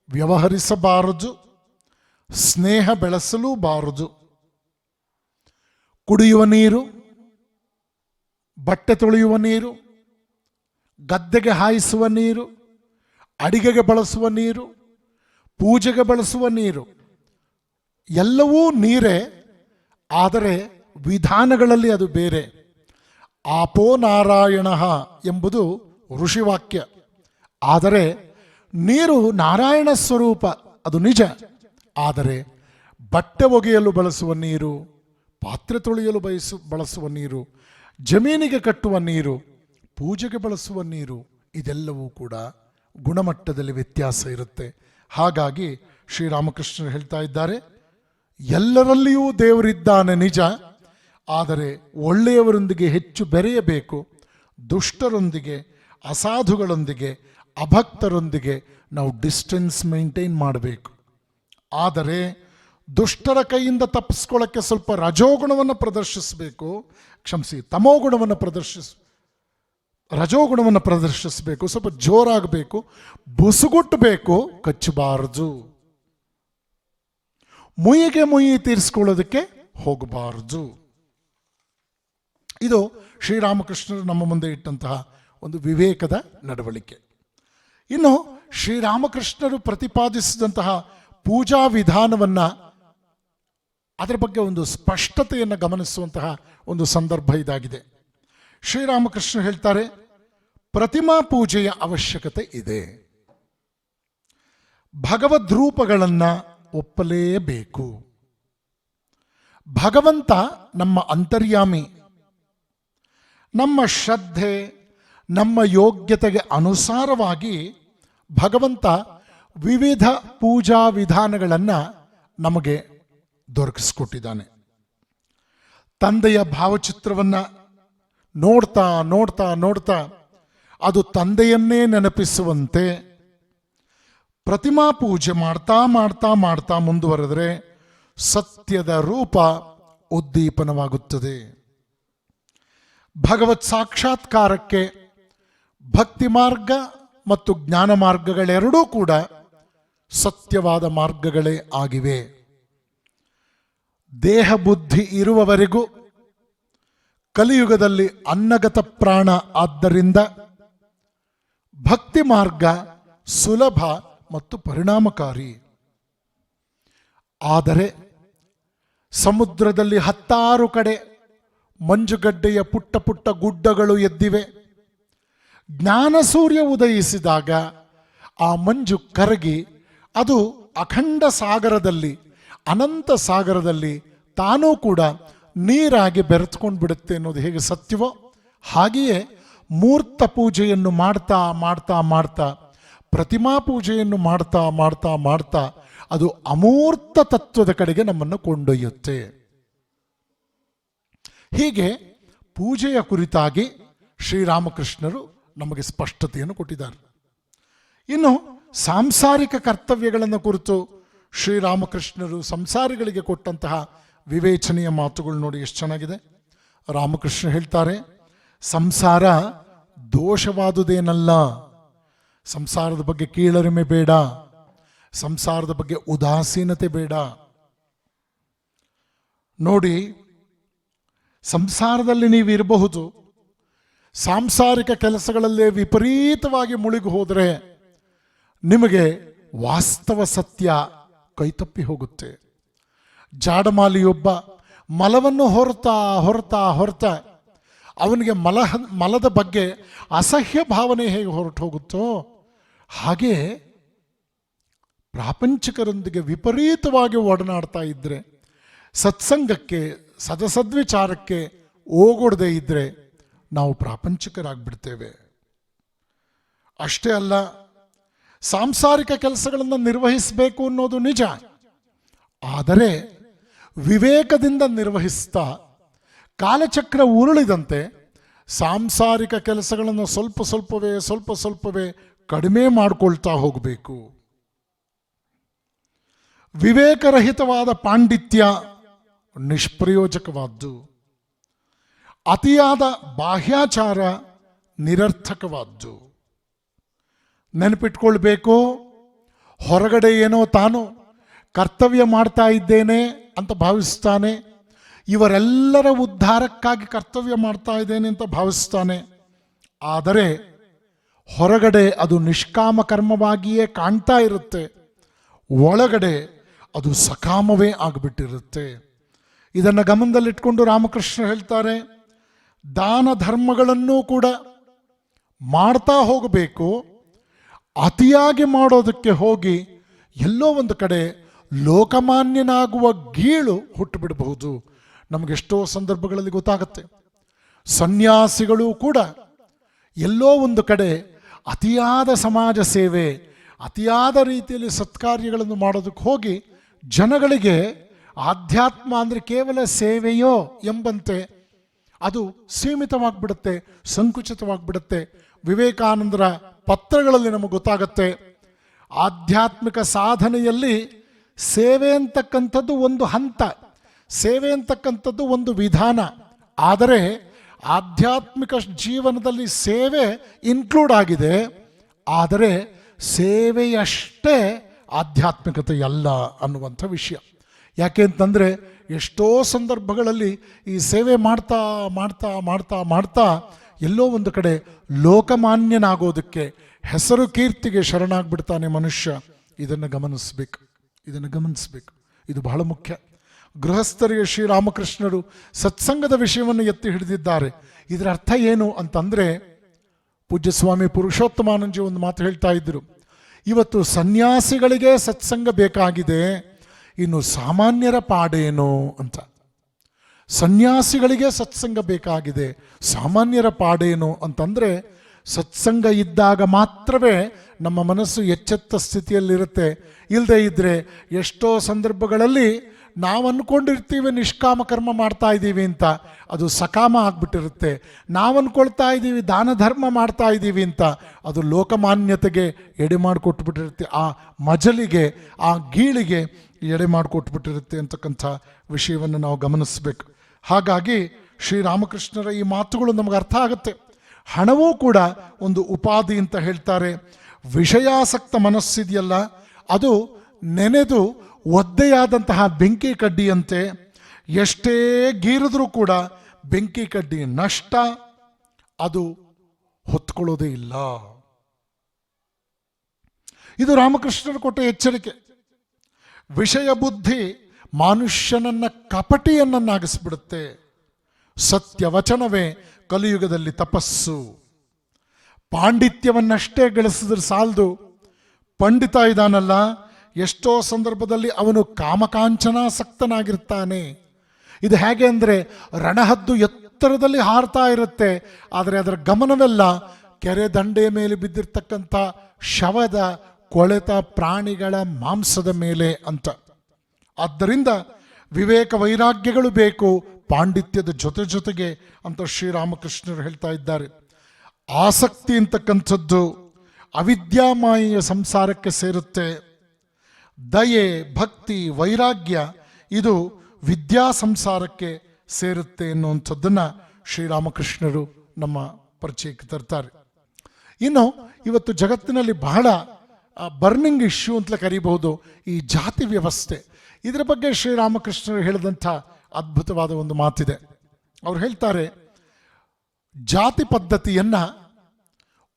ವ್ಯವಹರಿಸಬಾರದು, ಸ್ನೇಹ ಬೆಳೆಸಲೂಬಾರದು. ಕುಡಿಯುವ ನೀರು, ಬಟ್ಟೆ ತೊಳೆಯುವ ನೀರು, ಗದ್ದೆಗೆ ಹಾಯಿಸುವ ನೀರು, ಅಡಿಗೆಗೆ ಬಳಸುವ ನೀರು, ಪೂಜೆಗೆ ಬಳಸುವ ನೀರು ಎಲ್ಲವೂ ನೀರೇ. ಆದರೆ ವಿಧಾನಗಳಲ್ಲಿ ಅದು ಬೇರೆ. ಆಪೋ ನಾರಾಯಣ ಎಂಬುದು ಋಷಿವಾಕ್ಯ. ಆದರೆ ನೀರು ನಾರಾಯಣ ಸ್ವರೂಪ, ಅದು ನಿಜ. ಆದರೆ ಬಟ್ಟೆ ಒಗೆಯಲು ಬಳಸುವ ನೀರು, ಪಾತ್ರೆ ತೊಳೆಯಲು ಬಳಸುವ ನೀರು, ಜಮೀನಿಗೆ ಕಟ್ಟುವ ನೀರು, ಪೂಜೆಗೆ ಬಳಸುವ ನೀರು, ಇದೆಲ್ಲವೂ ಕೂಡ ಗುಣಮಟ್ಟದಲ್ಲಿ ವ್ಯತ್ಯಾಸ ಇರುತ್ತೆ. ಹಾಗಾಗಿ ಶ್ರೀರಾಮಕೃಷ್ಣರು ಹೇಳ್ತಾ ಇದ್ದಾರೆ, ಎಲ್ಲರಲ್ಲಿಯೂ ದೇವರಿದ್ದಾನೆ ನಿಜ, ಆದರೆ ಒಳ್ಳೆಯವರೊಂದಿಗೆ ಹೆಚ್ಚು ಬೆರೆಯಬೇಕು. ದುಷ್ಟರೊಂದಿಗೆ, ಅಸಾಧುಗಳೊಂದಿಗೆ, ಅಭಕ್ತರೊಂದಿಗೆ ನಾವು ಡಿಸ್ಟೆನ್ಸ್ ಮೇಂಟೈನ್ ಮಾಡಬೇಕು. ಆದರೆ ದುಷ್ಟರ ಕೈಯಿಂದ ತಪ್ಪಿಸ್ಕೊಳ್ಳೋಕ್ಕೆ ಸ್ವಲ್ಪ ರಜೋಗುಣವನ್ನು ಪ್ರದರ್ಶಿಸಬೇಕು, ರಜೋಗುಣವನ್ನು ಪ್ರದರ್ಶಿಸಬೇಕು, ಸ್ವಲ್ಪ ಜೋರಾಗಬೇಕು, ಬುಸುಗುಟ್ಟಬೇಕು, ಕಚ್ಚಬಾರದು. ಮುಯಿಗೆ ಮುಯಿ ತೀರಿಸ್ಕೊಳ್ಳೋದಕ್ಕೆ ಹೋಗಬಾರದು. ಇದು ಶ್ರೀರಾಮಕೃಷ್ಣರು ನಮ್ಮ ಮುಂದೆ ಇಟ್ಟಂತಹ ಒಂದು ವಿವೇಕದ ನಡವಳಿಕೆ. ಇನ್ನು ಶ್ರೀರಾಮಕೃಷ್ಣರು ಪ್ರತಿಪಾದಿಸಿದಂತಹ ಪೂಜಾ ವಿಧಾನವನ್ನು, ಅದರ ಬಗ್ಗೆ ಒಂದು ಸ್ಪಷ್ಟತೆಯನ್ನು ಗಮನಿಸುವಂತಹ ಒಂದು ಸಂದರ್ಭ ಇದಾಗಿದೆ. ಶ್ರೀರಾಮಕೃಷ್ಣ ಹೇಳ್ತಾರೆ, ಪ್ರತಿಮಾ ಪೂಜೆಯ ಅವಶ್ಯಕತೆ ಇದೆ. ಭಗವದ್ರೂಪಗಳನ್ನು ಒಪ್ಪಲೇಬೇಕು. ಭಗವಂತ ನಮ್ಮ ಅಂತರ್ಯಾಮಿ. ನಮ್ಮ ಶ್ರದ್ಧೆ, ನಮ್ಮ ಯೋಗ್ಯತೆಗೆ ಅನುಸಾರವಾಗಿ ಭಗವಂತ ವಿವಿಧ ಪೂಜಾ ವಿಧಾನಗಳನ್ನು ನಮಗೆ ದೊರಕಿಸ್ಕೊಟ್ಟಿದ್ದಾನೆ. ತಂದೆಯ ಭಾವಚಿತ್ರವನ್ನು ನೋಡ್ತಾ ನೋಡ್ತಾ ನೋಡ್ತಾ ಅದು ತಂದೆಯನ್ನೇ ನೆನಪಿಸುವಂತೆ ಪ್ರತಿಮಾ ಪೂಜೆ ಮಾಡ್ತಾ ಮಾಡ್ತಾ ಮಾಡ್ತಾ ಮುಂದುವರೆದರೆ ಸತ್ಯದ ರೂಪ ಉದ್ದೀಪನವಾಗುತ್ತದೆ. ಭಗವತ್ ಸಾಕ್ಷಾತ್ಕಾರಕ್ಕೆ ಭಕ್ತಿ ಮಾರ್ಗ ಮತ್ತು ಜ್ಞಾನ ಮಾರ್ಗಗಳೆರಡೂ ಕೂಡ ಸತ್ಯವಾದ ಮಾರ್ಗಗಳೇ ಆಗಿವೆ. ದೇಹ ಬುದ್ಧಿ ಇರುವವರೆಗೂ ಕಲಿಯುಗದಲ್ಲಿ ಅನ್ನಗತ ಪ್ರಾಣ, ಆದ್ದರಿಂದ ಭಕ್ತಿ ಮಾರ್ಗ ಸುಲಭ ಮತ್ತು ಪರಿಣಾಮಕಾರಿ. ಆದರೆ ಸಮುದ್ರದಲ್ಲಿ 10 ಕಡೆ ಮಂಜುಗಡ್ಡೆಯ ಪುಟ್ಟ ಪುಟ್ಟ ಗುಡ್ಡಗಳು ಎದ್ದಿವೆ. ಜ್ಞಾನ ಸೂರ್ಯ ಉದಯಿಸಿದಾಗ ಆ ಮಂಜು ಕರಗಿ ಅದು ಅಖಂಡ ಸಾಗರದಲ್ಲಿ, ಅನಂತ ಸಾಗರದಲ್ಲಿ ತಾನೂ ಕೂಡ ನೀರಾಗಿ ಬೆರೆತ್ಕೊಂಡು ಬಿಡುತ್ತೆ ಅನ್ನೋದು ಹೇಗೆ ಸತ್ಯವೋ ಹಾಗೆಯೇ ಮೂರ್ತ ಪೂಜೆಯನ್ನು ಮಾಡ್ತಾ ಮಾಡ್ತಾ ಮಾಡ್ತಾ, ಪ್ರತಿಮಾ ಪೂಜೆಯನ್ನು ಮಾಡ್ತಾ ಮಾಡ್ತಾ ಮಾಡ್ತಾ ಅದು ಅಮೂರ್ತ ತತ್ವದ ಕಡೆಗೆ ನಮ್ಮನ್ನು ಕೊಂಡೊಯ್ಯುತ್ತೆ. ಹೀಗೆ ಪೂಜೆಯ ಕುರಿತಾಗಿ ಶ್ರೀರಾಮಕೃಷ್ಣರು ನಮಗೆ ಸ್ಪಷ್ಟತೆಯನ್ನು ಕೊಟ್ಟಿದ್ದಾರೆ. ಇನ್ನು ಸಾಂಸಾರಿಕ ಕರ್ತವ್ಯಗಳನ್ನು ಕುರಿತು ಶ್ರೀರಾಮಕೃಷ್ಣರು ಸಂಸಾರಿಗಳಿಗೆ ಕೊಟ್ಟಂತಹ ವಿವೇಚನೆಯ ಮಾತುಗಳು ನೋಡಿ ಎಷ್ಟು ಚೆನ್ನಾಗಿದೆ. ರಾಮಕೃಷ್ಣ ಹೇಳ್ತಾರೆ, ಸಂಸಾರ ದೋಷವಾದುದೇನಲ್ಲ. ಸಂಸಾರದ ಬಗ್ಗೆ ಕೀಳರಿಮೆ ಬೇಡ, ಸಂಸಾರದ ಬಗ್ಗೆ ಉದಾಸೀನತೆ ಬೇಡ. ನೋಡಿ, ಸಂಸಾರದಲ್ಲಿ ನೀವು ಇರಬಹುದು, ಸಾಂಸಾರಿಕ ಕೆಲಸಗಳಲ್ಲೇ ವಿಪರೀತವಾಗಿ ಮುಳುಗಿ ಹೋದರೆ ನಿಮಗೆ ವಾಸ್ತವ ಸತ್ಯ ಕೈತಪ್ಪಿ ಹೋಗುತ್ತೆ. ಜಾಡಮಾಲಿಯೊಬ್ಬ ಮಲವನ್ನು ಹೊರತಾ ಹೊರತಾ ಹೊರತಾ ಅವನಿಗೆ ಮಲದ ಬಗ್ಗೆ ಅಸಹ್ಯ ಭಾವನೆ ಹೇಗೆ ಹೊರಟು ಹೋಗುತ್ತೋ ಹಾಗೆ ಪ್ರಾಪಂಚಿಕರೊಂದಿಗೆ ವಿಪರೀತವಾಗಿ ಒಡನಾಡ್ತಾ ಇದ್ದರೆ, ಸತ್ಸಂಗಕ್ಕೆ ಸದಸದ್ವಿಚಾರಕ್ಕೆ ಓಗೊಡದೇ ಇದ್ದರೆ ನಾವು ಪ್ರಾಪಂಚಿಕರಾಗ್ಬಿಡ್ತೇವೆ. ಅಷ್ಟೇ ಅಲ್ಲ, ಸಾಂಸಾರಿಕ ಕೆಲಸಗಳನ್ನು ನಿರ್ವಹಿಸಬೇಕು ಅನ್ನೋದು ನಿಜ. ಆದರೆ ವಿವೇಕದಿಂದ ನಿರ್ವಹಿಸ್ತಾ ಕಾಲಚಕ್ರ ಉರುಳಿದಂತೆ ಸಾಂಸಾರಿಕ ಕೆಲಸಗಳನ್ನು ಸ್ವಲ್ಪ ಸ್ವಲ್ಪವೇ ಕಡಿಮೆ ಮಾಡಿಕೊಳ್ತಾ ಹೋಗಬೇಕು. ವಿವೇಕರಹಿತವಾದ ಪಾಂಡಿತ್ಯ ನಿಷ್ಪ್ರಯೋಜಕವಾದ್ದು, ಅತಿಯಾದ ಬಾಹ್ಯಾಚಾರ ನಿರರ್ಥಕವಾದ್ದು. ನೆನಪಿಟ್ಕೊಳ್ಬೇಕು, ಹೊರಗಡೆ ಏನೋ ತಾನು ಕರ್ತವ್ಯ ಮಾಡ್ತಾ ಇದ್ದೇನೆ ಅಂತ ಭಾವಿಸ್ತಾನೆ, ಇವರೆಲ್ಲರ ಉದ್ಧಾರಕ್ಕಾಗಿ ಕರ್ತವ್ಯ ಮಾಡ್ತಾ ಇದ್ದೇನೆ ಅಂತ ಭಾವಿಸ್ತಾನೆ. ಆದರೆ ಹೊರಗಡೆ ಅದು ನಿಷ್ಕಾಮ ಕರ್ಮವಾಗಿಯೇ ಕಾಣ್ತಾ ಇರುತ್ತೆ, ಒಳಗಡೆ ಅದು ಸಕಾಮವೇ ಆಗಿಬಿಟ್ಟಿರುತ್ತೆ. ಇದನ್ನು ಗಮನದಲ್ಲಿಟ್ಕೊಂಡು ರಾಮಕೃಷ್ಣ ಹೇಳ್ತಾರೆ, ದಾನ ಧರ್ಮಗಳನ್ನೂ ಕೂಡ ಮಾಡ್ತಾ ಹೋಗಬೇಕು. ಅತಿಯಾಗಿ ಮಾಡೋದಕ್ಕೆ ಹೋಗಿ ಎಲ್ಲೋ ಒಂದು ಕಡೆ ಲೋಕಮಾನ್ಯನಾಗುವ ಗೀಳು ಹುಟ್ಟು ಬಿಡಬಹುದು. ನಮಗೆಷ್ಟೋ ಸಂದರ್ಭಗಳಲ್ಲಿ ಗೊತ್ತಾಗುತ್ತೆ. ಸನ್ಯಾಸಿಗಳು ಕೂಡ ಎಲ್ಲೋ ಒಂದು ಕಡೆ ಅತಿಯಾದ ಸಮಾಜ ಸೇವೆ, ಅತಿಯಾದ ರೀತಿಯಲ್ಲಿ ಸತ್ಕಾರ್ಯಗಳನ್ನು ಮಾಡೋದಕ್ಕೆ ಹೋಗಿ ಜನಗಳಿಗೆ ಆಧ್ಯಾತ್ಮ ಅಂದರೆ ಕೇವಲ ಸೇವೆಯೋ ಎಂಬಂತೆ ಅದು ಸೀಮಿತವಾಗಿಬಿಡುತ್ತೆ, ಸಂಕುಚಿತವಾಗಿಬಿಡುತ್ತೆ. ವಿವೇಕಾನಂದರ ಪತ್ರಗಳಲ್ಲಿ ನಮಗೆ ಗೊತ್ತಾಗತ್ತೆ, ಆಧ್ಯಾತ್ಮಿಕ ಸಾಧನೆಯಲ್ಲಿ ಸೇವೆ ಅಂತಕ್ಕಂಥದ್ದು ಒಂದು ಹಂತ, ಸೇವೆ ಅಂತಕ್ಕಂಥದ್ದು ಒಂದು ವಿಧಾನ. ಆದರೆ ಆಧ್ಯಾತ್ಮಿಕ ಜೀವನದಲ್ಲಿ ಸೇವೆ ಇನ್ಕ್ಲೂಡ್ ಆಗಿದೆ, ಆದರೆ ಸೇವೆಯಷ್ಟೇ ಆಧ್ಯಾತ್ಮಿಕತೆ ಅಲ್ಲ ಅನ್ನುವಂಥ ವಿಷಯ. ಯಾಕೆ ಅಂತಂದರೆ ಎಷ್ಟೋ ಸಂದರ್ಭಗಳಲ್ಲಿ ಈ ಸೇವೆ ಮಾಡ್ತಾ ಮಾಡ್ತಾ ಮಾಡ್ತಾ ಮಾಡ್ತಾ ಎಲ್ಲೋ ಒಂದು ಕಡೆ ಲೋಕಮಾನ್ಯನಾಗೋದಕ್ಕೆ, ಹೆಸರು ಕೀರ್ತಿಗೆ ಶರಣಾಗ್ಬಿಡ್ತಾನೆ ಮನುಷ್ಯ. ಇದನ್ನು ಗಮನಿಸಬೇಕು, ಇದನ್ನು ಗಮನಿಸಬೇಕು. ಇದು ಬಹಳ ಮುಖ್ಯ. ಗೃಹಸ್ಥರಿಗೆ ಶ್ರೀರಾಮಕೃಷ್ಣರು ಸತ್ಸಂಗದ ವಿಷಯವನ್ನು ಎತ್ತಿ ಹಿಡಿದಿದ್ದಾರೆ. ಇದರ ಅರ್ಥ ಏನು ಅಂತಂದರೆ, ಪೂಜ್ಯ ಸ್ವಾಮಿ ಪುರುಷೋತ್ತಮಾನಂದಜಿ ಒಂದು ಮಾತು ಹೇಳ್ತಾ ಇದ್ದರು, ಇವತ್ತು ಸನ್ಯಾಸಿಗಳಿಗೆ ಸತ್ಸಂಗ ಬೇಕಾಗಿದೆ, ಇನ್ನು ಸಾಮಾನ್ಯರ ಪಾಡೇನು ಅಂತ. ಸನ್ಯಾಸಿಗಳಿಗೆ ಸತ್ಸಂಗ ಬೇಕಾಗಿದೆ, ಸಾಮಾನ್ಯರ ಪಾಡೇನು ಅಂತಂದರೆ, ಸತ್ಸಂಗ ಇದ್ದಾಗ ಮಾತ್ರವೇ ನಮ್ಮ ಮನಸ್ಸು ಎಚ್ಚೆತ್ತ ಸ್ಥಿತಿಯಲ್ಲಿರುತ್ತೆ. ಇಲ್ಲದೆ ಇದ್ದರೆ ಎಷ್ಟೋ ಸಂದರ್ಭಗಳಲ್ಲಿ ನಾವು ಅಂದ್ಕೊಂಡಿರ್ತೀವಿ ನಿಷ್ಕಾಮ ಕರ್ಮ ಮಾಡ್ತಾ ಇದ್ದೀವಿ ಅಂತ, ಅದು ಸಕಾಮ ಆಗಿಬಿಟ್ಟಿರುತ್ತೆ. ನಾವು ಅಂದ್ಕೊಳ್ತಾ ಇದ್ದೀವಿ ದಾನ ಧರ್ಮ ಮಾಡ್ತಾ ಇದ್ದೀವಿ ಅಂತ, ಅದು ಲೋಕಮಾನ್ಯತೆಗೆ ಎಡೆ ಮಾಡಿಕೊಟ್ಬಿಟ್ಟಿರುತ್ತೆ. ಆ ಮಜಲಿಗೆ, ಆ ಗೀಳಿಗೆ ಎಡೆ ಮಾಡಿಕೊಟ್ಬಿಟ್ಟಿರುತ್ತೆ ಅಂತಕ್ಕಂಥ ವಿಷಯವನ್ನು ನಾವು ಗಮನಿಸಬೇಕು. ಹಾಗಾಗಿ ಶ್ರೀರಾಮಕೃಷ್ಣರ ಈ ಮಾತುಗಳು ನಮಗೆ ಅರ್ಥ ಆಗುತ್ತೆ. ಹಣವೂ ಕೂಡ ಒಂದು ಉಪಾಧಿ ಅಂತ ಹೇಳ್ತಾರೆ. ವಿಷಯಾಸಕ್ತ ಮನಸ್ಸಿದೆಯಲ್ಲ, ಅದು ನೆನೆದು ಒದ್ದೆಯಾದಂತಹ ಬೆಂಕಿ ಕಡ್ಡಿಯಂತೆ, ಎಷ್ಟೇ ಗೀರಿದ್ರೂ ಕೂಡ ಬೆಂಕಿ ಕಡ್ಡಿ ನಷ್ಟ, ಅದು ಹೊತ್ಕೊಳ್ಳೋದೇ ಇಲ್ಲ. ಇದು ರಾಮಕೃಷ್ಣರು ಕೊಟ್ಟ ಎಚ್ಚರಿಕೆ. ವಿಷಯ ಬುದ್ಧಿ ಮನುಷ್ಯನನ್ನ ಕಪಟಿಯನ್ನಾಗಿಸ್ಬಿಡುತ್ತೆ. ಸತ್ಯವಚನವೇ ಕಲಿಯುಗದಲ್ಲಿ ತಪಸ್ಸು. ಪಾಂಡಿತ್ಯವನ್ನಷ್ಟೇ ಗಳಿಸಿದ್ರೆ ಸಾಲದು. ಪಂಡಿತ ಇದಾನಲ್ಲ, ಎಷ್ಟೋ ಸಂದರ್ಭದಲ್ಲಿ ಅವನು ಕಾಮಕಾಂಚನಾಸಕ್ತನಾಗಿರ್ತಾನೆ. ಇದು ಹೇಗೆ ಅಂದರೆ, ರಣಹದ್ದು ಎತ್ತರದಲ್ಲಿ ಹಾರ್ತಾ ಇರುತ್ತೆ, ಆದರೆ ಅದರ ಗಮನವೆಲ್ಲ ಕೆರೆ ದಂಡೆಯ ಮೇಲೆ ಬಿದ್ದಿರ್ತಕ್ಕಂಥ ಶವದ ಕೊಳೆತ ಪ್ರಾಣಿಗಳ ಮಾಂಸದ ಮೇಲೆ ಅಂತ. ಆದ್ದರಿಂದ ವಿವೇಕ ವೈರಾಗ್ಯಗಳು ಬೇಕು ಪಾಂಡಿತ್ಯದ ಜೊತೆ ಜೊತೆಗೆ ಅಂತ ಶ್ರೀರಾಮಕೃಷ್ಣರು ಹೇಳ್ತಾ ಇದ್ದಾರೆ. ಆಸಕ್ತಿ ಅಂತಕ್ಕಂಥದ್ದು ಅವಿದ್ಯಾಮಾಯಿಯ ಸಂಸಾರಕ್ಕೆ ಸೇರುತ್ತೆ. ದಯೆ, ಭಕ್ತಿ, ವೈರಾಗ್ಯ ಇದು ವಿದ್ಯಾ ಸಂಸಾರಕ್ಕೆ ಸೇರುತ್ತೆ ಎನ್ನುವಂಥದ್ದನ್ನು ಶ್ರೀರಾಮಕೃಷ್ಣರು ನಮ್ಮ ಪರಿಚಯಕ್ಕೆ ತರ್ತಾರೆ. ಇನ್ನು ಇವತ್ತು ಜಗತ್ತಿನಲ್ಲಿ ಬಹಳ ಬರ್ನಿಂಗ್ ಇಶ್ಯೂ ಅಂತಲೇ ಕರೀಬಹುದು ಈ ಜಾತಿ ವ್ಯವಸ್ಥೆ. ಇದರ ಬಗ್ಗೆ ಶ್ರೀರಾಮಕೃಷ್ಣರು ಹೇಳಿದಂಥ ಅದ್ಭುತವಾದ ಒಂದು ಮಾತಿದೆ. ಅವ್ರು ಹೇಳ್ತಾರೆ, ಜಾತಿ ಪದ್ಧತಿಯನ್ನು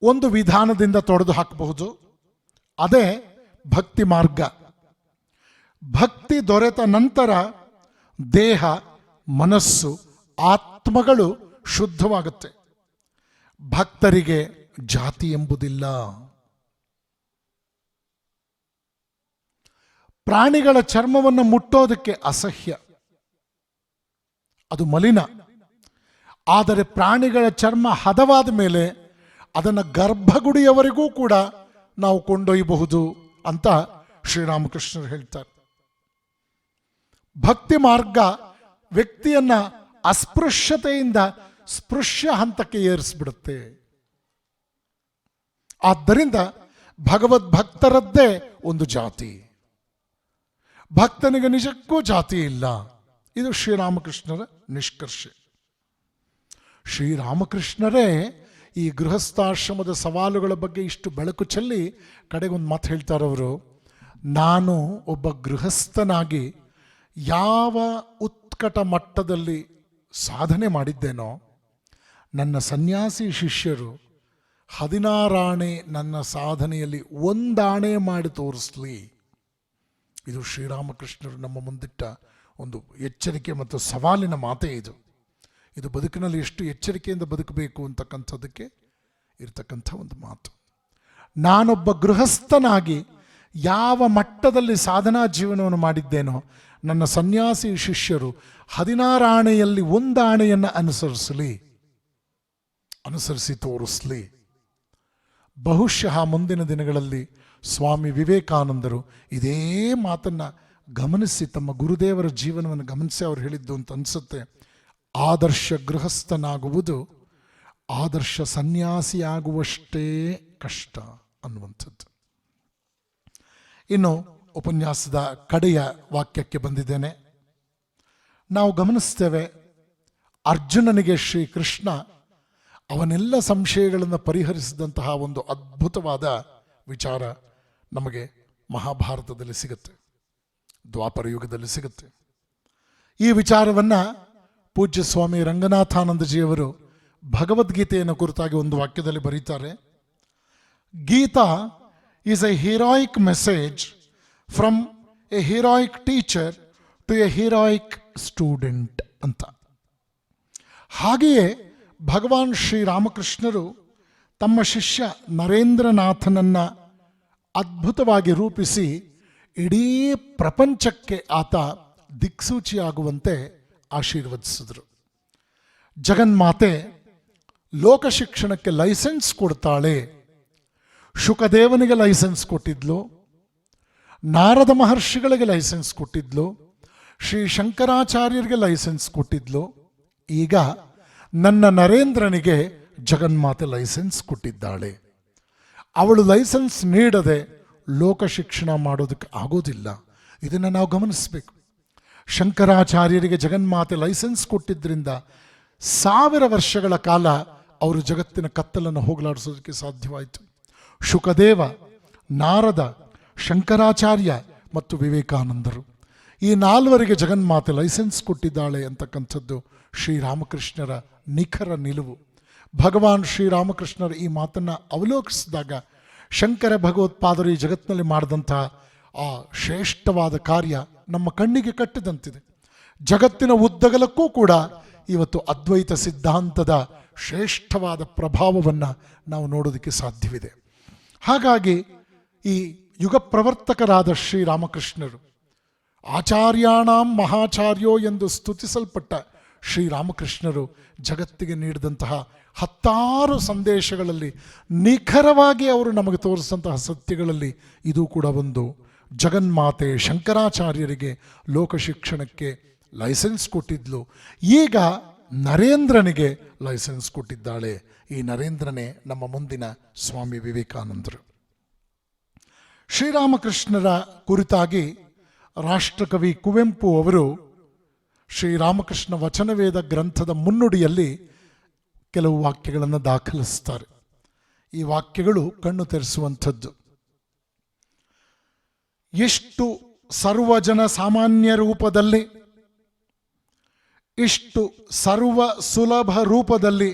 ಒಂದು ವಿಧಾನದಿಂದ ತೊಡೆದು ಹಾಕಬಹುದು, ಅದೇ ಭಕ್ತಿ ಮಾರ್ಗ. ಭಕ್ತಿ ದೊರೆತ ನಂತರ ದೇಹ, ಮನಸ್ಸು, ಆತ್ಮಗಳು ಶುದ್ಧವಾಗುತ್ತೆ. ಭಕ್ತರಿಗೆ ಜಾತಿ ಎಂಬುದಿಲ್ಲ. ಪ್ರಾಣಿಗಳ ಚರ್ಮವನ್ನು ಮುಟ್ಟೋದಕ್ಕೆ ಅಸಹ್ಯ, ಅದು ಮಲಿನ. ಆದರೆ ಪ್ರಾಣಿಗಳ ಚರ್ಮ ಹದವಾದ ಮೇಲೆ ಅದನ್ನು ಗರ್ಭಗುಡಿಯವರೆಗೂ ಕೂಡ ನಾವು ಕೊಂಡೊಯ್ಯಬಹುದು ಅಂತ ಶ್ರೀರಾಮಕೃಷ್ಣರು ಹೇಳ್ತಾರೆ. ಭಕ್ತಿ ಮಾರ್ಗ ವ್ಯಕ್ತಿಯನ್ನ ಅಸ್ಪೃಶ್ಯತೆಯಿಂದ ಸ್ಪೃಶ್ಯ ಹಂತಕ್ಕೆ ಏರಿಸ್ಬಿಡುತ್ತೆ. ಆದ್ದರಿಂದ ಭಗವದ್ಭಕ್ತರದ್ದೇ ಒಂದು ಜಾತಿ, ಭಕ್ತನಿಗೆ ನಿಜಕ್ಕೂ ಜಾತಿ ಇಲ್ಲ. ಇದು ಶ್ರೀರಾಮಕೃಷ್ಣರ ನಿಷ್ಕರ್ಷೆ. ಶ್ರೀರಾಮಕೃಷ್ಣರೇ ಈ ಗೃಹಸ್ಥಾಶ್ರಮದ ಸವಾಲುಗಳ ಬಗ್ಗೆ ಇಷ್ಟು ಬೆಳಕು ಚೆಲ್ಲಿ ಕಡೆಗೊಂದು ಮಾತು ಹೇಳ್ತಾರವರು, ನಾನು ಒಬ್ಬ ಗೃಹಸ್ಥನಾಗಿ ಯಾವ ಉತ್ಕಟ ಮಟ್ಟದಲ್ಲಿ ಸಾಧನೆ ಮಾಡಿದ್ದೇನೋ, ನನ್ನ ಸನ್ಯಾಸಿ ಶಿಷ್ಯರು 16 ಆಣೆ ನನ್ನ ಸಾಧನೆಯಲ್ಲಿ ಒಂದಾಣೆ ಮಾಡಿ ತೋರಿಸ್ಲಿ. ಇದು ಶ್ರೀರಾಮಕೃಷ್ಣರು ನಮ್ಮ ಮುಂದಿಟ್ಟ ಒಂದು ಎಚ್ಚರಿಕೆ ಮತ್ತು ಸವಾಲಿನ ಮಾತೇ ಇದು. ಇದು ಬದುಕಿನಲ್ಲಿ ಎಷ್ಟು ಎಚ್ಚರಿಕೆಯಿಂದ ಬದುಕಬೇಕು ಅಂತಕ್ಕಂಥದ್ದಕ್ಕೆ ಇರ್ತಕ್ಕಂಥ ಒಂದು ಮಾತು. ನಾನೊಬ್ಬ ಗೃಹಸ್ಥನಾಗಿ ಯಾವ ಮಟ್ಟದಲ್ಲಿ ಸಾಧನಾ ಜೀವನವನ್ನು ಮಾಡಿದ್ದೇನೋ, ನನ್ನ ಸನ್ಯಾಸಿ ಶಿಷ್ಯರು 16 ಆಣೆಯಲ್ಲಿ ಒಂದು ಆಣೆಯನ್ನು ಅನುಸರಿಸಿ ತೋರಿಸ್ಲಿ. ಬಹುಶಃ ಮುಂದಿನ ದಿನಗಳಲ್ಲಿ ಸ್ವಾಮಿ ವಿವೇಕಾನಂದರು ಇದೇ ಮಾತನ್ನು ಗಮನಿಸಿ, ತಮ್ಮ ಗುರುದೇವರ ಜೀವನವನ್ನು ಗಮನಿಸಿ ಅವರು ಹೇಳಿದ್ದು ಅಂತ ಅನಿಸುತ್ತೆ. ಆದರ್ಶ ಗೃಹಸ್ಥನಾಗುವುದು ಆದರ್ಶ ಸನ್ಯಾಸಿಯಾಗುವಷ್ಟೇ ಕಷ್ಟ ಅನ್ನುವಂಥದ್ದು. ಇನ್ನು ಉಪನ್ಯಾಸದ ಕಡೆಯ ವಾಕ್ಯಕ್ಕೆ ಬಂದಿದ್ದೇನೆ. ನಾವು ಗಮನಿಸ್ತೇವೆ, ಅರ್ಜುನನಿಗೆ ಶ್ರೀಕೃಷ್ಣ ಅವನೆಲ್ಲ ಸಂಶಯಗಳನ್ನು ಪರಿಹರಿಸಿದಂತಹ ಒಂದು ಅದ್ಭುತವಾದ ವಿಚಾರ ನಮಗೆ ಮಹಾಭಾರತದಲ್ಲಿ ಸಿಗುತ್ತೆ. ದ್ವಾಪರ ಯುಗದಲ್ಲಿ ಸಿಗುತ್ತೆ. ಈ ವಿಚಾರವನ್ನ ಪೂಜ್ಯ ಸ್ವಾಮಿ ರಂಗನಾಥಾನಂದಜಿಯವರು ಭಗವದ್ಗೀತೆಯನ್ನು ಕುರಿತಾಗಿ ಒಂದು ವಾಕ್ಯದಲ್ಲಿ ಬರೀತಾರೆ. Gita is a heroic message from a heroic teacher to a heroic student ಅಂತ. ಹಾಗೆಯೇ ಭಗವಾನ್ ಶ್ರೀರಾಮಕೃಷ್ಣರು ತಮ್ಮ ಶಿಷ್ಯ ನರೇಂದ್ರನಾಥನನ್ನ ಅದ್ಭುತವಾಗಿ ರೂಪಿಸಿ ಇಡೀ ಪ್ರಪಂಚಕ್ಕೆ ಆತ ದಿಕ್ಸೂಚಿಯಾಗುವಂತೆ ಆಶೀರ್ವದಿಸಿದರು. ಜಗನ್ಮಾತೆ ಲೋಕ ಶಿಕ್ಷಣಕ್ಕೆ ಲೈಸೆನ್ಸ್ ಕೊಡ್ತಾಳೆ. ಶುಕದೇವನಿಗೆ ಲೈಸೆನ್ಸ್ ಕೊಟ್ಟಿದ್ಲು, ನಾರದ ಮಹರ್ಷಿಗಳಿಗೆ ಲೈಸೆನ್ಸ್ ಕೊಟ್ಟಿದ್ಲು, ಶ್ರೀ ಶಂಕರಾಚಾರ್ಯರಿಗೆ ಲೈಸೆನ್ಸ್ ಕೊಟ್ಟಿದ್ಲು. ಈಗ ನನ್ನ ನರೇಂದ್ರನಿಗೆ ಜಗನ್ಮಾತೆ ಲೈಸೆನ್ಸ್ ಕೊಟ್ಟಿದ್ದಾಳೆ. ಅವಳು ಲೈಸೆನ್ಸ್ ನೀಡದೆ ಲೋಕ ಶಿಕ್ಷಣ ಮಾಡೋದಕ್ಕೆ ಆಗೋದಿಲ್ಲ. ಇದನ್ನು ನಾವು ಗಮನಿಸಬೇಕು. ಶಂಕರಾಚಾರ್ಯರಿಗೆ ಜಗನ್ಮಾತೆ ಲೈಸೆನ್ಸ್ ಕೊಟ್ಟಿದ್ದರಿಂದ 1000 ವರ್ಷಗಳ ಕಾಲ ಅವರು ಜಗತ್ತಿನ ಕತ್ತಲನ್ನು ಹೋಗಲಾಡಿಸೋದಕ್ಕೆ ಸಾಧ್ಯವಾಯಿತು. ಶುಕದೇವ, ನಾರದ, ಶಂಕರಾಚಾರ್ಯ ಮತ್ತು ವಿವೇಕಾನಂದರು, ಈ 4 ಜಗನ್ಮಾತೆ ಲೈಸೆನ್ಸ್ ಕೊಟ್ಟಿದ್ದಾಳೆ ಅಂತಕ್ಕಂಥದ್ದು ಶ್ರೀರಾಮಕೃಷ್ಣರ ನಿಖರ ನಿಲುವು. ಭಗವಾನ್ ಶ್ರೀರಾಮಕೃಷ್ಣರ ಈ ಮಾತನ್ನು ಅವಲೋಕಿಸಿದಾಗ ಶಂಕರ ಭಗವತ್ಪಾದರು ಈ ಜಗತ್ತಿನಲ್ಲಿ ಮಾಡಿದಂತಹ ಆ ಶ್ರೇಷ್ಠವಾದ ಕಾರ್ಯ ನಮ್ಮ ಕಣ್ಣಿಗೆ ಕಟ್ಟಿದಂತಿದೆ. ಜಗತ್ತಿನ ಉದ್ದಗಲಕ್ಕೂ ಕೂಡ ಇವತ್ತು ಅದ್ವೈತ ಸಿದ್ಧಾಂತದ ಶ್ರೇಷ್ಠವಾದ ಪ್ರಭಾವವನ್ನು ನಾವು ನೋಡೋದಕ್ಕೆ ಸಾಧ್ಯವಿದೆ. ಹಾಗಾಗಿ ಈ ಯುಗ ಪ್ರವರ್ತಕರಾದ ಶ್ರೀರಾಮಕೃಷ್ಣರು, ಆಚಾರ್ಯಾಣಾಂ ಮಹಾಚಾರ್ಯೋ ಎಂದು ಸ್ತುತಿಸಲ್ಪಟ್ಟ ಶ್ರೀರಾಮಕೃಷ್ಣರು ಜಗತ್ತಿಗೆ ನೀಡಿದಂತಹ 10 ಸಂದೇಶಗಳಲ್ಲಿ ನಿಖರವಾಗಿ ಅವರು ನಮಗೆ ತೋರಿಸಿದಂತಹ ಸತ್ಯಗಳಲ್ಲಿ ಇದು ಕೂಡ ಒಂದು. ಜಗನ್ಮಾತೆ ಶಂಕರಾಚಾರ್ಯರಿಗೆ ಲೋಕ ಶಿಕ್ಷಣಕ್ಕೆ ಲೈಸೆನ್ಸ್ ಕೊಟ್ಟಿದ್ಲು, ಈಗ ನರೇಂದ್ರನಿಗೆ ಲೈಸೆನ್ಸ್ ಕೊಟ್ಟಿದ್ದಾಳೆ. ಈ ನರೇಂದ್ರನೇ ನಮ್ಮ ಮುಂದಿನ ಸ್ವಾಮಿ ವಿವೇಕಾನಂದರು. ಶ್ರೀರಾಮಕೃಷ್ಣರ ಕುರಿತಾಗಿ ರಾಷ್ಟ್ರಕವಿ ಕುವೆಂಪು ಅವರು ಶ್ರೀರಾಮಕೃಷ್ಣ ವಚನವೇದ ಗ್ರಂಥದ ಮುನ್ನುಡಿಯಲ್ಲಿ ಕೆಲವು ವಾಕ್ಯಗಳನ್ನು ದಾಖಲಿಸ್ತಾರೆ. ಈ ವಾಕ್ಯಗಳು ಕಣ್ಣು ತೆರೆಸುವಂಥದ್ದು. ಎಷ್ಟು ಸರ್ವಜನ ಸಾಮಾನ್ಯ ರೂಪದಲ್ಲಿ, ಇಷ್ಟು ಸರ್ವ ಸುಲಭ ರೂಪದಲ್ಲಿ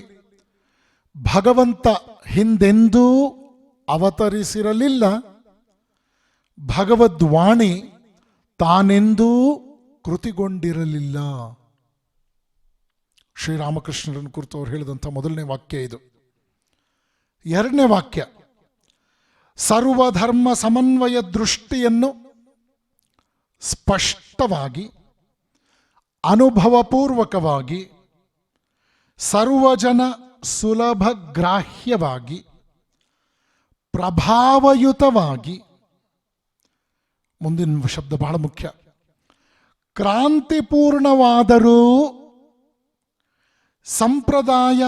ಭಗವಂತ ಹಿಂದೆಂದೂ ಅವತರಿಸಿರಲಿಲ್ಲ. ಭಗವದ್ವಾಣಿ ತಾನೆಂದೂ ಕೃತಿಗೊಂಡಿರಲಿಲ್ಲ. ಶ್ರೀರಾಮಕೃಷ್ಣರನ್ನು ಕುರಿತು ಅವರು ಹೇಳಿದಂಥ ಮೊದಲನೇ ವಾಕ್ಯ ಇದು. ಎರಡನೇ ವಾಕ್ಯ, ಸರ್ವಧರ್ಮ ಸಮನ್ವಯ ದೃಷ್ಟಿಯನ್ನು ಸ್ಪಷ್ಟವಾಗಿ, ಅನುಭವಪೂರ್ವಕವಾಗಿ, ಸರ್ವಜನ ಸುಲಭ ಗ್ರಾಹ್ಯವಾಗಿ, ಪ್ರಭಾವಯುತವಾಗಿ, ಮುಂದಿನ ಶಬ್ದ ಬಹಳ ಮುಖ್ಯ, ಕ್ರಾಂತಿಪೂರ್ಣವಾದರೂ ಸಂಪ್ರದಾಯ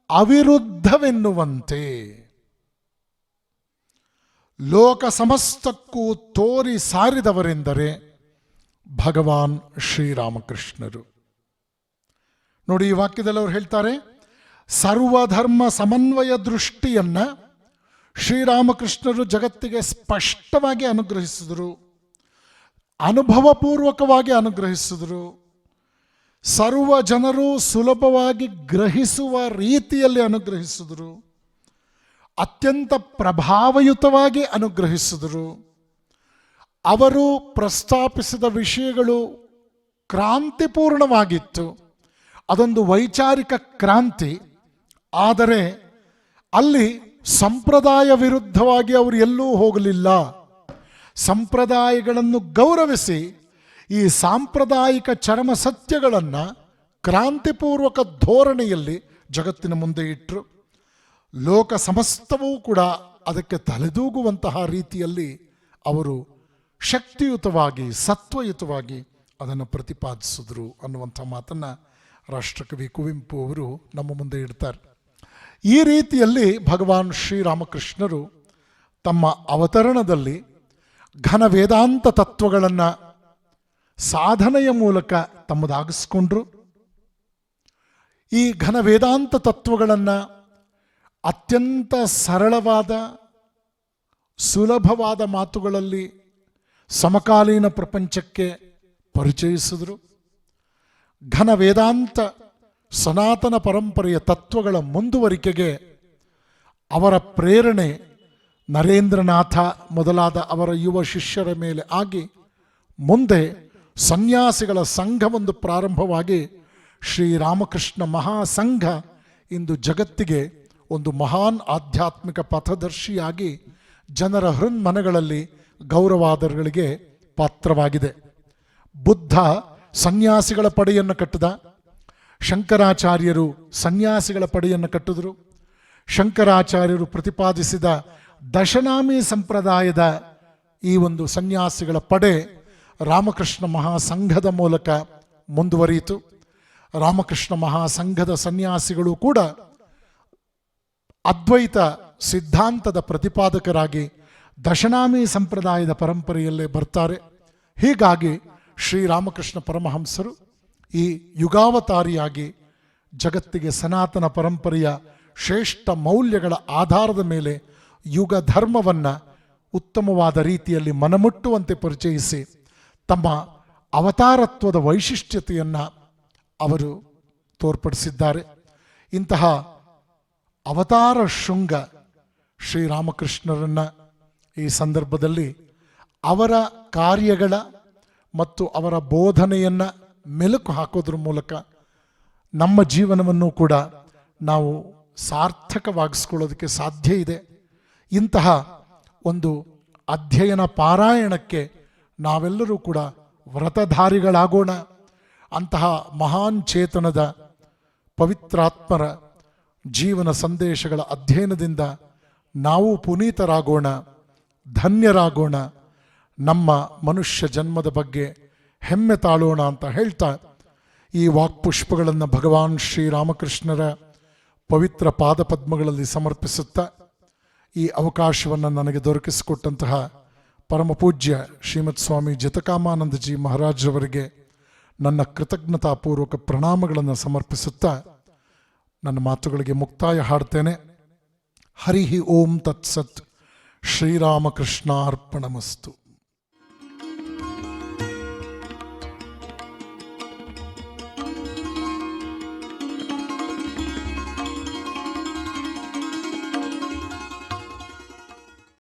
ಅವಿರುದ್ಧವೆನ್ನುವಂತೆ ಲೋಕ ಸಮಸ್ತಕ್ಕೂ ತೋರಿ ಸಾರಿದವರೆಂದರೆ ಭಗವಾನ್ ಶ್ರೀರಾಮಕೃಷ್ಣರು. ನೋಡಿ, ಈ ವಾಕ್ಯದಲ್ಲಿ ಅವರು ಹೇಳ್ತಾರೆ, ಸರ್ವಧರ್ಮ ಸಮನ್ವಯ ದೃಷ್ಟಿಯನ್ನ ಶ್ರೀರಾಮಕೃಷ್ಣರು ಜಗತ್ತಿಗೆ ಸ್ಪಷ್ಟವಾಗಿ ಅನುಗ್ರಹಿಸಿದರು, ಅನುಭವಪೂರ್ವಕವಾಗಿ ಅನುಗ್ರಹಿಸಿದರು, ಸರ್ವ ಜನರು ಸುಲಭವಾಗಿ ಗ್ರಹಿಸುವ ರೀತಿಯಲ್ಲಿ ಅನುಗ್ರಹಿಸಿದರು, ಅತ್ಯಂತ ಪ್ರಭಾವಯುತವಾಗಿ ಅನುಗ್ರಹಿಸಿದರು. ಅವರು ಪ್ರಸ್ತಾಪಿಸಿದ ವಿಷಯಗಳು ಕ್ರಾಂತಿಪೂರ್ಣವಾಗಿತ್ತು. ಅದೊಂದು ವೈಚಾರಿಕ ಕ್ರಾಂತಿ. ಆದರೆ ಅಲ್ಲಿ ಸಂಪ್ರದಾಯ ವಿರುದ್ಧವಾಗಿ ಅವರು ಎಲ್ಲೂ ಹೋಗಲಿಲ್ಲ. ಸಂಪ್ರದಾಯಗಳನ್ನು ಗೌರವಿಸಿ ಈ ಸಾಂಪ್ರದಾಯಿಕ ಚರಮ ಸತ್ಯಗಳನ್ನು ಕ್ರಾಂತಿಪೂರ್ವಕ ಧೋರಣೆಯಲ್ಲಿ ಜಗತ್ತಿನ ಮುಂದೆ ಇಟ್ಟರು. ಲೋಕ ಸಮಸ್ತವೂ ಕೂಡ ಅದಕ್ಕೆ ತಲೆದೂಗುವಂತಹ ರೀತಿಯಲ್ಲಿ ಅವರು ಶಕ್ತಿಯುತವಾಗಿ, ಸತ್ವಯುತವಾಗಿ ಅದನ್ನು ಪ್ರತಿಪಾದಿಸಿದ್ರು ಅನ್ನುವಂಥ ಮಾತನ್ನು ರಾಷ್ಟ್ರಕವಿ ಕುವೆಂಪು ಅವರು ನಮ್ಮ ಮುಂದೆ ಇಡ್ತಾರೆ. ಈ ರೀತಿಯಲ್ಲಿ ಭಗವಾನ್ ಶ್ರೀರಾಮಕೃಷ್ಣರು ತಮ್ಮ ಅವತರಣದಲ್ಲಿ ಘನ ವೇದಾಂತ ತತ್ವಗಳನ್ನು ಸಾಧನೆಯ ಮೂಲಕ ತಮ್ಮದಾಗಿಸ್ಕೊಂಡ್ರು. ಈ ಘನ ವೇದಾಂತ ತತ್ವಗಳನ್ನು ಅತ್ಯಂತ ಸರಳವಾದ, ಸುಲಭವಾದ ಮಾತುಗಳಲ್ಲಿ ಸಮಕಾಲೀನ ಪ್ರಪಂಚಕ್ಕೆ ಪರಿಚಯಿಸಿದರು. ಘನ ವೇದಾಂತ ಸನಾತನ ಪರಂಪರೆಯ ತತ್ವಗಳ ಮುಂದುವರಿಕೆಗೆ ಅವರ ಪ್ರೇರಣೆ ನರೇಂದ್ರನಾಥ ಮೊದಲಾದ ಅವರ ಯುವ ಶಿಷ್ಯರ ಮೇಲೆ ಆಗಿ ಮುಂದೆ ಸನ್ಯಾಸಿಗಳ ಸಂಘವೊಂದು ಪ್ರಾರಂಭವಾಗಿ ಶ್ರೀರಾಮಕೃಷ್ಣ ಮಹಾಸಂಘ ಇಂದು ಜಗತ್ತಿಗೆ ಒಂದು ಮಹಾನ್ ಆಧ್ಯಾತ್ಮಿಕ ಪಥದರ್ಶಿಯಾಗಿ ಜನರ ಹೃನ್ಮನಗಳಲ್ಲಿ ಗೌರವಾದರಗಳಿಗೆ ಪಾತ್ರವಾಗಿದೆ. ಬುದ್ಧ ಸನ್ಯಾಸಿಗಳ ಪಡೆಯನ್ನು ಕಟ್ಟಿದ, ಶಂಕರಾಚಾರ್ಯರು ಸನ್ಯಾಸಿಗಳ ಪಡೆಯನ್ನು ಕಟ್ಟಿದರು. ಶಂಕರಾಚಾರ್ಯರು ಪ್ರತಿಪಾದಿಸಿದ ದಶನಾಮಿ ಸಂಪ್ರದಾಯದ ಈ ಒಂದು ಸನ್ಯಾಸಿಗಳ ಪಡೆ ರಾಮಕೃಷ್ಣ ಮಹಾಸಂಘದ ಮೂಲಕ ಮುಂದುವರಿಯಿತು. ರಾಮಕೃಷ್ಣ ಮಹಾಸಂಘದ ಸನ್ಯಾಸಿಗಳು ಕೂಡ ಅದ್ವೈತ ಸಿದ್ಧಾಂತದ ಪ್ರತಿಪಾದಕರಾಗಿ ದಶನಾಮಿ ಸಂಪ್ರದಾಯದ ಪರಂಪರೆಯಲ್ಲೇ ಬರ್ತಾರೆ. ಹೀಗಾಗಿ ಶ್ರೀರಾಮಕೃಷ್ಣ ಪರಮಹಂಸರು ಈ ಯುಗಾವತಾರಿಯಾಗಿ ಜಗತ್ತಿಗೆ ಸನಾತನ ಪರಂಪರೆಯ ಶ್ರೇಷ್ಠ ಮೌಲ್ಯಗಳ ಆಧಾರದ ಮೇಲೆ ಯುಗ ಧರ್ಮವನ್ನು ಉತ್ತಮವಾದ ರೀತಿಯಲ್ಲಿ ಮನಮುಟ್ಟುವಂತೆ ಪರಿಚಯಿಸಿ ತಮ್ಮ ಅವತಾರತ್ವದ ವೈಶಿಷ್ಟ್ಯತೆಯನ್ನು ಅವರು ತೋರ್ಪಡಿಸಿದ್ದಾರೆ. ಇಂತಹ ಅವತಾರ ಶೃಂಗ ಶ್ರೀರಾಮಕೃಷ್ಣರನ್ನು ಈ ಸಂದರ್ಭದಲ್ಲಿ ಅವರ ಕಾರ್ಯಗಳ ಮತ್ತು ಅವರ ಬೋಧನೆಯನ್ನು ಮೆಲುಕು ಹಾಕೋದ್ರ ಮೂಲಕ ನಮ್ಮ ಜೀವನವನ್ನು ಕೂಡ ನಾವು ಸಾರ್ಥಕವಾಗಿಸ್ಕೊಳ್ಳೋದಕ್ಕೆ ಸಾಧ್ಯ ಇದೆ. ಇಂತಹ ಒಂದು ಅಧ್ಯಯನ ಪಾರಾಯಣಕ್ಕೆ ನಾವೆಲ್ಲರೂ ಕೂಡ ವ್ರತಧಾರಿಗಳಾಗೋಣ. ಅಂತಹ ಮಹಾನ್ ಚೇತನದ ಪವಿತ್ರಾತ್ಮರ ಜೀವನ ಸಂದೇಶಗಳ ಅಧ್ಯಯನದಿಂದ ನಾವು ಪುನೀತರಾಗೋಣ, ಧನ್ಯರಾಗೋಣ, ನಮ್ಮ ಮನುಷ್ಯ ಜನ್ಮದ ಬಗ್ಗೆ ಹೆಮ್ಮೆ ತಾಳೋಣ ಅಂತ ಹೇಳ್ತಾ ಈ ವಾಕ್ಪುಷ್ಪಗಳನ್ನು ಭಗವಾನ್ ಶ್ರೀರಾಮಕೃಷ್ಣರ ಪವಿತ್ರ ಪಾದಪದ್ಮಗಳಲ್ಲಿ ಸಮರ್ಪಿಸುತ್ತಾ ಈ ಅವಕಾಶವನ್ನು ನನಗೆ ದೊರಕಿಸಿಕೊಟ್ಟಂತಹ ಪರಮ ಪೂಜ್ಯ ಶ್ರೀಮತ್ ಸ್ವಾಮಿ ಜತಕಾಮಾನಂದಜಿ ಮಹಾರಾಜರವರಿಗೆ ನನ್ನ ಕೃತಜ್ಞತಾಪೂರ್ವಕ ಪ್ರಣಾಮಗಳನ್ನು ಸಮರ್ಪಿಸುತ್ತಾ ನನ್ನ ಮಾತುಗಳಿಗೆ ಮುಕ್ತಾಯ ಹಾಡ್ತೇನೆ. ಹರಿ ಓಂ ತತ್ಸತ್. ಶ್ರೀರಾಮಕೃಷ್ಣಾರ್ಪಣಮಸ್ತು.